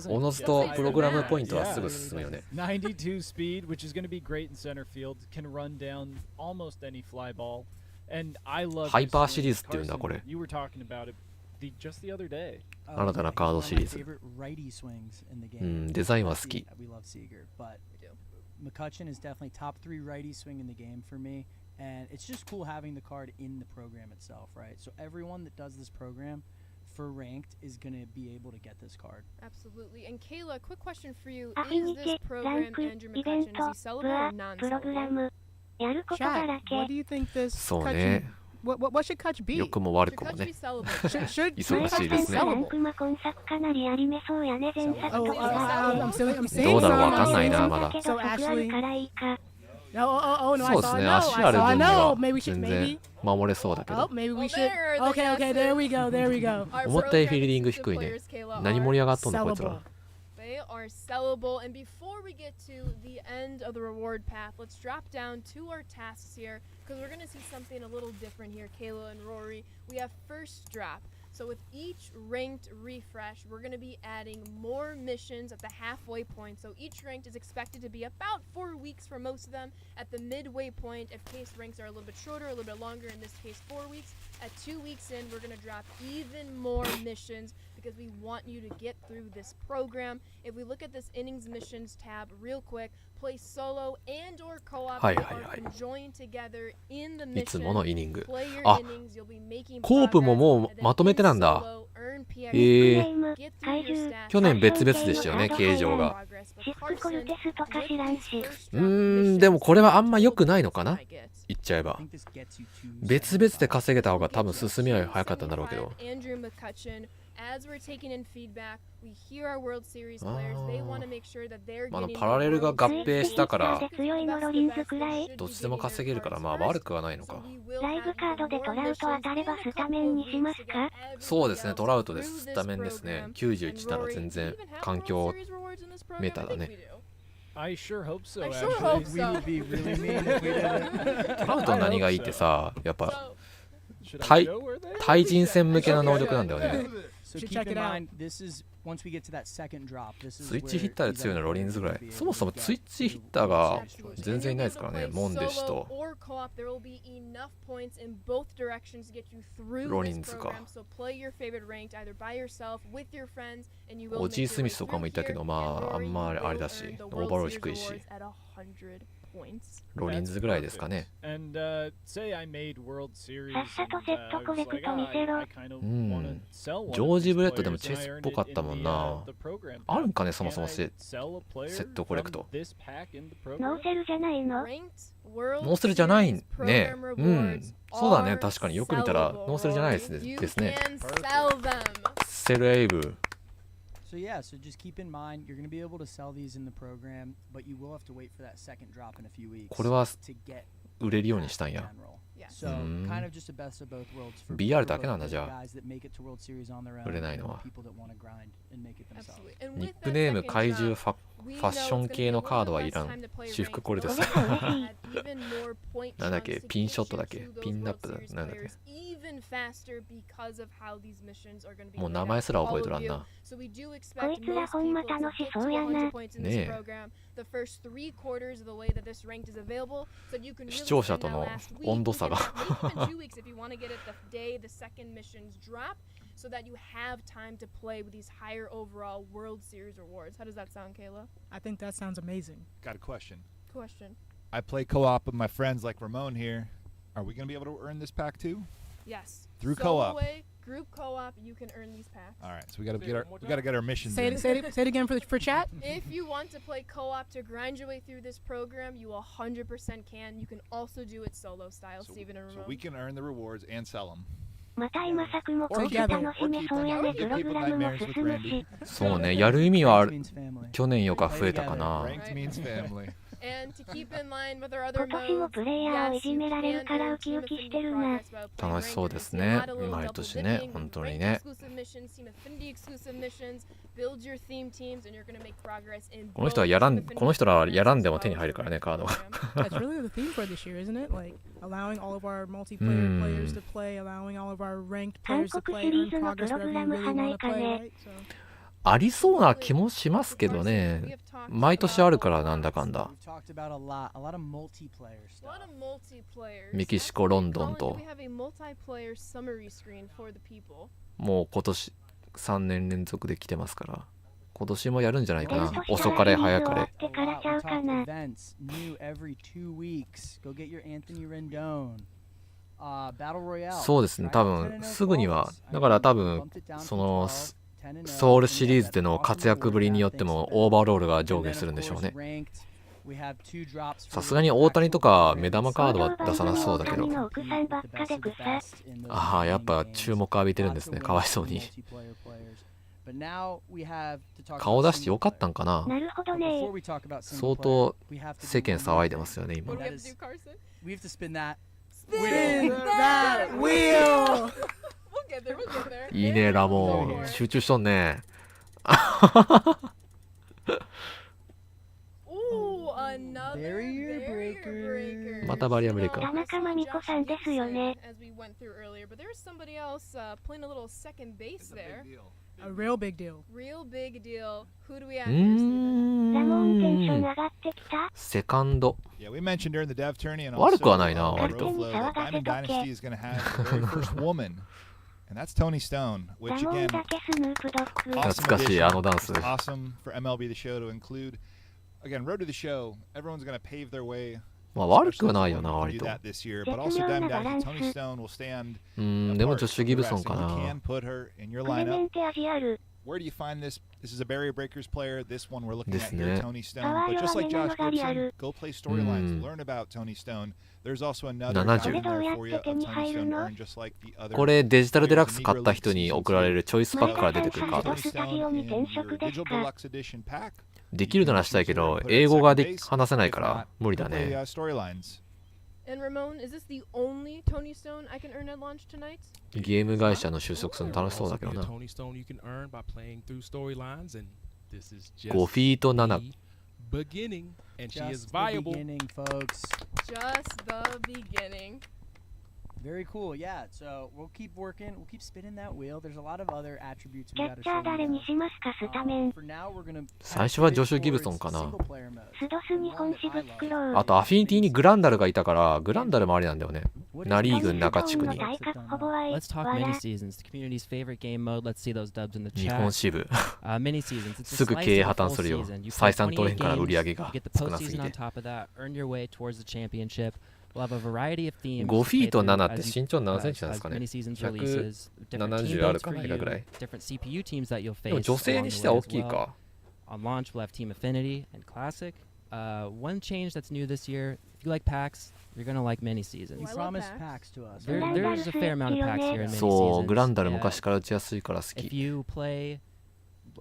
おのずとプログラムポイントはすぐ進むよね92 speed, which is going to be great in center field, can run down almost any fly ball. And I love ハイパー this シリーズっていうんだ Carson, これ You were talking about it just the other day. 新たなカードシリーズ One of my favorite righty swings in the う game. んデザインは好き We love Seager, but We do. McCutcheon is definitely top 3 righty swing in the game for me, and it's just cool having the card in the program itself, right? So everyone that does this program for ranked is going to be able to get this card. Absolutely. And Kayla, quick question for you. Is アフィニ this ティ、ラン program ク、 Andrew イベン McCutcheon, ト、 is he ブ sellable ア or、プログラ non-sellable? ム。やることだ Chat, ら what け do。you think this そう catch ね what should catch be? 良くも悪 Should くも Kutch ね be sellable? Should 忙しいですねランクマ今作かなりアニメそうやね。前作 Oh, と I'm saying どうだろう some. わかんないなまだ けど得あるからいいか。 Oh, no, そう I です saw ね no. 足 I ある saw 分に no. は Maybe we should, 全然 maybe. 守れそうだけ Oh, ど maybe we Well, should. there are the Okay, okay, there we go, there we go. Our 思ったより program フィールディング exclusive 低いね players, Kayla, 何 are 盛り上がっとんのこいつ sellable. ら They are sellable. And before we get to the end of the reward path, let's drop down to our tasks here because we're going to see something a little different here, Kayla and Rory. We have first drop. So with each ranked refresh, we're going to be adding more missions at the halfway point. So each ranked is expected to be about 4 weeks for most of them. At the midway point, if case ranks are a little bit shorter, a little bit longer, in this case 4 weeks. At 2 weeks in, we're going to drop even more missions because we want you to get through this program. If we look at this innings missions tab real quick, play solo and or co-op.はい They はいはい are conjoined together in the いつもの mission. イニング Play your あ innings, you'll be making コープも progress, も and う then まとめてなんだ in solo, earn PX, へえ get through your stats, 去年別々でしたよね形状が progress. But シップコル Carson, テスとか知らんし。 first う drop ーんでもこれはあんま良くないのかな missions I get. 言っちゃえ I ば think this gets you to 別々で稼げた方が We'll 多 get 分 to 進みは早かったんだろうけど Andrew McCutcheon, as we're taking in feedback, we hear our World Series players. They want to make sure that they're まあ getting パラレルが合スイッ併チヒッタしたからーで強いのロリンズくらい。どっちでも稼げるからまあ悪くはないのかライブカードでトラウト当たればスタメンにしますか？そうですねトラウトですスタメンですね91なら全然環境メーターだね I sure hope so. I sure actually. hope We so. would be really mean if we didn't. トラウトの何がいいってさやっぱ So, Should 対 I show where they are? 対人戦向けの能力なんだよね So Should keep check in it out. mind, this is once we get to that second drop. This is スイッチヒッ where ターで強いのはロリンズぐらいそもそもスイッチヒッターが全然いないですからねモンデシと or co-op, there will be enough points in both directions to get you through ロリン this ズか program. So play your favorite ranked either by yourself with your friends, and you will オ make ジー・ your スミス way とかも through いたけ here, どま and ああ Rory, んま you あれ will だし earn the オー World バーロー Series 低いし rewards at 100 points. ロリンズぐらいですかね And say I made World Series. さっさと and, セット I コ was レク like, ト "Ah, 見せろ。 I kind of うん wanna sell one ジ of ョージ・ these ブレッドでも players, チェ and I スっ earned ぽ it かったも in ん the, な the program あるん pack. かねそも Can そも I セ sell a player セットコレクト from this pack in the ノ program? ーセルじゃないの？ Ranked World ノーセルじゃないね Series program うん rewards そうだね are 確かによく見たら sellable. ノーセルじゃないですね You ですね can sell them. セルエイブ So yeah, so just keep in mind you're going to be able to sell these in the program, but you will have to wait for that second drop in a few weeks これは to get 売れるようにしたん in や general. Yeah. So kind of just a best of both worlds for, BR for だけなんだ both じゃあ guys that make it to World Series on their own 売れない and のは people that want to grind and make it themselves. Absolutely. And ニ with ック that ネーム second 怪獣 drop, ファッション系のカードはいらん。私服これです。Add even more points point なんだっけ chunks to ピンショッ get トだっ you け to those ピンナッ World プだ Series なんだっけ players even faster because of how these missions are going to be もう laid 名 out 前すら for 覚え all とら of ん you. な So we do こ expect いつら most ほんま people to 楽し get そう to やな。 100 points in this ねえ program the first 3 quarters of the way that this ranked is available, so you can 視 really 聴者 spend と that の last week, 温度 week 差 and が a half, maybe even 2 weeks if you want to get it the day the second missions drop, so that you have time to play with these higher overall World Series rewards. How does that sound, Kayla? I think that sounds amazing. Got a question. Question. I play co-op with my friends like Ramon here. Are we going to be able to earn this pack too? Yes. Through Solo co-op. way, group co-op, you can earn these packs. All right, so we got to get our missions Say in. it again for chat. If you want to play co-op to grind your way through this program, you 100% can. You can also do it solo style, Steven and So Ramon. we can earn the rewards and sell them. また今作もこいつ Together. 楽しめそうやね。プログラムも進むし。そうねやる意味は Ranked means family. 去年よか増えたかな Ranked means family. And to keep in line with our other 今年も modes, プレイヤーをい yes, じ you められ can るから earn ウキ Team ウキし Affinity てるな。 progress by playing 楽しそう ranked です and ね a lot of little 毎 double 年ね dipping, 本当に ranked ね exclusive missions, Team Affinity exclusive missions, build your theme teams, and you're going to make progress in この人は both やら Team ん Affinity この人らはやらんでも programs 手に as 入るからね well カード as が the program. That's really the theme for this year, isn't it? Like allowing all of our multiplayer players to play, allowing all of our ranked 韓 players to 国 play, シリー earn ズの progress プロ wherever グ you ラム really 花 want い to か play, ね。 right? So ありそうな気もしますけどね毎年あるからなんだかんだ We've talked about a lot of multiplayer A stuff. lot of multiplayer. メキシコロンドン Colin, do と we have a multiplayer summary screen for the people? もう今年3年連続で来てますから今年もやるんじゃないかな年遅かれ早かれ 終わってからちゃうか We な。 talked events new every 2 weeks. Go get your Anthony Rendon. Battle Royale. そうですね Try 多 out 分 10-0 すぐには quals. だから多 I 分 bumped it down そ from の 12, 10-0, ソウルシリーズで and の that 活躍ぶりによってもオーバーロールが上下するんでしょうね ranked, we have 2 drops さ for すがに the 大谷とか actual 目玉カードは出さなそうだけど 大谷の奥さんばっかで草。ああやっぱ注目浴びてるんですねかわいそうに But now we have to talk 顔 about 出してよかったんかななるほど But ね before。we talk about 相 single 当 player, we have to 世 do 間 one more 騒いでますよね What 今 do we have That to do, is- Carson? We have to spin that. Spin that wheel. We'll get there, we'll get there. いいねラモン集中しとんね Ooh, another Barrier breaker. またバリアブレイカー田中真美子さんですよね。 As we went through earlier, but there's somebody else playing a little second base there. A real big deal. Real big deal. Who do we う have here, Steven? ラモンテンションーん上がってきた。セカンド Yeah, we mentioned during the dev tourney and 悪 also くはないな on 割 Road と Flow that Diamond Dynasty is going to have the very first woman, and that's Tony Stone, ラ which モン again, だけスヌープドッグ。 awesome 懐かしい addition. あのダンス Awesome for MLB The Show to include. Again, Road to the Show, everyone's going to pave their way. まあ悪くはないよな Especially 割 do と that this year, but also Diamond Dynasty, Tony Stone will stand うーんでも apart ジョシュ・ from ギ the ブソン rest, か and you な can put her in your クレメ lineup. ンテ味ある。 Where do you find this? This is a Barrier Breakers player. This one we're looking at です here, ね Tony Stone. パワー But 弱 just め like な Josh のがリア Gibson, ル。 go play storylines, learn about Tony Stone. There's also another70 down there for you of これどうやって手に Tony 入る Stone の to earn, just like the other. これデジタルデラックス買った人に送られるチョイスパックから出てくるカード Tony です Stone in your 転職です Digital か Deluxe Edition pack. できるならしたいけど英語がで話せないから無理だ Go play ね storylines. And Ramon, is this the only Tony Stone I can earn at launch tonight? ゲーム会社の就職するの楽しそうだけどな Tony Stone you can earn by playing through storylines, and this is just 5フィート7 the beginning, and she is Just the viable. beginning, folks. Just the beginning. Very cool. Yeah. So we'll keep working. We'll keep spinning that wheel. There's a lot of other attributes キ we ャ got to ッチャ show ー誰 you. にしますかスタメン。 For now, we're gonna 最初は pivot ジョシュ・ギブソン towards かな single player mode. スドス日本支部作ろう。あとアフィニティにグランダルがいたからグランダルもありなんだよね What is ナリー this? 軍中地区に 大確ほぼ合い。 Let's talk わ mini ら。 seasons, the community's favorite game mode. Let's see those dubs in the 日 chat. 本支部 Mini seasons. It's a すぐ slice 経営 of 破 the 綻 full するよ season. You 採 play 算取れ 28んから売り上げ games, が you get the 少なすぎ postseason on て top of that. Earn your way towards the championship. We'll have a variety of themes. 5フィート to play 7 through って as you- 身長何セン as チなんですかね mini seasons releases, different team 70ある builds か for ない you, かぐらい different CPU teams that you'll でも face 女性 along に the しては way 大 as きい well. か On launch, we'll have Team Affinity and Classic. One change that's new this year, if you like packs, you're going to like mini seasons. You I love promised packs. packs to us. There, there's a fair amount of packs here in mini そう seasons. グランダル Yeah. 昔から打ちやすいから好 If き you play,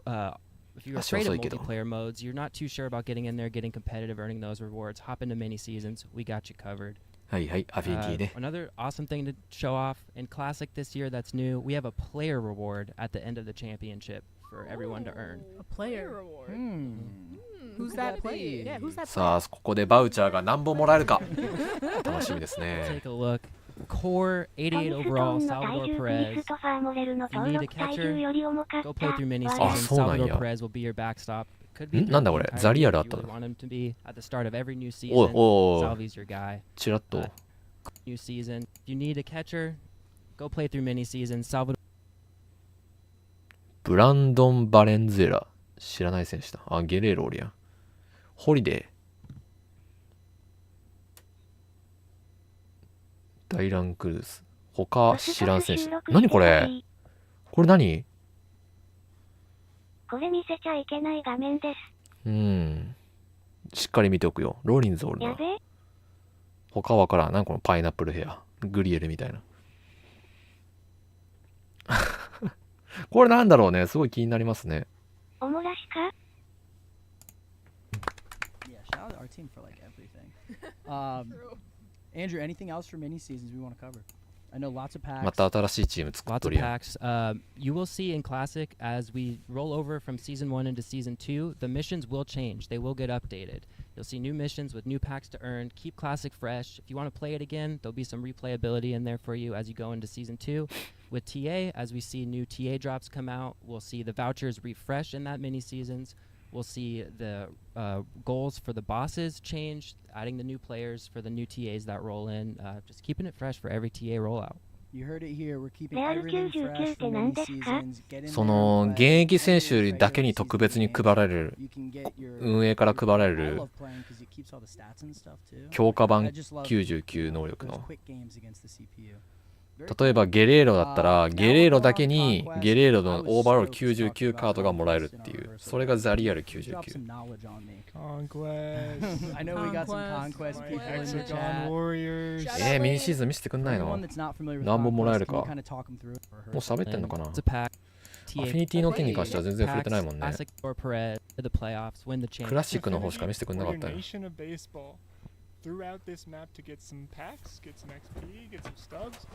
if you're 足 afraid 遅 of いけど multiplayer modes, you're not too sure about getting in there, getting competitive, earning those rewards, hop into mini seasons. We got you covered. はいはいアフィニティね Another awesome thing to show off in Classic this year that's new, we have a player reward at the end of the championship for everyone to earn. A player. Reward. Hmm. Who's Who's that player? Yeah, who's that さあここでバウチャーが何本もらえるか楽しみですね。 Take a look. Core 88 overall, Salvador Perez. If you need a catcher, go play through mini season. Salvador Perez will be your backstop. Could be なんだこれザリアルあったの。 want him to be at the start of every new お season. お Salvi's your guy. チラッと New season. If you need a catcher, go play through mini season. Salvador. ブランドン・バレンゼラ知らない選手だ。あ、ゲレーロおるやん。ホリデー、ダイラン・クルーズ、他知らん選手。何これ、これ何。これ見せちゃいけない画面です。しっかり見ておくよ。ローリンズおるな。他わからん。なんこのパイナップルヘア、グリエルみたいな。これなんだろうね。すごい気になりますね。おもらしか Yeah, shout out to our team for like everything. Andrew, anything else for mini seasons we want to cover? I know lots of packs. また新しいチーム作っ Lots と of るやん。 packs. You will see in Classic as we roll over from Season 1 into Season 2, the missions will change. They will get updated. You'll see new missions with new packs to earn. Keep Classic fresh. If you want to play it again, there'll be some replayability in there for you as you go into Season 2. With TA, as we see new TA drops come out, we'll see the vouchers refresh in that mini seasons. We'll see the goals for the bosses change, adding the new players for the new TAs that roll in. Just keeping it fresh for every TA rollout. You heard it here. We're keeping everything fresh for mini seasons. Get in そ there の and 現 play. 役選手だけに特別に配られる You can get your 運営から配られ I る love playing because it keeps all the stats and stuff too. 強化版 I just love 99能力 those の quick games against the CPU. 例えばゲレーロだったらゲレーロだけにゲレーロのオーバーロール99カードがもらえるっていう、それがザリアル Drop 99。 some knowledge on me. Conquest. I know we got some conquest My people in the Hexagon chat. Warriors. ミニシーズン見せてくんない Everyone の。 that's not familiar with 何本もらえる conquest, か。 can you kind of talk them through it for her? もう喋ってんの And かな。 it's a pack. アフィニティの件に関しては全然触れてないもんね。 Classic or Perez, the playoffs, win the クラ championship. シックの方しか見せてくんなか We're ったよ。 your nation of baseball. Throughout this map to get some packs, get some XP, get some stubs,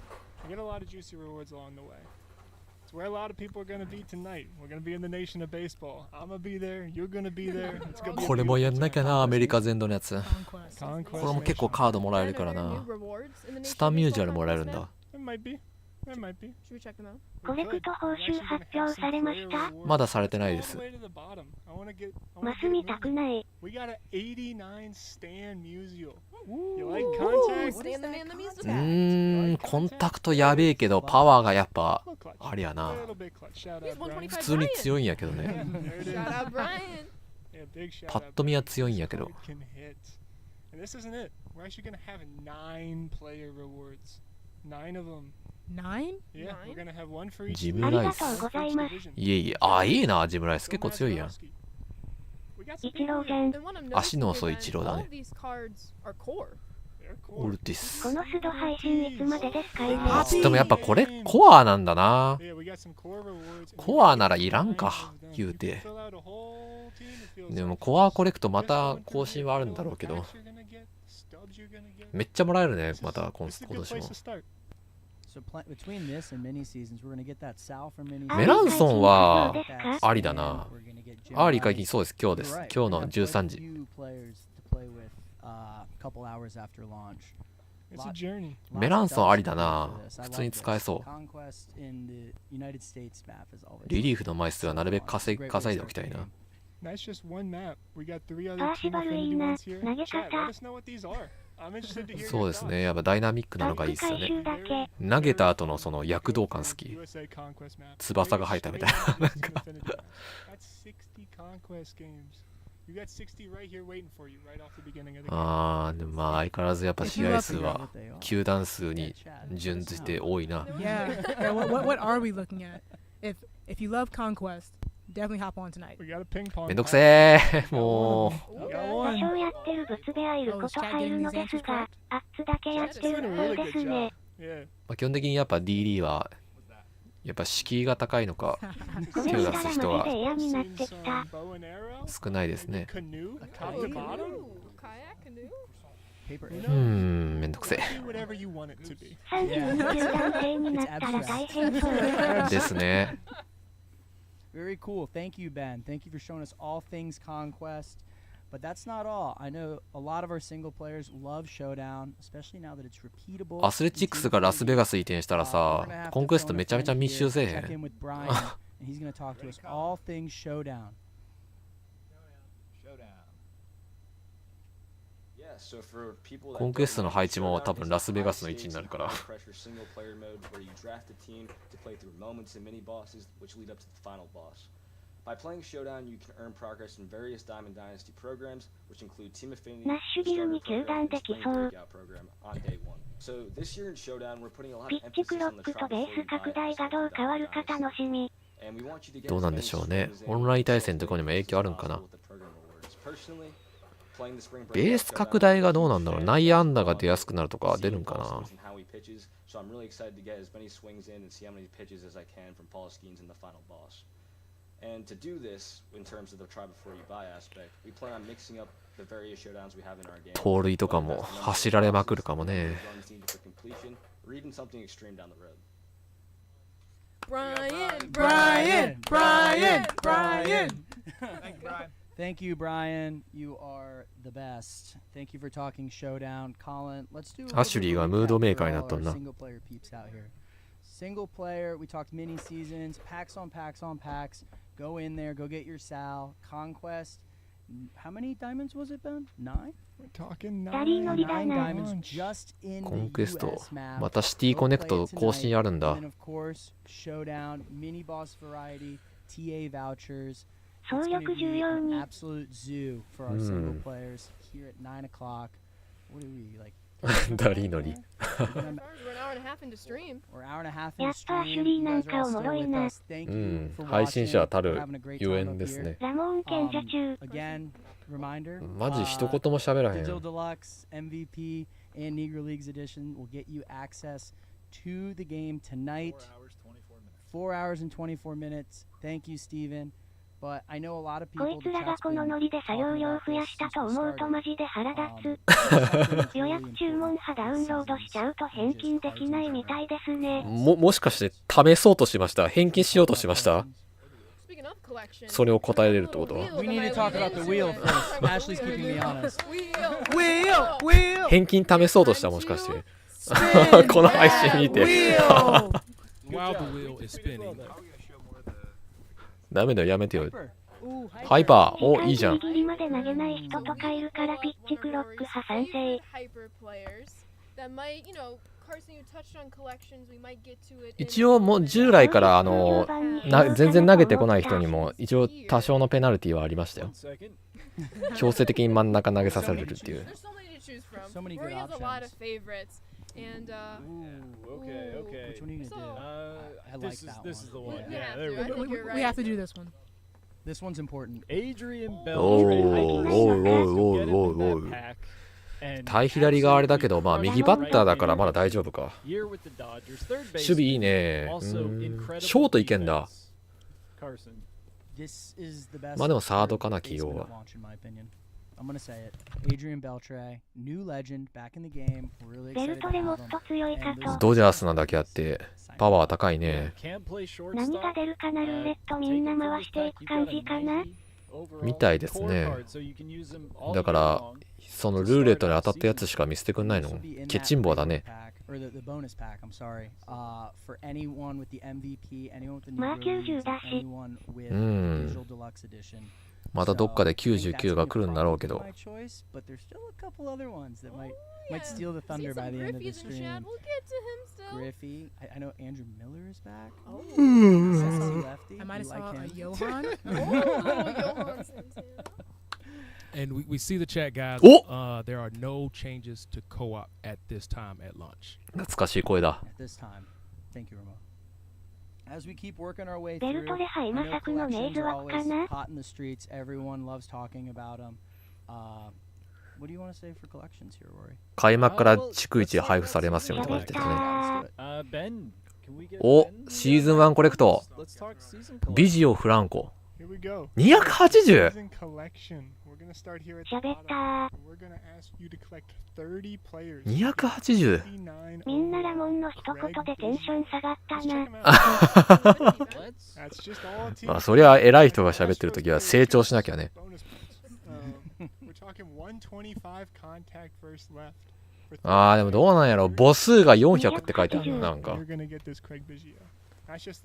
and get a lot of juicy rewards along the way. It's where a lot of people are going to be tonight. We're going to be in the nation of baseball. I'm going to be there. You're going to be there. It's going to be a これもやんなきゃな、アメリカ beautiful 全土のやつ。 time. これも結構カードもらえるからな。スターミュージアルもらえるんだ。 It might be. It might be. Should we check them out? コレクト報酬発表されました。まだされてないです。マス見たくない。We got an 89 Stan Musial. You like contact? Stan the man, the music. コンタクトやべえけどパワーがやっぱありやな。 A little bit clutch. Shout He's out, Brian. 普通に強いんやけどね。 There it is. Shout out Brian. Yeah, big shout パッ out, と見は Brian. 強いんやけど。 This card can hit. And this isn't it. We're actually going to have 9 player rewards. 9 of them. 9? Yeah, we're Nine? going to have one for each ジム あ division. りがライス。とうございます。いえいえ、あ、いいな、ジムライス結構強いやん。 We got some イチロー people じゃん。 And what I'm 足の noticing 遅い is イチロー that だ all ね of。these cards are core. They're オ cool. ルティス。このスド配信いつまでですかいね。パピーでもやっぱこれコアなんだな。 Yeah, we got some core rewards. コアならいらんか、言うて。でもコアコレクトまた更新はあるんだろうけど。めっちゃもらえるね、また今年も。 So between this and mini seasons, we're gonna get that Sal for mini メランソンは seasons. ありだな。 We're gonna get Jim アーリー解 Rice. 禁そうです、今日です。 You're right. 今日 We're の gonna have quite 13 a 時。 few players to play with a couple hours after launch. It's a journey. メランソンありだな。普通に使えそう。 Conquest in the United States map is always リリーフの枚数はなるべく稼いでおきたいな。 That's just one map. We got 3 other パーシ Team バルいい Affinity な。 ones here. 投げ Chat, 方 let。us know what these are. I'm interested to hear そう your です thoughts. ね、やっぱダイナミックなのバックがいいっすよね。回収だけ。投げた後のその躍動感好き。 USA Conquest map. 翼が生えたみたいな。なんか That's 60 Conquest games. You got 60 right here waiting for you right off the beginning of the game. あー、でもまあ相変わらずやっぱ試合数は球団数に準じて多いな。 Yeah. Yeah, what are we looking at? If you love Conquest, definitely hop on tonight. We got a ping pong. めんどくせー、もう。 We got 多 one. 少やってるブツベアいること入るのですが、アッツだけやってる風ですね。 Yeah. まあ、基本的にやっぱ DD はやっぱ敷居が高いのかこれ見たらマジで嫌になってき Some た。 bow and arrow. 少ないですね。 Canoe. Top to bottom. Ooh, kayak canoe. paper. めんどくせ Do whatever you want it to be. 32球団制になったら大変そう。え。ですね。 Very cool. Thank you, Ben. Thank you for showing us all things Conquest. But that's not all. I know a lot of our single players love Showdown, especially now that it's repeatable. アスレチックスがラスベガス移転したらさ、コンクエストめちゃめちゃ密集せえへ Check in ん。 with Brian, and he's going to talk to us all things Showdown. Yeah, so for people that コンクエストの配置も多分ラスベガスの位置になるから。 pressure single player mode where you draft a team to play through moments and mini bosses which lead up to the final boss. By playing Showdown, you can earn progress in various Diamond Dynasty programs, which include Team Affinity, the starter program, and Spring Breakout program on day one. So this year in Showdown, we're putting a lot of emphasis on the try before you buy aspect of Diamond Dynasty. And we want you to get どうなんでしょうね。オンライン対戦とかにも影響あるんかな。 Personally, playing the Spring ベー Breakout ス拡大がどうなんだろう。内野安打が出やすくなるとか出るんかな。 So I'm really excited to get as many swings in and see how many pitches as I can from Paul Skeens in the final boss. And to do this, in terms of the try before you buy aspect, we plan on mixing up the various showdowns we have in our game. 盗塁とかも走られまくるかもね。 Or even something extreme down the road. Brian! Thank you, Brian. You are the best. Thank you for talking Showdown. Colin, let's doアシュリーがムードメーカーになっとんな。 single player peeps out here. Single player, we talked mini seasons, packs on packs on packs. Go in there, go get your Sal. Conquest. How many diamonds was it, Ben? 9? We're talking 2人乗りだ 9な。 diamonds just in コ the ンクエスト US map. またシティコネクト更新あるんだ。 And then of course, Showdown, mini boss variety, TA vouchers. 総 It's 力 gonna 重 be 要 an に。 absolute zoo for our single players here at 9 o'clock. What are we, like? ダリーノリ。 We're an hour and a half into stream. We're an hour and a half や into っぱアシュ stream. リー You なん guys are か all おも still ろい with な。 us. Thank う you ん、 for 配信 watching. 者たる We're having a great ゆ time えん up です here. ね。ラモン賢者中。 Again, reminder. マジ一言も喋らへ Digital ん。 Deluxe, MVP, and Negro Leagues Edition will get you access to the game tonight. 4 hours and 24 minutes. Thank you, Steven. But I know a lot of こ people いつらがこのノリで作業量増やしたと思うとマジで腹立 too. つ。予約注文派ダウンロードしちゃうと返金できないみたいですね。もしかして試そうとしました？返金しようとしました？ Speaking of collections, それを答えれるってこと？ We need to talk about the wheel first. Ashley's keeping me honest. Wheel! 返金試そうとしたもしかして。この配信見て。 While the wheel is spinning. ダメだよ、やめてよ。 Ooh, ハイパー、お、いいじゃんギ。リギリまで投げない人とかいるからピッチクロック派賛成。 Hyper players that might, you know, Carson, you touched on collections. We might get to it. 一応もう従来から全然投げてこない人にも一応多少のペナルティはありましたよ。強制的に真ん中投げさせられるっていう。 There's so many to choose from. So many good Rory has a lot of options. favorites. And, Which one are you gonna do? I like that This is the one. one. Yeah, Yeah, there we I go. think you're We right. have to do this one. This one's important. Adrian お Beltre. ーおいおいおいおいおい。対左があれだけど、まあ右バッターだからまだ大丈夫か。守備いいね。ショートいけんだ。 This is the best まあでもサードかな、起用 basement は。 launch, in my opinion. I'm gonna say it. Adrian Beltre, new legend, back in the game. We're really ベ excited ル to トでも have っ him. と強いかと。ドジャースなだけあってパワー高いね。何が出るかなルーレットみんな回していく感じかな。みたいですね。だからそのルーレットに当たったやつしか見せてくんないの。ケチンボだね。 Or the bonus pack, I'm sorry. For anyone with the MVP, anyone with the まあ Negro 90 Leagues, だし。 anyone with うん Digital Deluxe Edition. またどっかで99が来るんだろうけど。 My choice, but there's still a couple other ones that might steal the thunder by the end of the Griffey's in stream. chat. We'll get to him still. Griffey, I know Andrew Miller is back. Oh. Sexy lefty. I might have You like saw a him? Johan. Johan Santana. And we see the chat, guys. Oh! There are no changes to co-op at this time at lunch. 懐かしい声だ。 At this time. Thank you, Ramon. As we keep working our way ベル through, トでハイ I マ know サクのネイ collections ズ are ワッか always な。 hot in the streets. Everyone loves talking about them. What do you want to say for collections here, Rory? 開幕から逐一配布されますよみたいな感じですね。 Ben, can we get お、 Ben? シーズン1コレクト。 Let's talk season ビジオフランコ。 Here we go. 280! Season collection. We're gonna start here at the 喋っ bottom. た。 We're gonna ask you to collect 30 players. 280! 59みんなラモンの一言でテンション下がったな。 That's just all teams. まあそりゃ偉い人が喋ってるときは成長しなきゃね。 Bonus points. あーでもどうなんやろ、母数が400って書いてあるな。なんか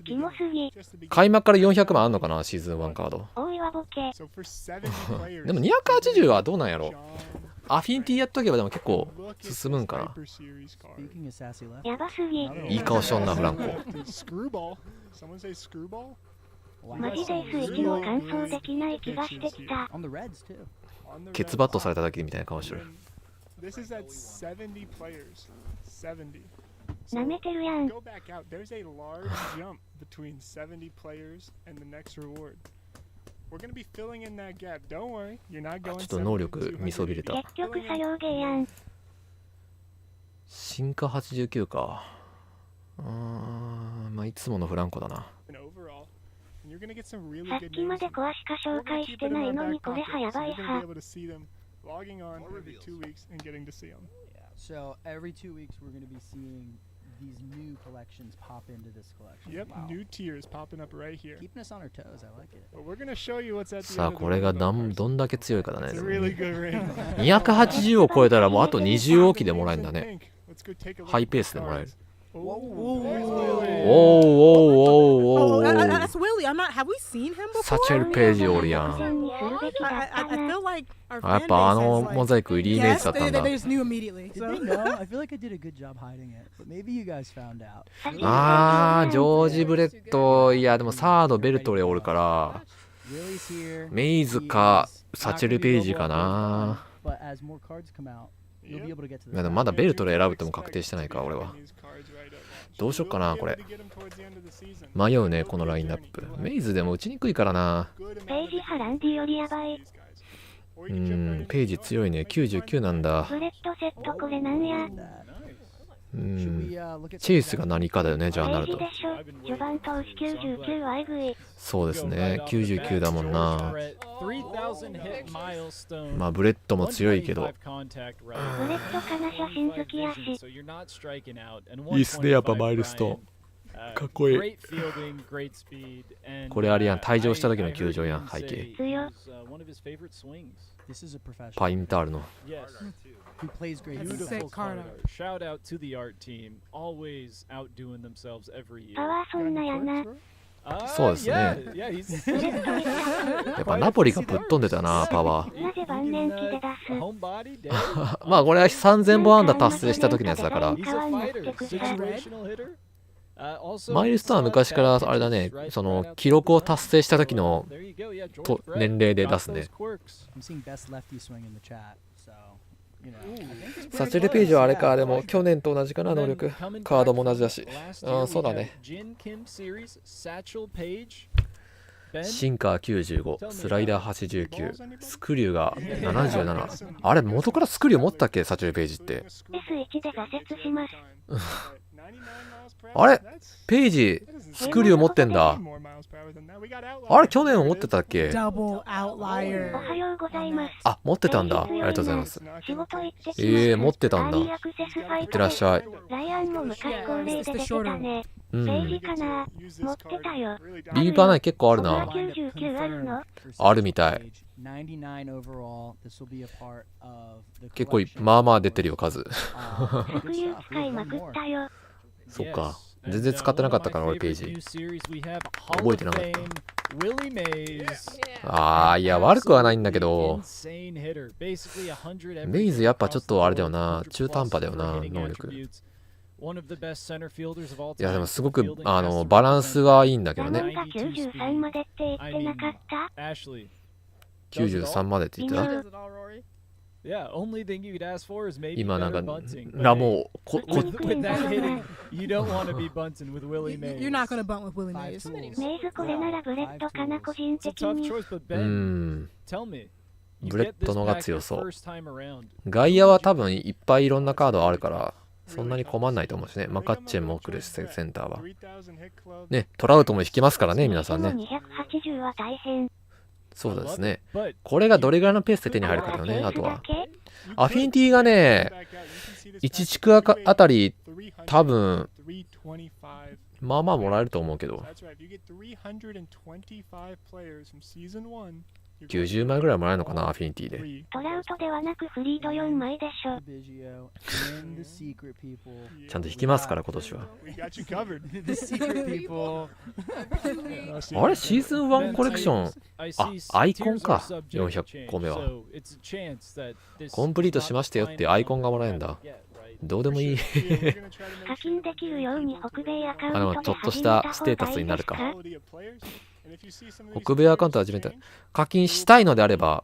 キモすぎ。開幕から400万あんのかな、シーズン1カード。多いわボケ。でも280はどうなんやろ。アフィニティやっとけばでも結構進むんかな。やばすぎ。いい顔しとんなフランコ。マジで S1 を完走できない気がしてきた。ケツバットされただけみたいな顔してる。なめてるやん。ちょっと能力見そびれた。結局作業芸やん。進化89か。まあいつものフランコだな。さっきまでコアしか紹介してないのにこれはやばいは。So every 2 weeks we're going to be seeing these new collections pop into this collection. Yep, Wow. new tiers popping up right here. Keeping us on our toes. I like it. But we're gonna show you what's at the さあ end of こ the れが rainbow どんだけ強いかだね。 It's a really good rainbow. 280を超えたらもうあと20置きでもらえるんだね。 Let's go take a look ハイ at ペー the スでもらえる。 cards. Oh, Oh, oh, That's Willie. I'm not. Have we seen him before? サチェルページおるやん。 I feel like our やっ fan ぱあ base の has モ like. ザイクリーメイ Yes, ツだったん they だ。 just knew immediately. Did So. they know? I feel like I did a good job hiding it, but maybe you guys found out. あージョージ・ブレット、いやでもサードベルトレおるから Willie's here. メイズかサチェルページかな。 But as more cards come out, you'll be able to get to いやでもまだベルトレ選ぶっても確定してないか俺は。どうしよっかなこれ。迷うねこのラインナップ。メイズでも打ちにくいからな。ページハランディよりやばい。ページ強いね。99なんだ。ブレッドセットこれなんや。チェイスが何かだよねじゃあなると。ページでしょ。序盤投資99はえぐい。そうですね99だもんな。 3000 hit milestone. まあブレッドも強いけど。ブレッドかな写真好きやし。いいっすねやっぱマイルストーン。かっこいい。これあれやん退場した時の球場やん背景。強。パインタールの。Who plays great? Sick card art. Shout out to the art team, always outdoing themselves every year. パワーそんなやな。そうですね。やっぱナポリがぶっ飛んでたなパワー。なぜ晩年期で出す。まあこれは3000本安打達成した時のやつだから。マイルストーンは昔からあれだね、その記録を達成した時の年齢で出すね。サチェルページはあれか、でも去年と同じかな能力。カードも同じだし。そうだね。シンカー95、スライダー89、スクリューが77。あれ元からスクリュー持ったっけサチェルページって。S1 で挫折します。あれページスクリュー持ってんだ。あれ去年持ってたっけ。おはようございます。あ持ってたんだ。ありがとうございます。仕事行ってきます。持ってたんだ。いってらっしゃい。ライアンも昔恒例で出てたね。ページかな持ってたよ。リーバーナイ結構あるな。99あるのあるみたい。結構まあまあ出てるよ数。特有使いまくったよ。そっか全然使ってなかったから俺ページ覚えてなかった。いや悪くはないんだけどメイズやっぱちょっとあれだよな中途半端だよな能力。いやでもすごくバランスはいいんだけどね。93までって言ってなかった。93までって言ってた。今なんかラモーYou're not gonna bunt with Willie Mays. メイズこれならブレッドかな個人的に。ブレッドのが強そう。外野は多分いっぱいいろんなカードあるからそんなに困んないと思うしね。マカッチェンも来るしセンターはね。トラウトも引きますからね皆さんね。280は大変。そうですね。これがどれぐらいのペースで手に入るかだよね。あとはアフィニティがね1地区あたり多分まあまあもらえると思うけど。90枚ぐらいもらえるのかな、アフィニティで。トラウトではなくフリード4枚でしょ。ちゃんと引きますから、今年は。あれ、シーズン1コレクション、アイコンか、400個目は。コンプリートしましたよってアイコンがもらえるんだ。どうでもいい。課金できるように北米アカウントででもちょっとしたステータスになるか。北米アカウント始めた。課金したいのであれば、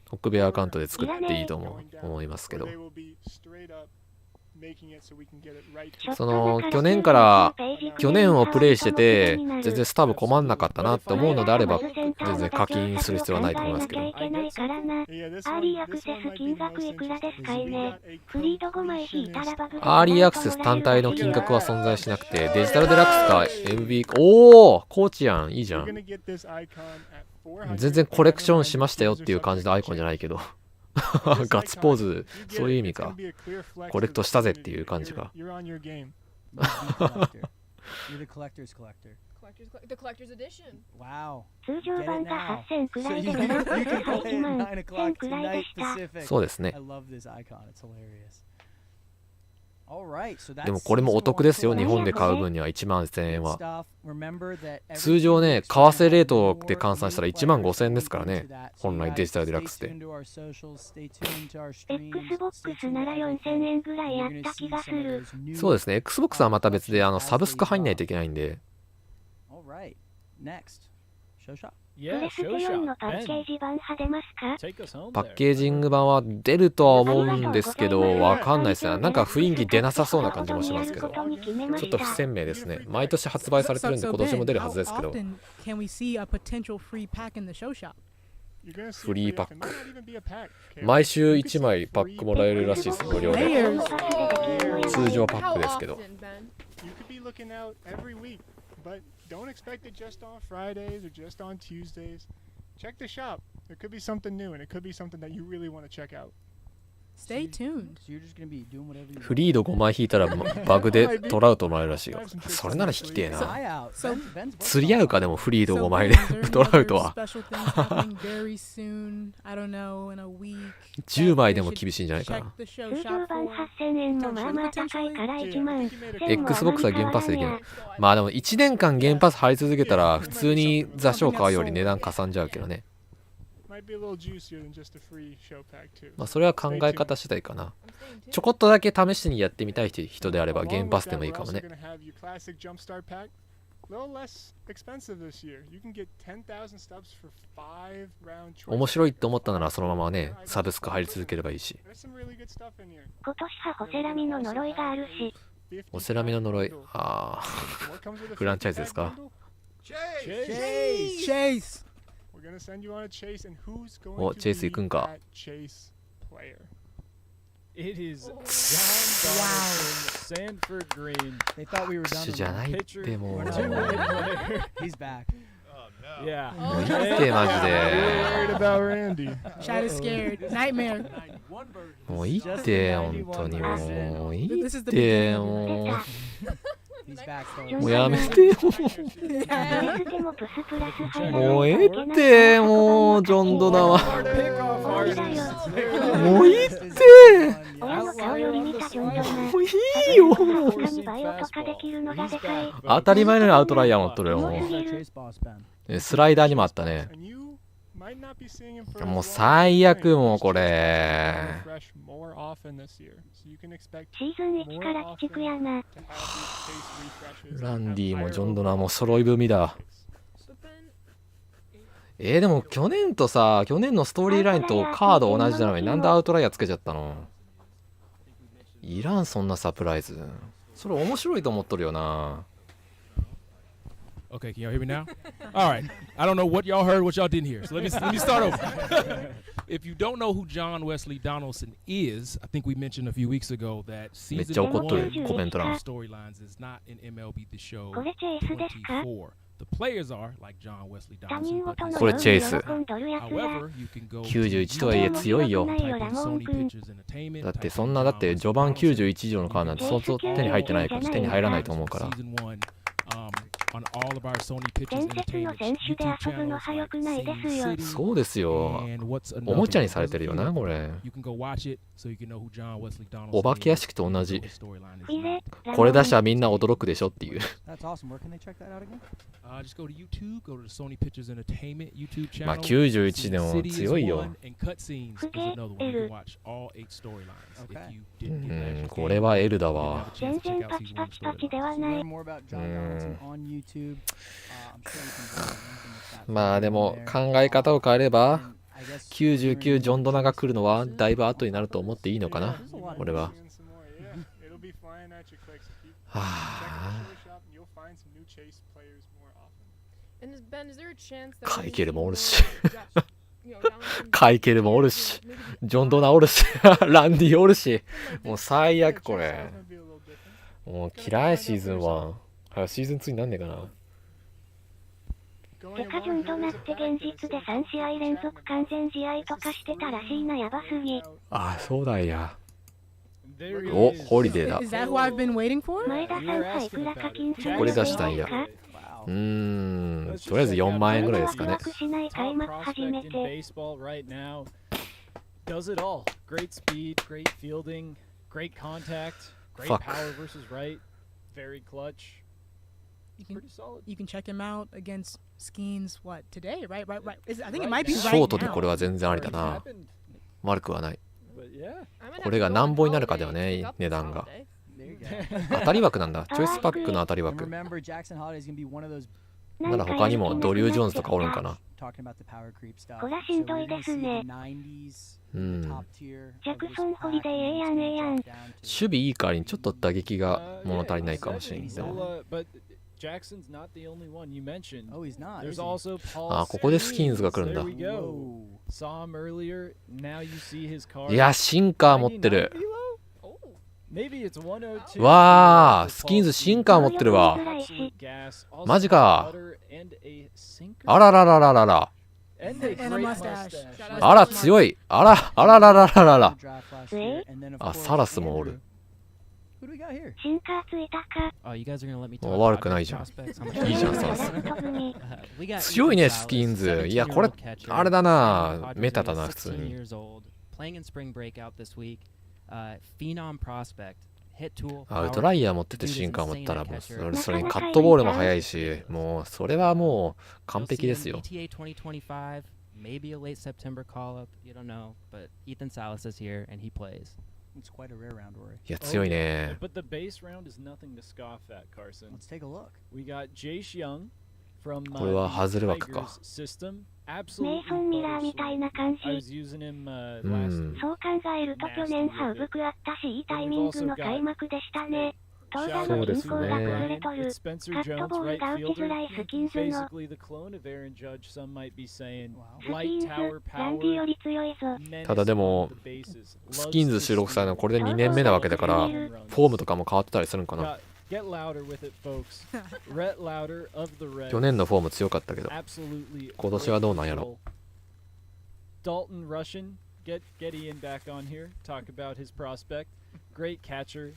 北米アカウントで作っていいと思いますけど。その去年をプレイしてて全然スタブ困んなかったなって思うのであれば全然課金する必要はないと思いますけど。アーリーアクセス金額いくらですかいね。フリード5枚引いたらバグ。アーリーアクセス単体の金額は存在しなくて、デジタルデラックスか MB、おーコーチやん、いいじゃん。全然コレクションしましたよっていう感じのアイコンじゃないけど。ガッツポーズ、そういう意味か。コレクトしたぜっていう感じか。通常版が8000くらいで1万1000くらいでした。そうですね。でもこれもお得ですよ、日本で買う分には1万1000円は。通常ね、為替レートで換算したら1万5000円ですからね、本来デジタルデラックスで。Xbox なら4000円ぐらいやった気がする。そうですね、Xbox はまた別でサブスク入んないといけないんで。プレステ4のパッケージ版派出ますか？パッケージング版は出るとは思うんですけど、わかんないですね。なんか雰囲気出なさそうな感じもしますけど、ちょっと不鮮明ですね。毎年発売されてるんで今年も出るはずですけど。フリーパック。毎週1枚パックもらえるらしいです、無料で。通常パックですけど。But don't expect it just on Fridays or just on Tuesdays. Check the shop. There could be something new and it could be something that you really want to check out. Stay tuned. フリード5枚引いたらバグでトラウトもらえるらしいよ。それなら引きてえな。釣り合うかでもフリード5枚でトラウトは。10枚でも厳しいんじゃないかな。通常版8000円もまあまあ高いから1万1000円。Xbox はゲームパスできない。まあでも1年間ゲームパス貼り続けたら普通にザショー買うより値段かさんじゃうけどね。まあそれは考え方次第かな。ちょこっとだけ試しにやってみたい人であればゲームパスでもいいかもね。面白いって思ったならそのままねサブスク入り続ければいいし。今年はホセラミの呪いがあるし。ホセラミの呪い、ああフランチャイズですか。お、チェイス行くんか。口じゃないってもう。もういいってマジで。もういいって本当にもういいってもう。もうやめてよ。もうええってもうジョンドナは。もういいって。もういいよ。当たり前のようにアウトライヤー持っとるよもう。スライダーにもあったね。もう最悪もうこれ。シーズン1から鬼畜やな。ランディもジョンドナーも揃い踏みだ。でも去年のストーリーラインとカード同じなのになんでアウトライヤーつけちゃったの？いらんそんなサプライズ。それ面白いと思っとるよな。Okay, can y'all hear me now? All right. I don't know what y'all heard, what y'all didn't hear. So let me start over. If you don't know who John Wesley Donaldson is, I think we mentioned a few weeks ago that season 1 storylines is not in MLB The Show 24. The players are like John Wesley Donaldson. これチェイス。However, you can go 91とはいえ強いよ。だってそんな序盤91以上のカードなんて相当手に入ってないから手に入らないと思うから。on all of our Sony Pictures 伝説の Entertainment 選手で YouTube 遊ぶの channels 早く like ないですよ。 Sin City そうですよ。 and what's おも another ちゃに one. されてるよな、これ。 You can go watch it so you can know who John Wesley Donaldson お化け屋 is. 敷と同じ。 His storyline is いれ not. これ出したらみんな驚くでしょっていう。 That's awesome. Where can they check that out again? Just go to YouTube, go to the Sony Pictures Entertainment YouTube channel. まあ91 Sin でも City is 強いよ。 one, and Cutscenes is another one. You can watch all 8 storylines if you う didn't get that. ん、これは L だわ。全然パチパチパチではない。 Learn more about John Donaldson on YouTube. I'm sure you can find a link in the chat. まあでも考え方を変えれば99ジョンドナが来るのはだいぶ後になると思っていいのかな、俺は。はあ、カイケルもおるしカイケルもおるしジョンドナおるしランディおるし、もう最悪これ。もう嫌いシーズン1。はい、シーズン2になんねえかな。てか順となって現実で3試合連続完全試合とかしてたらしいな、やばすぎ。ああ、そうだいや。お、ホリデーだ。 Is that who I've been waiting for? 前田さんはいくら課金されているこれ出んしたんや。ですか？とりあえず4万円ぐらいですかね。しない開幕初めて。 Does it all. Great speed, great fielding, great contact, great Fuck. power versus right, very clutch. Pretty solid. You can check him out against Skeens, what, today, right? I think it might be シ right ョートで now. これは全然ありだな。 Happened, 悪くはない。 but yeah. これが何本になるかだよね、値段が。 There you go. 当たり枠なんだ。チョイスパックの当たり And 枠。 remember, Jackson Holiday is going to be one of those なら他にもドリュー・ジョーンズとかおるんかな。 talking about the power creep stuff. こらしんどいですね。 So we're gonna see the 90s, うん。 the 守 top tier ジャ of ク this ソンホリ pack, デーええや and んえ it's えや gonna ん。 drop down to 守備いい代わりにちょっと打撃が物足りないかもしれん。でも But Jackson's not the only one you mentioned. Oh, he's not. There's is he? also Paul. あ、ここでスキーンズが来るんだ There。we go. Saw him earlier. Now you see his card. いや、シンカー持ってる。 Maybe it's 102. わあ、スキーンズシンカー持ってるわ。 Absolute gas. Also マジか。 butter and a sinker. あらららららら。 And a And a great mustache. mustache. あら、強い。あら、あらららららら。 Draft last year, and then of あ、 course, サラスもおる。 Who do we got here? シンカーついたか。 Oh, you guys are gonna let me talk 悪くないじゃん。 prospects? How much いいじゃん、サラス。 we got 強いね、 Ethan スキーン Salas, ズ。いや、これ 17-year-old catcher, あれだな。 Padres メタだ area, な、普通16に。 years old, playing in spring breakout this week. Phenom prospect, hit tool. アウトライヤー持っててシンカー持ったらもうそれにカットボールも速いし、もうそれはもう完璧ですよ。 ETA 2025, maybe a late September call up. You don't know, but Ethan Salas is here and he plays. It's quite a rare round, Rory. いや、強いね。 But the base round is nothing to scoff at, Carson. Let's take a look. We got Jace Young from これは the 外れ枠か。 Tigers system. メ Absolutely イソン・ミラーみたいな感 I じ。 was using him last うん。 そう考えると去年ハウブクあったし、いいタイミングの開幕でしたね。投打の均衡が崩れとる。 It's Spencer カット Jones, ボール right が打ちづらい fielder. スキンズの。 Basically the clone of Aaron Judge, some might be saying. スキ Light ンズ、 tower ランディよ power. り強いぞ。 menace ただでも on the bases. スキンズ収録されるのこれで2年目なわけだから、フォームとかも変わってたりするんかな。 Get louder with it, folks. Rhett Louder of the Reds. 去年のフォーム強かったけど、 Absolutely. 今年はどうなんやろ。 Dalton Russian, get Ian back on here. Talk about his prospect. Great catcher.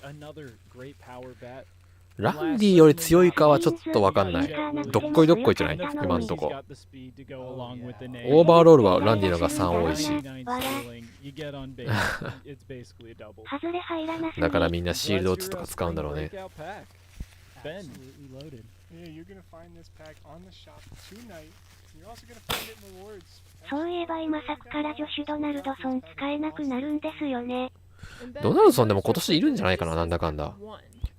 Another great power bat. ランディより強いかはちょっとわかんない。どっこいどっこいじゃない And of 今 course, んと he's こ。 got the speed to go along with the name. オーバーロールはランディのが3多いし。 99 stealing. You get on base. It's basically a double. 外れ入らなすぎ。だからみんなシールド打つとか Let's 使うんだろう do ね。 our spring breakout pack. Ben. Absolutely loaded. Yeah, you're gonna find this pack on the shop tonight. You're also gonna find it in rewards. そういえば今作からジョシュ・ドナルドソン使えなくなるんですよね。ドナルドソンでも今年いるんじゃないかな、なんだかんだ。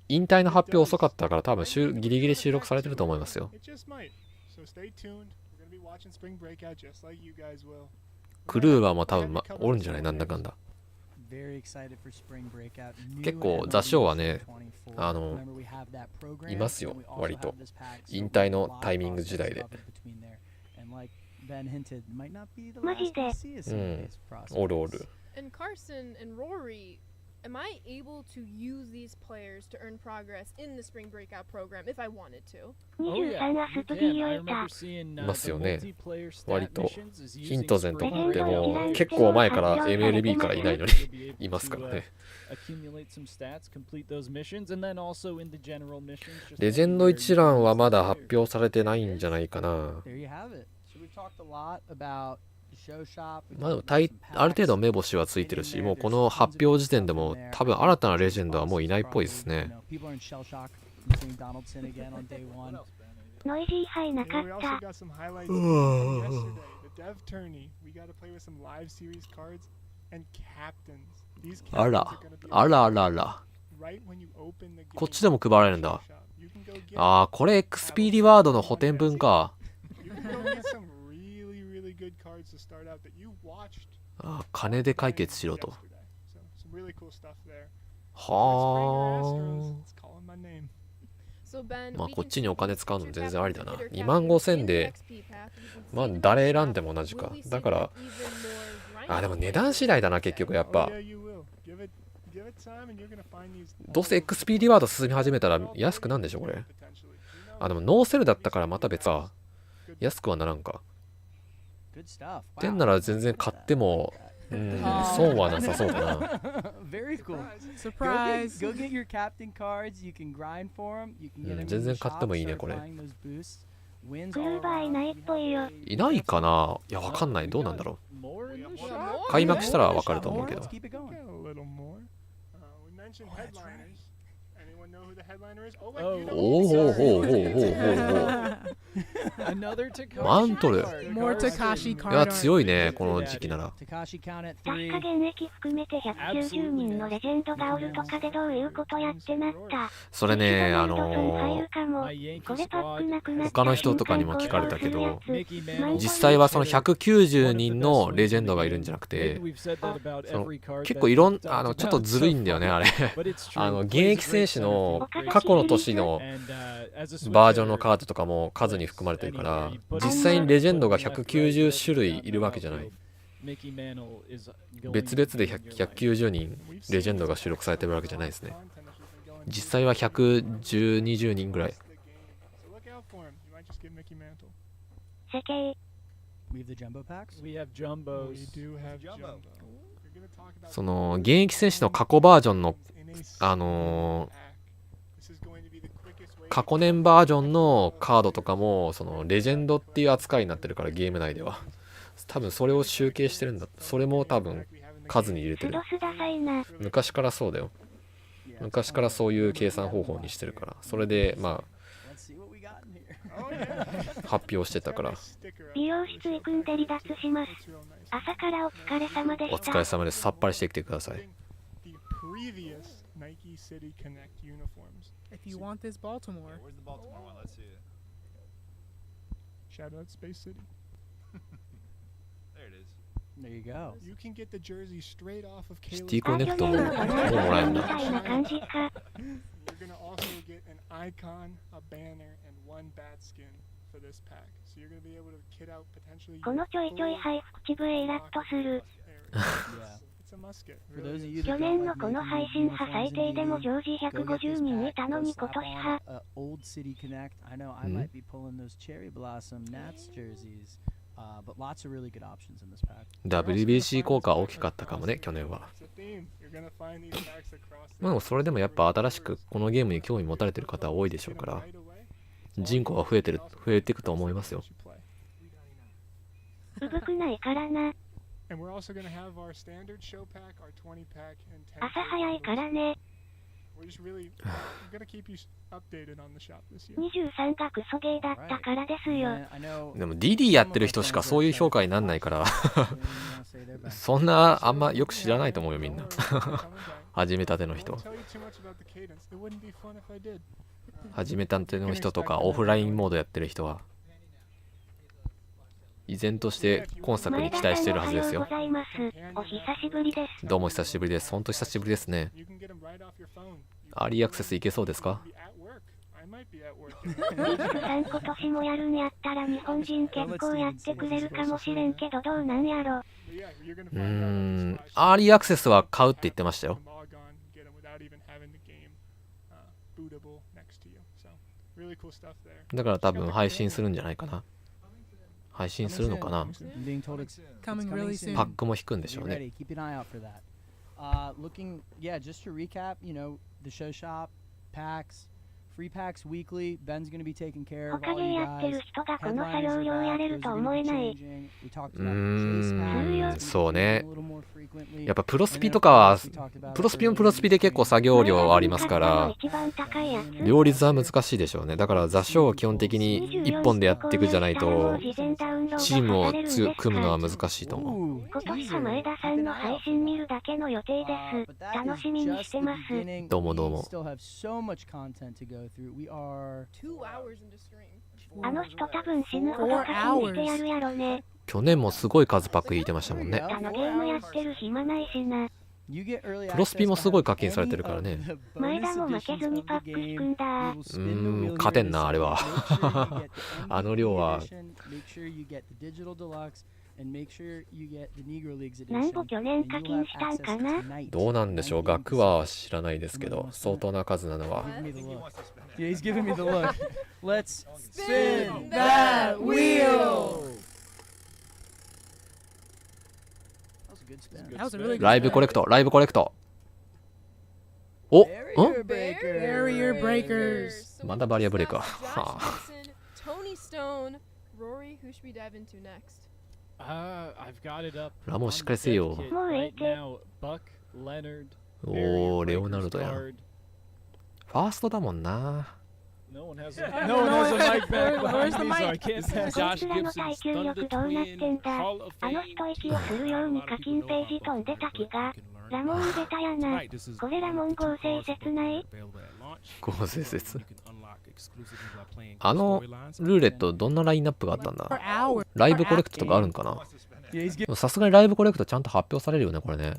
引退の発表遅かったから多分ギリギリ収録されてると思いますよ。 It just might. So stay tuned. We're gonna be watching spring breakout just like you guys will. クルーはもう多分、おるんじゃないなんだかんだ。 Very excited for spring breakout. 結構ザ・ショーはね、 24. い We have that program, ますよ and we also 割と have this pack. So 引退 a の lot タイミング of 時代で prospects between there. And like Ben hinted, might not be the マ last ジで we see of some of these おるお prospects. る。 And Carson and Rory, am I able to use these players to earn progress in the spring breakout program if I wanted to? 23アスト B を得た。いますよね。割とヒントゼンとかってもう結構前から MLB からいないのにいますからね。レジェンド一覧はまだ発表されてないんじゃないかな。まあでもある程度目星はついてるし、もうこの発表時点でも多分新たなレジェンドはもういないっぽいですね。ノイジーハイなかった。あら、あらあらあら。こっちでも配られるんだ。ああ、これ XP リワードの補填分か。ああ、金で解決しろと。はあ。まあこっちにお金使うのも全然ありだな。25000でまあ誰選んでも同じか。だからでも値段次第だな結局やっぱ。どうせ XP リワード進み始めたら安くなんでしょこれ。でもノーセルだったからまた別は安くはならんか。ってんなら全然買っても損はなさそうだな。全然買ってもいいねこれ。クルーバーいないっぽいよ。いないかな。いやわかんない。どうなんだろう。開幕したらわかると思うけど。おおほうほうほうほうほう。マントル。いや強いねこの時期なら。確か現役含めて190人のレジェンドがおるとかでどういうことやってなった。それね他の人とかにも聞かれたけど、実際はその190人のレジェンドがいるんじゃなくて、結構ちょっとずるいんだよねあれ。現役選手の過去の年のバージョンのカードとかも数に含まれてるから、実際にレジェンドが190種類いるわけじゃない。別々で190人レジェンドが収録されてるわけじゃないですね。実際は110、20人ぐらい。その現役選手の過去バージョンの過去年バージョンのカードとかもそのレジェンドっていう扱いになってるからゲーム内では多分それを集計してるんだ。それも多分数に入れてる。昔からそうだよ。昔からそういう計算方法にしてるから、それでまあ発表してたから。美容室行くんで離脱します。朝からお疲れ様でした。お疲れ様です。さっぱりしてきてください。If you want this Baltimore. Where's the Baltimore one? Let's see it. Shout out Space City. There it is. There you go. You can get the jersey straight off of Caleb. シティコネクトももうもらえるんだ。You're gonna also get an icon, a banner, and one bat skin for this pack. So you're gonna be able to kit out potentially. このちょいちょい配布口笛イラッとする。去年のこの配信派最低でも常時150人いたのに今年派。WBC 効果大きかったかもね去年は。まあでもそれでもやっぱ新しくこのゲームに興味持たれてる方は多いでしょうから、人口は増えていくと思いますよ。うぶくないからな。朝早いからね。23がクソゲーだったからですよ。でも DD やってる人しかそういう評価になんないからそんなあんまよく知らないと思うよみんな始めたての人とかオフラインモードやってる人は依然として今作に期待しているはずですよ。お久しぶりです。どうも久しぶりです。本当久しぶりですね。アーリーアクセスいけそうですか？今年もやるんやったら日本人結構やってくれるかもしれんけどどうなんやろ。アーリーアクセスは買うって言ってましたよ。cool stuff there. だから多分配信するんじゃないかな。配信するのかな。 I'm being told it's Coming really soon. パックも引くんでしょう Be ね。 ready. Keep an eye out for that. Looking, yeah, just to recap, you know, the show shop, packs, free packs weekly. Ben's going to be taking care of 他 all で you やって guys. る人がこの作 Headliners 業 are 量や back. れ Those ると are 思 going え to な be い。 changing. We talked う about chase ー packs. ん、そうね。 A little more frequently. やっぱプロス And ピ then と of かは course, we talked about プロスピ earlier もプロスピで結構作業量ありますから一番高いやつ。両立は難しいでしょうね。だからザ・ショーを基本的に1本でやっていくじゃないとチームを組むのは難しいと思う。 Ooh, 今年 teaser. は前田さ Keep ん an の eye 配 out for 信見 that. るだけの予定で But す。 that 楽 is しみに just して the ます。 beginning. どうもどう We も。 still have so much content to go through. We are 2 hours into stream. あの人多分死ぬほど課金してやるやろね。去年もすごい数パック引いてましたもんね。あのゲームやってる暇ないしな。 You get early プロスピ access も to すごい have 課金されて any るからね。 of the 前田 bonus も負けず editions に of パッ the ク引 game. くんだ。 We will spin the wheel 勝てんな、あれ here は。 to decide. Make sure you get the あの量は MVP edition, make sure you get the digital deluxe, and make sure you get the Negro Leagues なんぼ edition. 去年 And 課 you will 金 have したん access かな。 tonight. どうなんでしょう。額は知らないですけど、相当な数なのは。 Give me the look. Yeah, he's giving me the look. Let's spin that wheel. That was a good spin. That was a really good ライブ spin. コレクト、ライブコレクト。お、ん Barrier breaker. Barrier breakers. まだバリアブレーカー。 Josh はあ Mason, Tony Stone, Rory, who should we dive into next? I've got it up. ラモン on しっ the かりせよ。 dev kit もうええ right て。 now. Buck, Leonard, おー、 barrier レオナ breakers ルドやん。 card. ファーストだもんな。 No one has No one has a mic back behind Where's the me, so I mic? can't こ pass. こいつらの耐久力どうなってんだ。あの一息をするように課金ページ飛んでた気が。ラモンベタやな。これラモン合成説ない？合成説。あのルーレットどんなラインナップがあったんだ。ライブコレクトとかあるんかな。 Yeah, he's でもさすがにライブコレクトちゃんと発表されるよね、これね。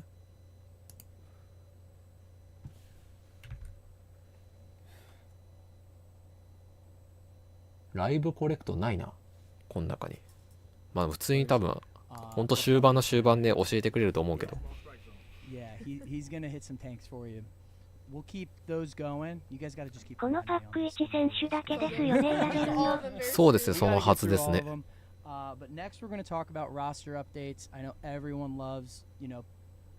ライブコレクトないな、この中に。まあ普通に多分、ほんと終盤の終盤で教えてくれると思うけど。 Yeah, he's gonna hit some tanks for you. We'll keep those going. You guys gotta just keep. このパック1選手だけですよね、やれるの。そうですね、そのはずですね。 But next we're going to talk about roster updates. I know everyone loves, you know,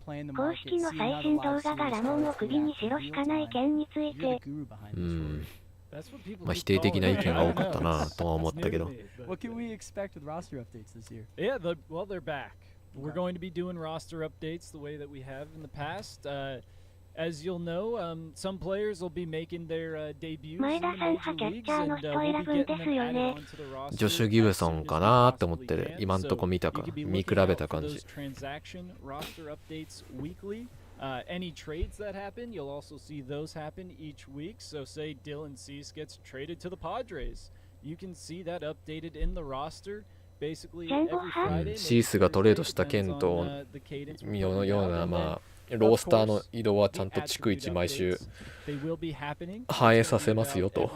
playing the 公 market. 式の seeing 最 how the 新 live 動画が series ラモンを starts クビに react しろし in か real ない time. 件につい You're て the。guru behind う this, ん。 Rory. That's what people まあ keep 否定的な calling 意 it. 見が多かったなとは思ったけど。 What can we expect with roster updates this year? Yeah, well, they're back. We're going to be doing roster updates the way that we have in the past. As you'll know, some players will be making their debuts in 前 the 田さん派 major キャッ leagues, チャーの and 人 we'll 選 be ぶん getting で them すよ added ね。 onto the roster ジョシュ・ギブソン as soon as か we なって思っ possibly て can. 今んとこ見た So か you could be 見比 looking べ out た for 感じ。 those transaction roster updates weekly. Any trades that happen, you'll also see those happen each week. So say Dylan Cease gets traded to the Padres. You can see that updated in the roster. Basically, every Friday, シースがトレードした件とのような、まあ、ロースターの移動はちゃんと逐一毎週反映させますよと。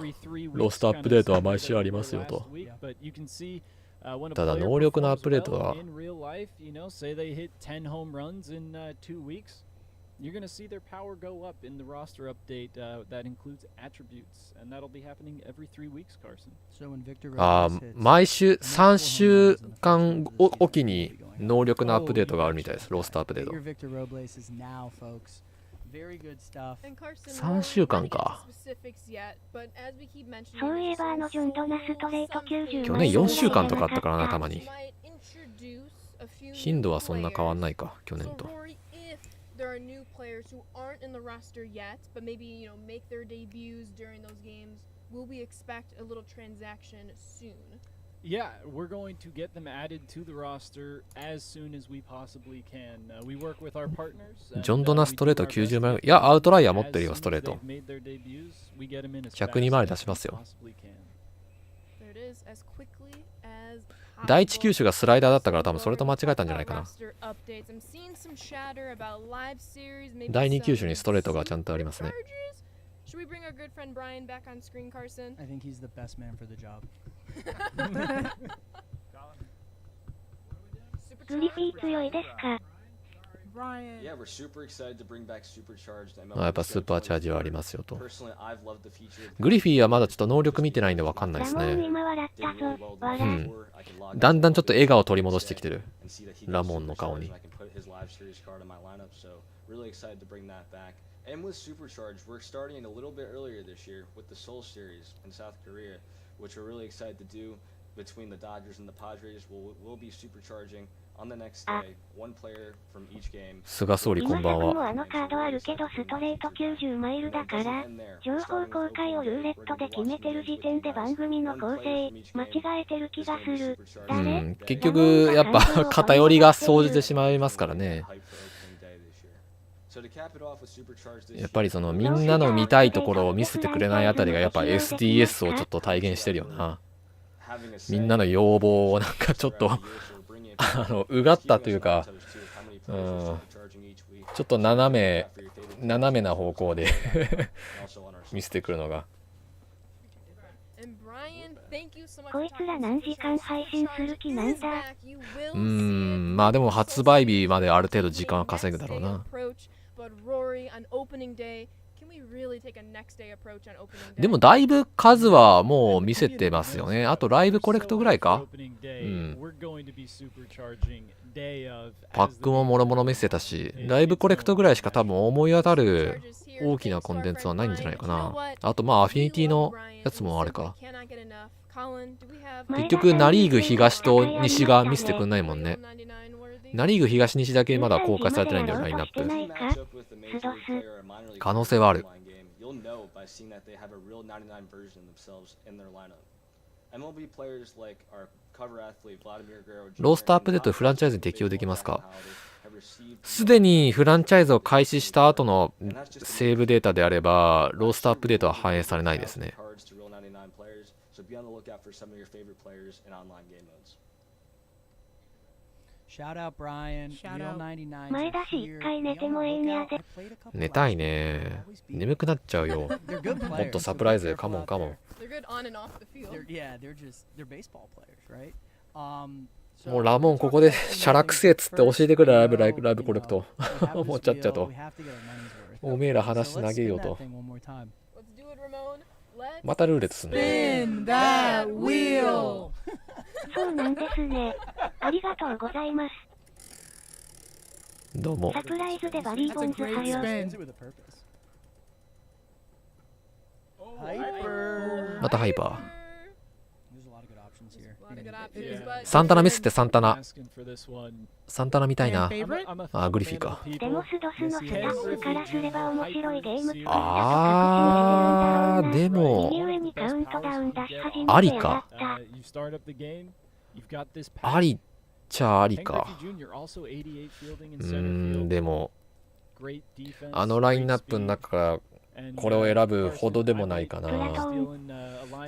ロースターアップデートは毎週ありますよと。ただ能力のアップデートは You're going to see their power go up in the roster update that includes attributes, and that'll be happening every 3 weeks, Carson. So when Victor あ Robles ー hits, 毎週3週間おきに能力のアップデートがあるみたいです。ロースターアップデート Bigger Victor Robles is now, folks. Very good stuff. And Carson, 3週間か。 specifics yet, but as we keep mentioning, そういえばあの純度なストレート90去年4週間とかあったからな、たまに。 might introduce a few 頻度はそんな変わんないか、去年 So と。 Rory, if there are new players who aren't in the roster yet, but maybe make their debuts during those games, will we expect a little transaction soon? Yeah, we're going to get them added to the roster as soon as we possibly can. We work with our partners. ジョン・ドナストレート90枚。いや、アウトライヤー持ってるよ、ストレート。102枚出しますよ。 There it is, as quickly as 第1球種がスライダーだったから多分それと間違えたんじゃないかな。 roster updates. I'm seeing some chatter about live series, maybe 第2球種 some にストレートがちゃんとありますね。 charges? Should we bring our good friend Brian back on screen, Carson? I think he's the best man for the job. グリフィー強いですか？ Brian. Yeah, we're super excited to bring back supercharged MLB やっぱスーパーチャージはありますよと。 Personally, I've loved the feature of グリフィーはまだちょっと能力見てないんでわかんないですラモンね。今笑ったぞ。う笑ん。だんだんちょっと笑顔を取り戻してきてる。 and see that he ラ can モンの顔 supercharge に and I can put his live series card in my lineup. So really excited to bring that back. And with supercharged, we're starting a little bit earlier this year with the Seoul series in South Korea, which we're really excited to do between the Dodgers and the Padres. We'll be supercharging on the next day, one player from each game. 菅総理こんばん今作もは。あのカードあるけどストレート90マイルだから情報公開をルーレットで決めてる時点で番組の構成間違えてる気がする。誰？結局やっぱ偏りが生じてしまいますからね。やっぱりそのみんなの見たいところを見せてくれないあたりがやっぱ SDS をちょっと体現してるよな。みんなの要望をなんかちょっとうがったというか、ちょっと斜めな方向で見せてくるのが。こいつら何時間配信する気なんだ。まあでも発売日まである程度時間は稼ぐだろうな。でもだいぶ数はもう見せてますよね。あとライブコレクトぐらいか。パックももろもろ見せてたし、ライブコレクトぐらいしか多分思い当たる大きなコンテンツはないんじゃないかな。あとまあアフィニティのやつもあれか。結局ナリーグ東と西が見せてくんないもんね。ナリーグ東西だけまだ公開されてないんだよ、ラインナップ。可能性はある。ロースターアップデートフランチャイズに適用できますか？すでにフランチャイズを開始した後のセーブデータであれば、ロースターアップデートは反映されないですね。前だし一回寝てもええんやで。寝たいね。眠くなっちゃうよ。もっとサプライズ、カモンカモン。もうラモンここでシャラくせえっつって教えてくれ、ライブコレクト。もうちゃっちゃと。おめえら話投げようと。またルーレットすんね。そうなんですね。ありがとうございます。どうも。サプライズでバリーボンズはよ。またハイパー。サンタナ見せて、サンタナ。サンタナ見たいな。あ、グリフィーか。デモスドスのスタッフからすれば面白いゲーム。でもありか。ありっちゃありか。でもあのラインナップの中からこれを選ぶほどでもないかな。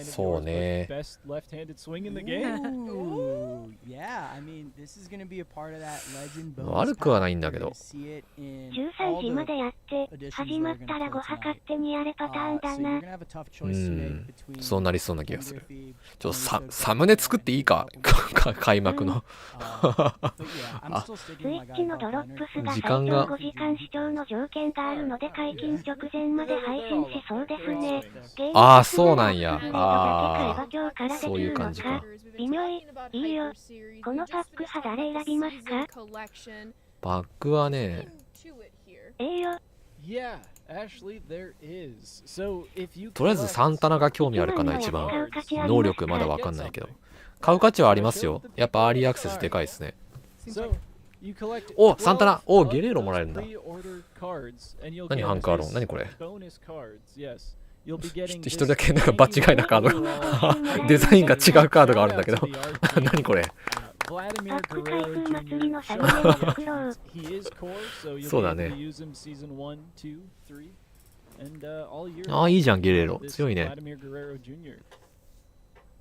そうね。悪くはないんだけど。13時までやって始まったらごは勝手にやれパターンだな。そうなりそうな気がする。ちょっとサムネ作っていいか開幕の。スイッチのドロップスが最長5時間視聴の条件があるので解禁直前まで配信しそうですね。ああ、そうなんや。ああ、そういう感じか。微妙いいよ。このパック派誰選びますか？パックはね、よ。とりあえずサンタナが興味あるかな、一番。能力まだわかんないけど。買う価値はありますよ。やっぱアーリーアクセスでかいですね。お、サンタナ。お、ゲレーロもらえるんだ。何ハンカーロン、何これ。一人だけなんか場違いなカードがデザインが違うカードがあるんだけど何これ。そうだね。ああ、いいじゃん、ゲレーロ。強いね。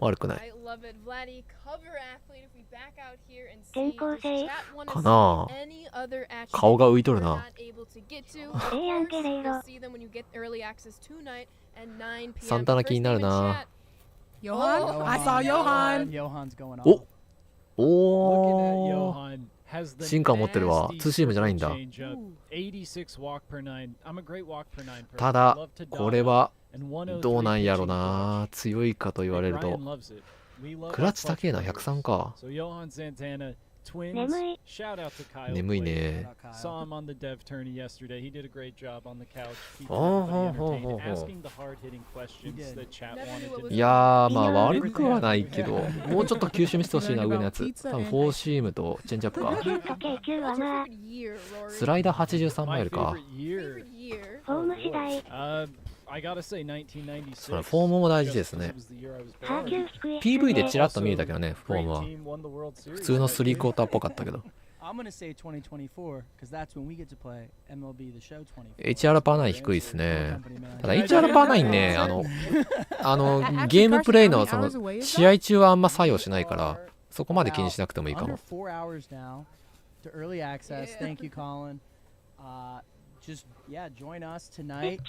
悪くない。転校生かなあ。顔が浮いとるな。ゲレーロ。サンタナ気になるな。Johan? I saw Johan. お進化を持ってるわ。ツーシームじゃないんだ。ただこれはどうなんやろな。強いかと言われるとクラッチ高えな。103か。眠いね。いやーまあ悪くはないけど、もうちょっと球種見せてほしいな。上のやつ多分フォーシームとチェンジアップか。スライダー83マイルか。フォーム次第。それフォームも大事ですね。PV でチラッと見えたけどね、フォームは普通の3クォーターっぽかったけど。HR パー9低いですね。ただ HR パー9ね、ゲームプレイのその試合中はあんま作用しないから、そこまで気にしなくてもいいかも。Just join us tonight.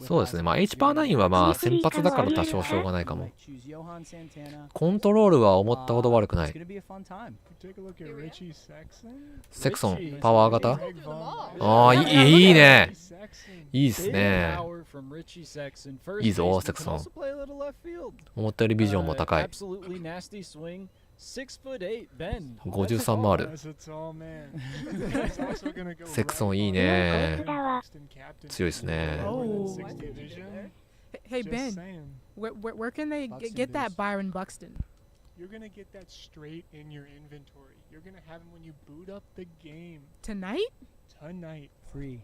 そうですね。まあ H パー9はまあ先発だから多少しょうがないかも。コントロールは思ったほど悪くない。セクソンパワー型。ああいいね。いいですね。いいぞセクソン。思ったよりビジョンも高い。53もある。セクソンいいね。強いですね。Hey Ben, where can they get that Byron Buxton? You're gonna get that straight in your inventory. You're gonna have him when you boot up the game. Tonight? Tonight. Free.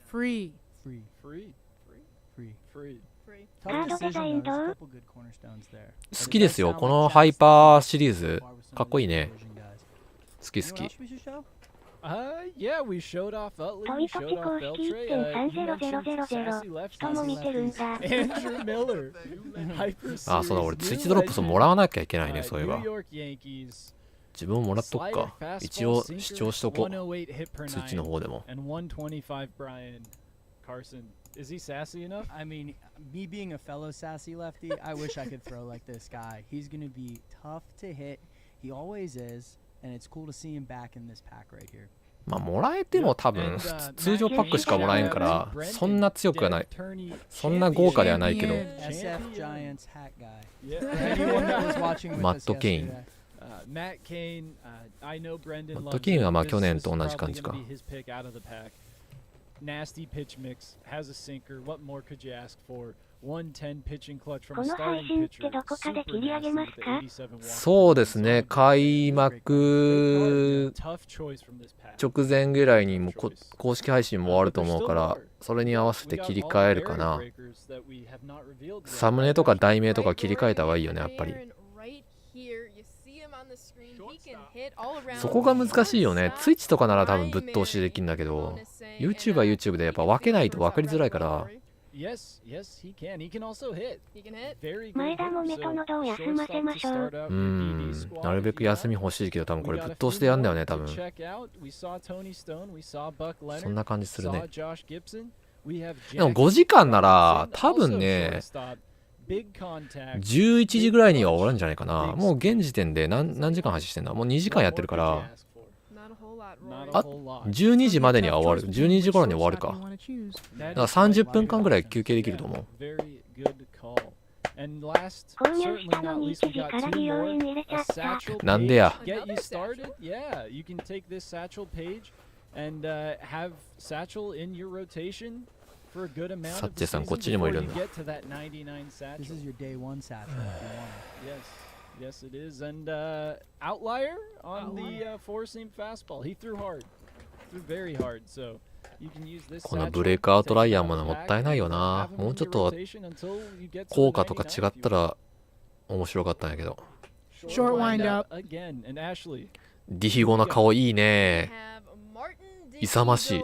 Free. Free. Free. Free. Free. 好きですよこのハイパーシリーズ。かっこいいね。好き好き。Yeah, we showed off Utley, we ト showed イポチ off 公式 Beltray, you mentioned 1.3000 sassy lefties. 人も見てるんだ。Andrew Miller, Hyper あ、そうだ、俺ツイッチドロップスもらわなきゃいけないね、そういえば。 New York Yankees, 自分ももらっとくか。 slider, 一応 fastball, 視聴しとこう。 108 hit per ツイッチの nine, 方でも。 and 125 Brian Carson. Is he sassy enough? I mean, me being a fellow sassy lefty, I wish I could throw like this guy. He's going to be tough to hit. He always is, and it's cool to see him back in this pack right here. まあもらえても多分通常パックしかもらえんからそんな強くはない。そんな豪華ではないけど。マット・ケイン。マット・ケインはまあ去年と同じ感じか。Nasty pitch mix, has a sinker. What more could you ask for? 110 pitching clutch from こ a の配 starting 信っ pitcher. てどこかで切り上げますか？そうですね。開幕直前ぐらいにも公式配信も終わると思うから、それに合わせて切り替えるかな。サムネとか題名とか切り替えた方がいいよね、やっぱり。そこが難しいよね。ツイッチとかなら多分ぶっ通しできるんだけど、YouTube は YouTube でやっぱ分けないと分かりづらいから。前田も目と喉を休ませましょう。なるべく休み欲しいけど、多分これぶっ通しでやんだよね、多分。そんな感じするね。でも5時間なら多分ね、11時ぐらいには終わるんじゃないかな。もう現時点で何時間配信してんだ。もう2時間やってるから、あ、12時までには終わる。12時頃に終わるか。だから30分間ぐらい休憩できると思う。購入したのに1時から美容院入れちゃった。なんでや。サッチェさんこっちにもいるんだ。Yes, it is. And outlier on the four-seam fastball. He threw hard. Threw very hard. So you can use this. このブレイクアウトライヤーももったいないよな。もうちょっと効果とか違ったら面白かったんやけど。Short wind up. ディヒゴの顔いいね。勇ましい。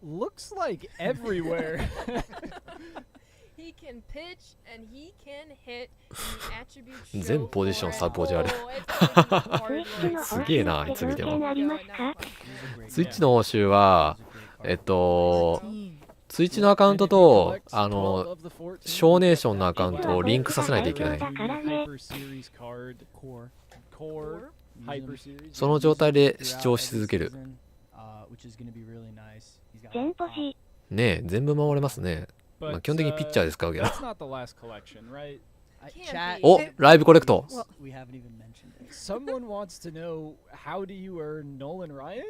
Looks like everywhere. He can pitch and he can hit. 全ポジションサポジある。すげえな、いつ見ても。スイッチの報酬はツイッチのアカウントと少年ションのアカウントをリンクさせないといけない。その状態で視聴し続ける。ねえ、全部回れますね。まあ、基本的にピッチャーで使うけど。お、ライブコレクト。Someone wants to know how do you earn Nolan Ryan?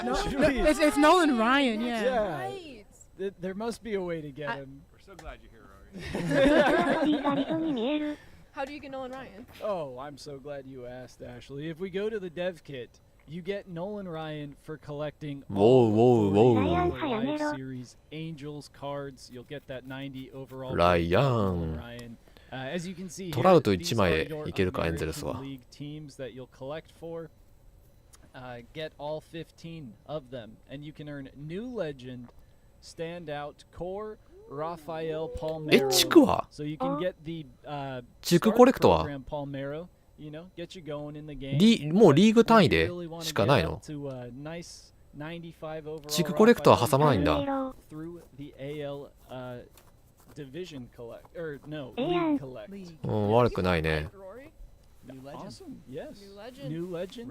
No, it's Nolan Ryan, yeah. Yeah. There must be a way to get him. We're so glad you're here, Rory. How do you get Nolan Ryan? Oh, I'm so glad you asked, Ashley. If we go to the dev kit, you get Nolan Ryan for collecting all Live Series Angels cards. You'll get that 90 overall. Ryan. As you can see トラウト here, 1 these 枚 are で your いけるか、エンゼルスは。 American League teams that you'll collect for. Get all 15 of them, and you can earn new legend, standout, core, Rafael Palmeiro. 地区は So you can get the 地区コレクトは program Palmeiro, you know, get you going in the game. もうリーグ単位でしかないの？地区コレクトは挟まないんだ。Division collect or no league collect. 悪くないね。 Awesome. Yes. New legend.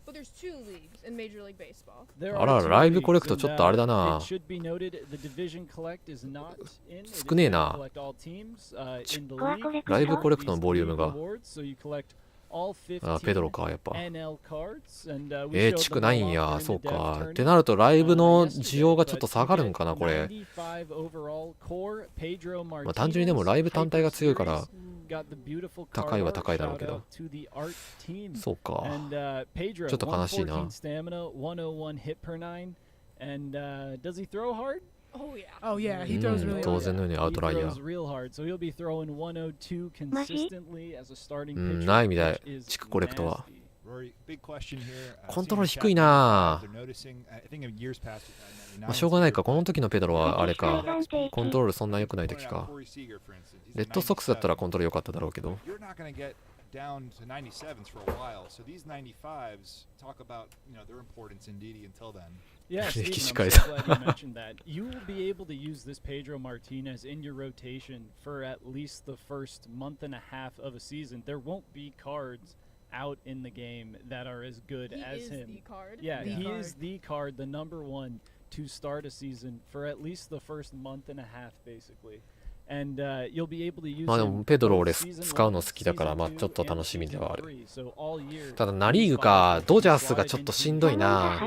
But there's 2 leagues in Major League Baseball. あら、ライブコレクトちょっとあれだな。少ねえな。ライブコレクトのボリュームが。あ、ペドロか、やっぱ。地区ないんや、そうか。ってなると、ライブの需要がちょっと下がるんかな、これ。まあ、単純にでもライブ単体が強いから、高いは高いだろうけど。そうか。ちょっと悲しいな。Oh yeah, he throws really hard. 当然のようにアウトライヤー。ないみたい、地区コレクトは。コントロール低いな。まあしょうがないか、この時のペドロはあれか、コントロールそんな良くない時か。レッドソックスだったらコントロール良かっただろうけど。down to 97s for a while. So these 95s talk about, you know, their importance in DD until then. Yeah, Stephen, I'm so glad you mentioned that. You will be able to use this Pedro Martinez in your rotation for at least the first month and a half of a season. There won't be cards out in the game that are as good as him. The card. Yeah, he is the card, the number one to start a season for at least the first month and a half, basically. まあでもペドロ俺使うの好きだからまあちょっと楽しみではある。ただナリーグか、ドジャースがちょっとしんどいな。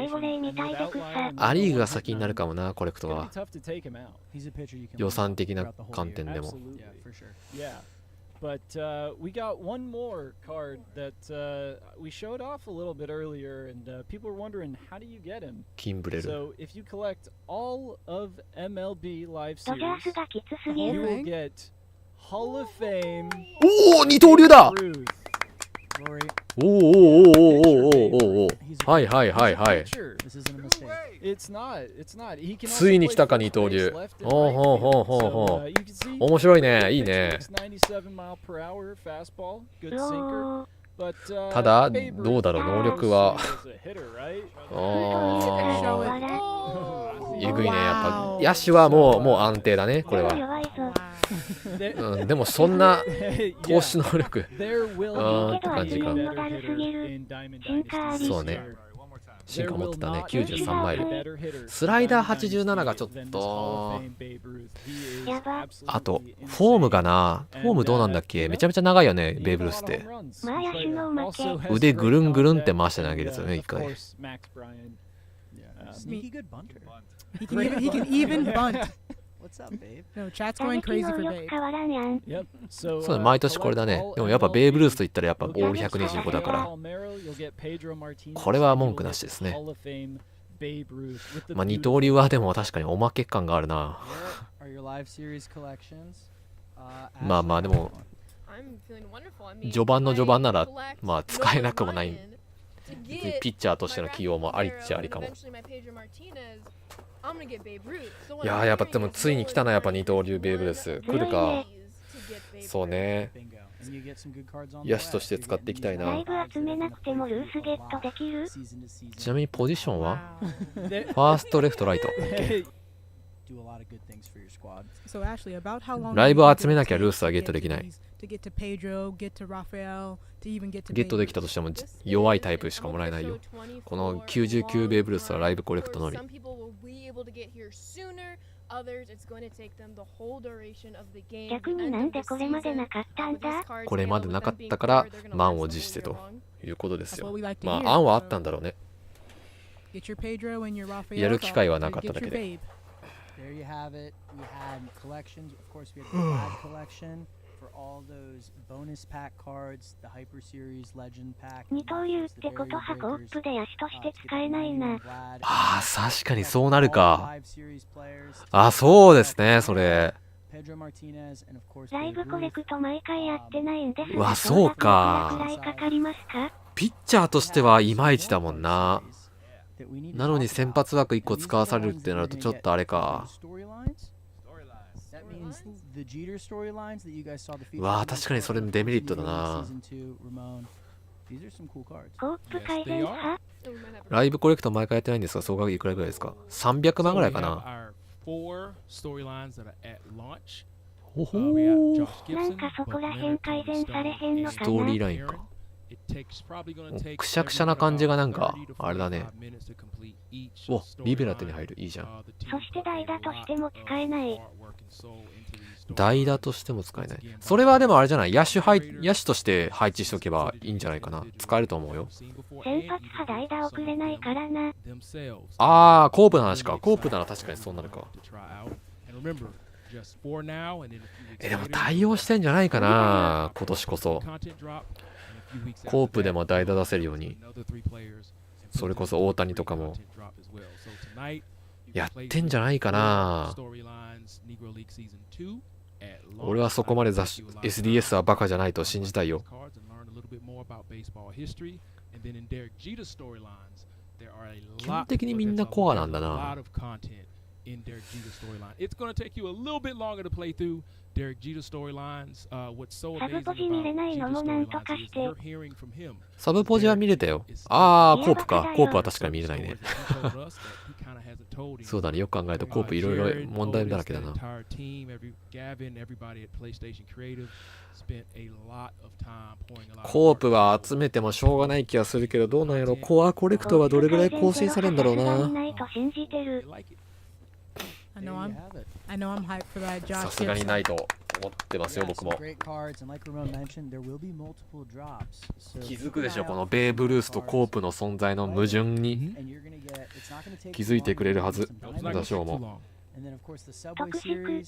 アリーグが先になるかもな、コレクトは。予算的な観点でも。But we got one more card that we showed off a little bit earlier, and people were wondering, how do you get him? So if you collect all of MLB Live Series, you will get Hall of Fame. おお、二刀流だ。おおおおおおおお。はいはいはいはい。ついに来たか二刀流。ほうほうほうほうほう。面白いね、いいね。ただどうだろう、能力は。えぐいね、やっぱ野手はもう安定だね、これは。うん、でもそんな投資能力って感じか。そうね、進化持ってたね。93マイル、スライダー87がちょっと。あとフォームがな、フォームどうなんだっけ。めちゃめちゃ長いよね、ベーブ・ルースって。腕ぐるんぐるんって回して投げるやつよね、一回。He can even bunt. What's up, babe? No, chat's going crazy for babe. Yep. そうね、毎年これだね。でもやっぱベーブ・ルースといったらやっぱオール125だから、これは文句なしですね。まあ二刀流はでも確かにおまけ感があるな。まあまあでも序盤の序盤ならまあ使えなくもない。ピッチャーとしての起用もありっちゃありかも。いやー、やっぱでもついに来たな、やっぱ二刀流ベーブ・ルース来るか。そうね、野手として使っていきたいな。ちなみにポジションはファースト、レフト、ライト。do a lot of good things for your squad. So Ashley, about how long ライブを集めなきゃルースはゲットできない。 to get to Pedro, get to Rafael, to even get to ゲットできたとしても弱いタイプしかもらえないよ。この99ベイブルースはライブコレクトのみ。 逆になんでこれまでなかったんだ？これまでなかったから満を持してということですよ。まあ案はあったんだろうね。やる機会はなかっただけで。 There you have it. We had collections. Of course, we had the Vlad collection for all those bonus pack cards, the Hyper Series Legend pack. 二刀流ってこと箱オップで野手として使えないな。ああ、確かにそうなるか。あ、そうですね、それ。ライブコレクト毎回やってないんですが、うわ、そうか。どれくらいかかりますか？ピッチャーとしてはいまいちだもんな。なのに先発枠1個使わされるってなるとちょっとあれか。うわー、確かにそれのデメリットだな。コープ改善派？ライブコレクト毎回やってないんですが、総額いくらぐらいですか？ 300 万ぐらいかな。ほほー。なんかそこら辺改善されへんのかな？ストーリーラインか。くしゃくしゃな感じがなんかあれだね。お、リベラ手に入る。いいじゃん。そして代打としても使えない。代打としても使えない。それはでもあれじゃない。野手として配置しておけばいいんじゃないかな。使えると思うよ。先発派代打送れないからな。あー、コープの話か。コープなら確かにそうなるか。でも対応してんじゃないかな、今年こそ。コープでも代打出せるように。それこそ大谷とかもやってんじゃないかな。俺はそこまでSDS はバカじゃないと信じたいよ。基本的にみんなコアなんだな。サブポジ見れないのもなんとかして。サブポジは見れたよ。あー、コープか。コープは確かに見れないね。そうだね、よく考えるとコープいろいろ問題だらけだな。コープは集めてもしょうがない気がするけど、どうなんやろ。コアコレクトはどれぐらい更新されるんだろうな。さすがにないと思ってますよ、僕も。気づくでしょ、このベーブ・ルースとコープの存在の矛盾に気づいてくれるはず。ダショーも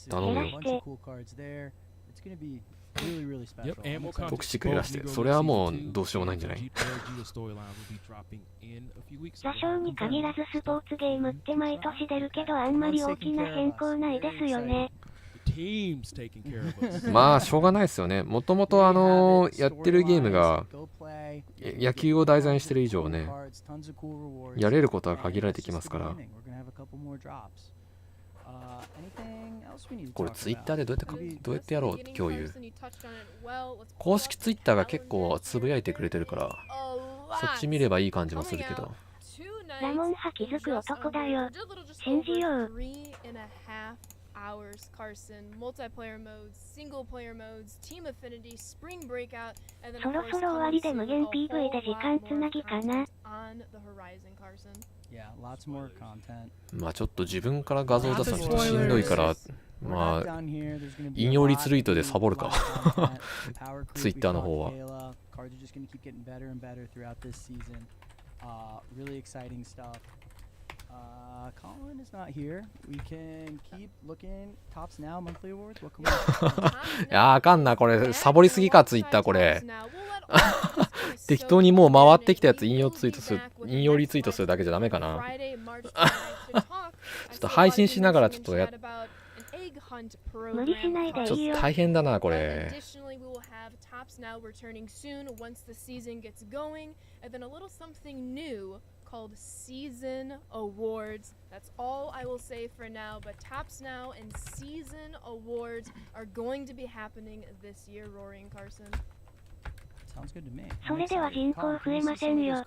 頼むよ。特殊減らして、それはもうどうしようもないんじゃない。座礁に限らずスポーツゲームって毎年出るけどあんまり大きな変更ないですよね。まあしょうがないですよね。もともとやってるゲームが野球を題材にしてる以上ね、やれることは限られてきますから。これツイッターでどうやってやろう、共有。公式ツイッターが結構つぶやいてくれてるからそっち見ればいい感じもするけど。ラモン派気づく男だよ、信じよう。hours, Carson, multiplayer modes, single player modes, team affinity, spring breakout, and then そろそろ終わりで無限 PV で時間つなぎかな。on the horizon, Carson. Yeah, lots more content. まあちょっと自分から画像出すのちょっとしんどいから、まあ引用リツイートでサボるかツイッターの方は。Cards are just going to keep getting better and better throughout this season. Really exciting stuff. Colin is not here. We can keep looking. Tops Now monthly awards. What can we? いやあかんな、これサボりすぎかツイッターこれ。適当にもう回ってきたやつ引用リツイートするだけじゃダメかな。ちょっと配信しながらちょっと無理しないでいいよ。ちょっと大変だなこれ。Additionally, we will have Tops Now returning soon once the season gets going, and then a little something new called Season Awards. That's all I will say for now, but Tops Now and Season Awards are going to be happening this year, Rory and Carson. Sounds good to me. それでは人口増えませんよ。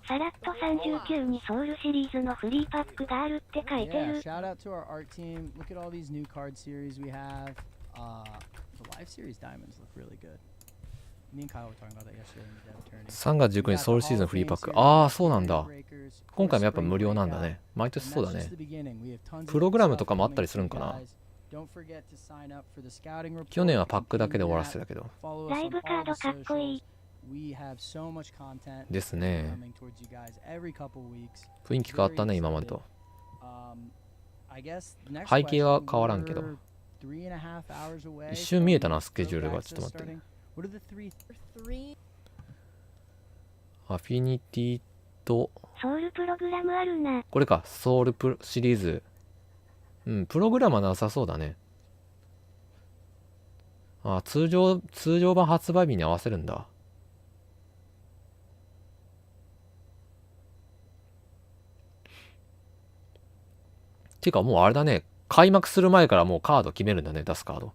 さらっと39にソウルシリーズのフリーパックがあるって書いて Yeah, る。 shout out to our art team. Look at all these new card series we have. The live series diamonds look really good. Me and Kyle were talking about that yesterday in the dev tourney. 3月19日ソウルシーズンフリーパック。ああ、そうなんだ。今回もやっぱ無料なんだね。毎年そうだね。プログラムとかもあったりするんかな。去年はパックだけで終わらせてたけど。ライブカードかっこいい。ですね。雰囲気変わったね、今までと。背景は変わらんけど。一瞬見えたな、スケジュールが。ちょっと待って。アフィニティとソウルプログラムあるな。これか、ソウルプシリーズ。うん、プログラムはなさそうだね。あ、通常版発売日に合わせるんだ。てかもうあれだね、開幕する前からもうカード決めるんだね、出すカード。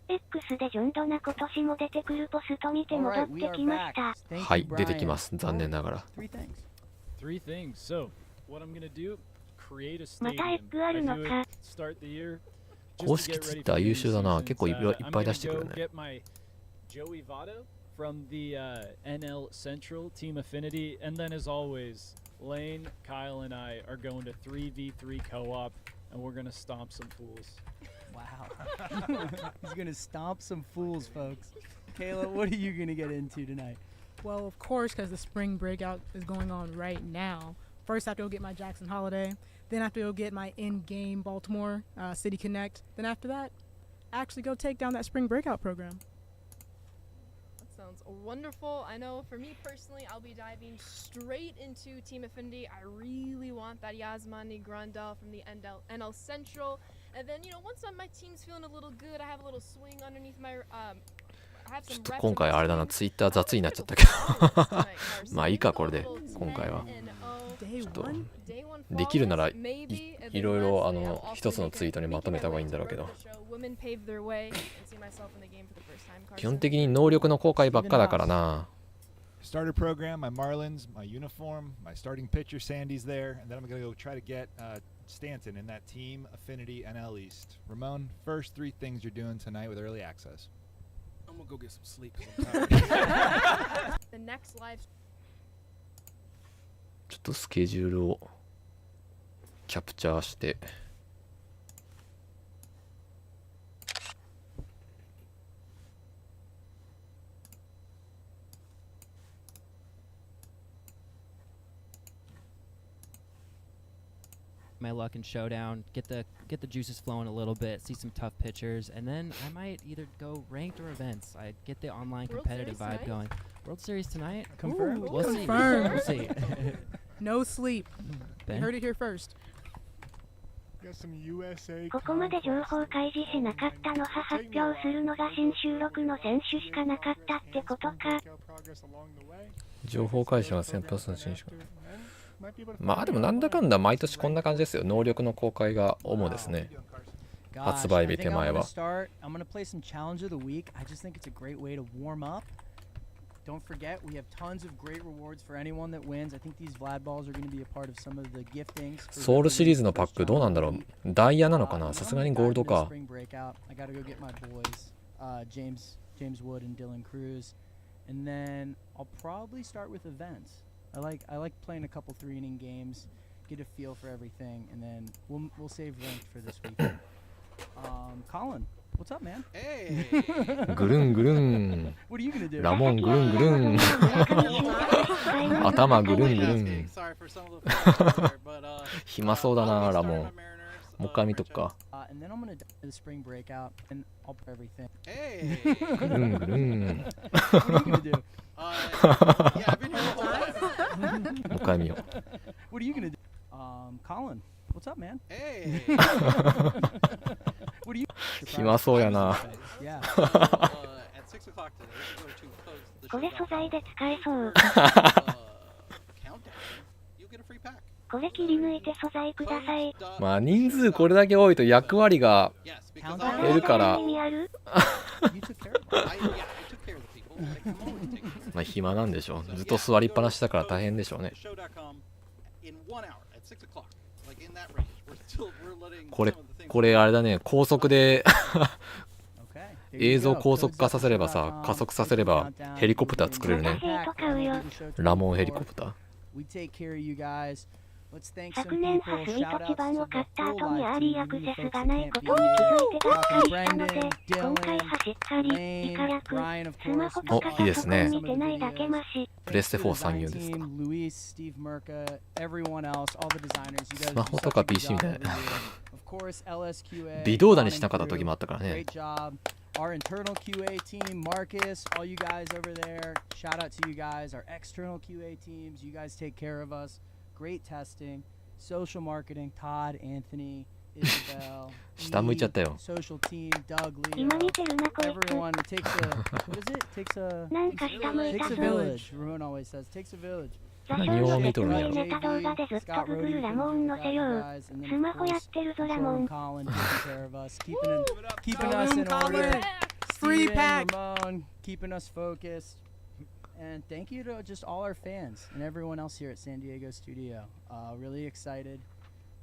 X で順度な今年も出てくるポスト見て戻ってきました。はい、出てきます。残念ながら。Three things. So, what I'm gonna do, create a またエッ stadium. グあるの I do か。 it to start the year. 公式ツイッター優秀だな。結構いっぱい出してくるね。I'm gonna go get my Joey Votto from the NL Central Team Affinity, and then as always, Lane, Kyle, and I are going to 3v3 co-op, and we're gonna stomp some fools. Wow. He's gonna stomp some fools, folks. Kayla, what are you gonna get into tonight? Well, of course, because the spring breakout is going on right now. First, I have to go get my Jackson Holiday. Then I have to go get my in-game Baltimore City Connect. Then after that, actually go take down that spring breakout program. Sounds wonderful. I know for me personally, I'll be diving straight into Team Affinity. I really want that Yasmani Grandal from the NL Central. And then, you know, once my team's feeling a little good, I have a little swing underneath myちょっと今回あれだな、ツイッター雑になっちゃったけどまあいいか、これで今回はちょっとできるならいろいろ一つのツイートにまとめた方がいいんだろうけど、基本的に能力の公開ばっかだからな。 Starter program, my Marlins, my uniform, my starting pitcher Sandy's there, and then I'm gonna go try to get Stanton in that Team Affinity NL East. Ramon, first three things you're doing tonight with early access. I'm gonna go get some sleep 'cause I'm tired. The next live ちょっとスケジュールをキャプチャーしてmy luck in Showdown, get the juices flowing a little bit, see some tough pitchers, and then I might either go ranked or events. I get the online competitive vibe going. World Series tonight? Confirmed? We'll see. Confirmed. We'll see. No sleep. You Ben? heard it here first. Got some USA ここまで情報開示しなかったのは発表するのが新収録の選手しかなかったってことか。情報開始は先発の選手。まあでもなんだかんだ毎年こんな感じですよ。能力の公開が主ですね。発売日手前は。I'm gonna play some challenge of the week. I just think it's a great way to warm up. Don't forget, we have tons of great rewards for anyone that wins. I think these Vlad balls are going to be a part of some of the giftings. ソウルシリーズのパックどうなんだろう。ダイヤなのかな。さすがにゴールドか。 I gotta go get my boys, James Wood and Dylan Cruz, and then I'll probably start with events. I like playing a couple 3-inning games, get a feel for everything, and then we'll save ranked for this weekend. Colin, what's up, man? Hey. ぐるんぐるん。 What are you gonna do? ラモンぐるんぐるん。頭ぐるんぐるん。暇そうだな、ラモン。もう一回見とくか。And then I'm gonna do the spring breakout, and I'll put everything. Hey. ぐるんぐるん。 What are you gonna do? Yeah, I've been here all the time. もう一回見よう。 What are you gonna do? Colin, what's up, man? Hey. What are you? 暇そうやな。Yeah. At 6 o'clock today, we're going to close the これ素材で使えそう。countdown. You'll get a free pack. これ切り抜いて素材ください。まあ人数これだけ多いと役割が減るから。まあ暇なんでしょう。ずっと座りっぱなしだから大変でしょうね。これあれだね、高速で映像高速化させればさ、加速させればヘリコプター作れるね。ラモンヘリコプター。昨年ハスイート基盤を買った後にアーリーアクセスがないことに気づいてがっかりしたので、今回はしっかり、以下略、スマホとかパソコン見てないだけマシ。プレステ4参入ですか。スマホとか PC みたいな。微動だにしなかった時もあったからね。Our internal QA team, Marcus, all you guys over there, shout out to you guys. Our external QA teams, you guys take care of us. Great testing, social marketing, Todd, Anthony, Isabel, social team, Doug, Leo, everyone. It takes a, what is it? Takes a village. Ramon always says, takes a village. 何を見とるんやろ。ネタ動画でずっとググるラモンのせよう。スマホやってるぞラモン。Keeping us in order. Free pack. Ramon, keeping us focused. And thank you to just all our fans and everyone else here at San Diego Studio. Really excited.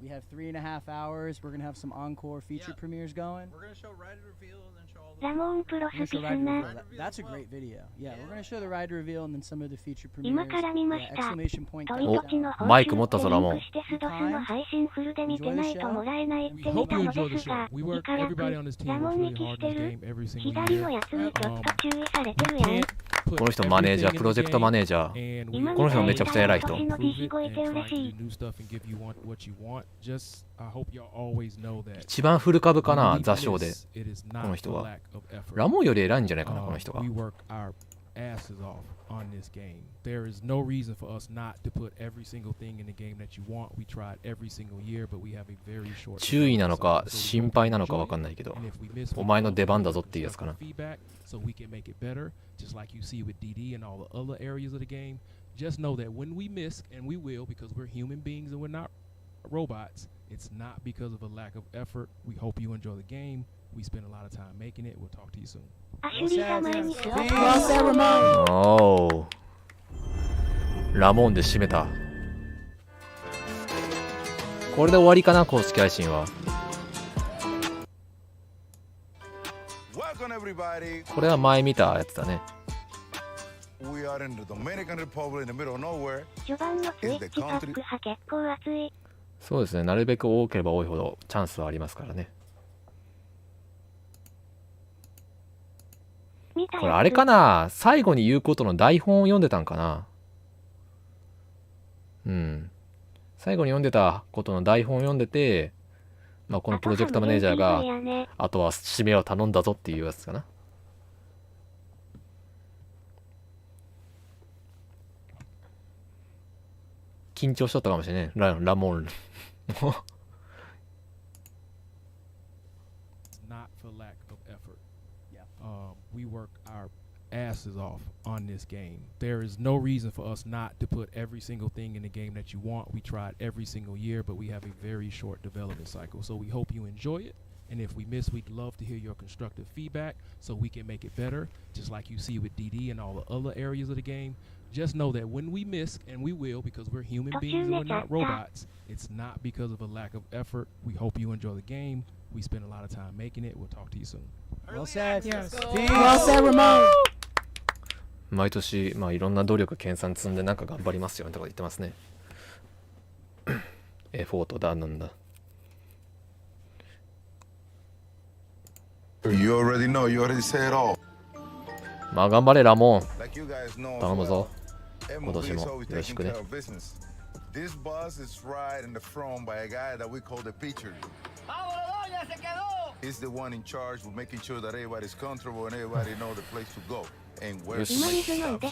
We have 3.5 hours. We're going to have some encore feature premieres going. We're going to show Ride Reveal and then show all the... ラモンプロスピスナ。 That's a great video. Yeah, we're going to show the Ride Reveal and then some of the feature premieres. 今から見ました。Exclamation point. トミトチの報酬ってリンクしてスドスの配信フルで見てないともらえないって見たのですが、以下略、ラモンに帰してる。左のやつにちょっと注意されてるやん。この人マネージャー、プロジェクトマネージャー。この人めちゃくちゃ偉い人。一番フル株かな、雑誌で。この人は。ラモンより偉いんじゃないかな、この人が。on this game. There is no reason for us not to put every single thing in the game that you want. We tried every single year, but we have a very short. 注意なのか心配なのか分かんないけど、お前の出番だぞっていうやつかな。So we can make it better, just like you see with DD and all the other areas of the game. Just know that when we miss, and we will, because we're human beings and we're not robots, it's not because of a lack of effort. We hope you enjoy the game. We spend a lot of time making it. We'll talk to you soon. おー、ラモンで締めた。これで終わりかな、公式配信は。これは前見たやつだね。序盤のスイッチパック派結構熱い。そうですね、なるべく多ければ多いほどチャンスはありますからね。これあれかな、最後に言うことの台本を読んでたんかな。うん。最後に読んでたことの台本を読んでて、まあこのプロジェクトマネージャーが、あとは締めを頼んだぞっていうやつかな。緊張しとったかもしれない。ラモン。We work our asses off on this game. There is no reason for us not to put every single thing in the game that you want. We tried every single year, but we have a very short development cycle. So we hope you enjoy it. And if we miss, we'd love to hear your constructive feedback so we can make it better, just like you see with DD and all the other areas of the game. Just know that when we miss, and we will because we're human beings and we're not robots, it's not because of a lack of effort. We hope you enjoy the game. We spend a lot of time making it. We'll talk to you soon. Well said. Yes. Well said, Ramon. 毎年、まあ、いろんな努力、研鑽積んでなんか頑張りますよねとか言ってますね。エフォートだなんだ。You already know. You already say it all. まあ頑張れラモン。頼むぞ。今年もよろしくね。This bus is right in the front by a guy that we call the pitcher. He's the one in charge of making sure that everybody's comfortable and everybody know the place to go and where to play stuff.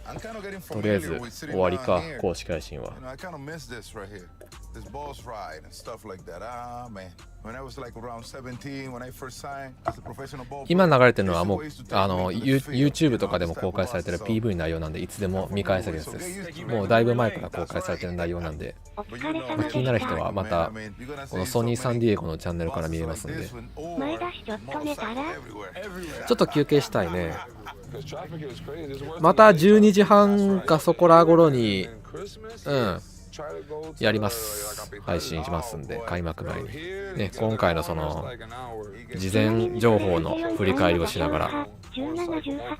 I'm kind of getting とりあえず familiar with 終 sitting わり down か here. 公式配信は。You know, I kind of miss this right here. this boss ride and stuff like that. Ah, man. When I was like around 17, when I first signed as a professional ball player, 今流れてるのはもうYouTube とかでも公開されてる PV の内容なんでいつでも見返せるやつです。もうだいぶ前から公開されてる内容なんで、気になる人はまたこのソニーサンディエゴのチャンネルから見れますんで。前田氏ちょっと寝たらちょっと休憩したいね。また12時半かそこら頃にやります。配信しますんで、開幕前にね、今回のその事前情報の振り返りをしながら17、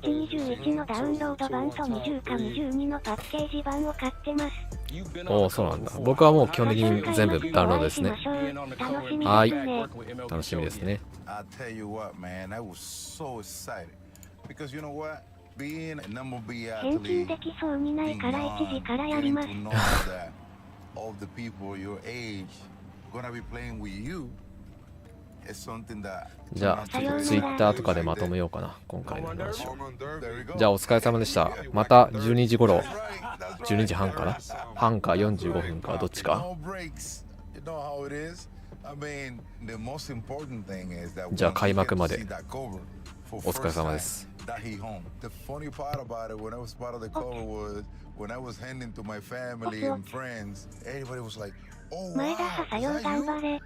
18、21のダウンロード版と20か22のパッケージ版を買ってます。おお、そうなんだ。僕はもう基本的に全部ダウンロードですね。はい、楽しみですね。返金できそうにないから1時からやります。じゃあちょっと Twitter とかでまとめようかな、今回の話を。じゃあお疲れ様でした。また12時頃、12時半かな、半か45分かどっちか。じゃあ開幕までお疲れ様です。前田さよう頑張れ。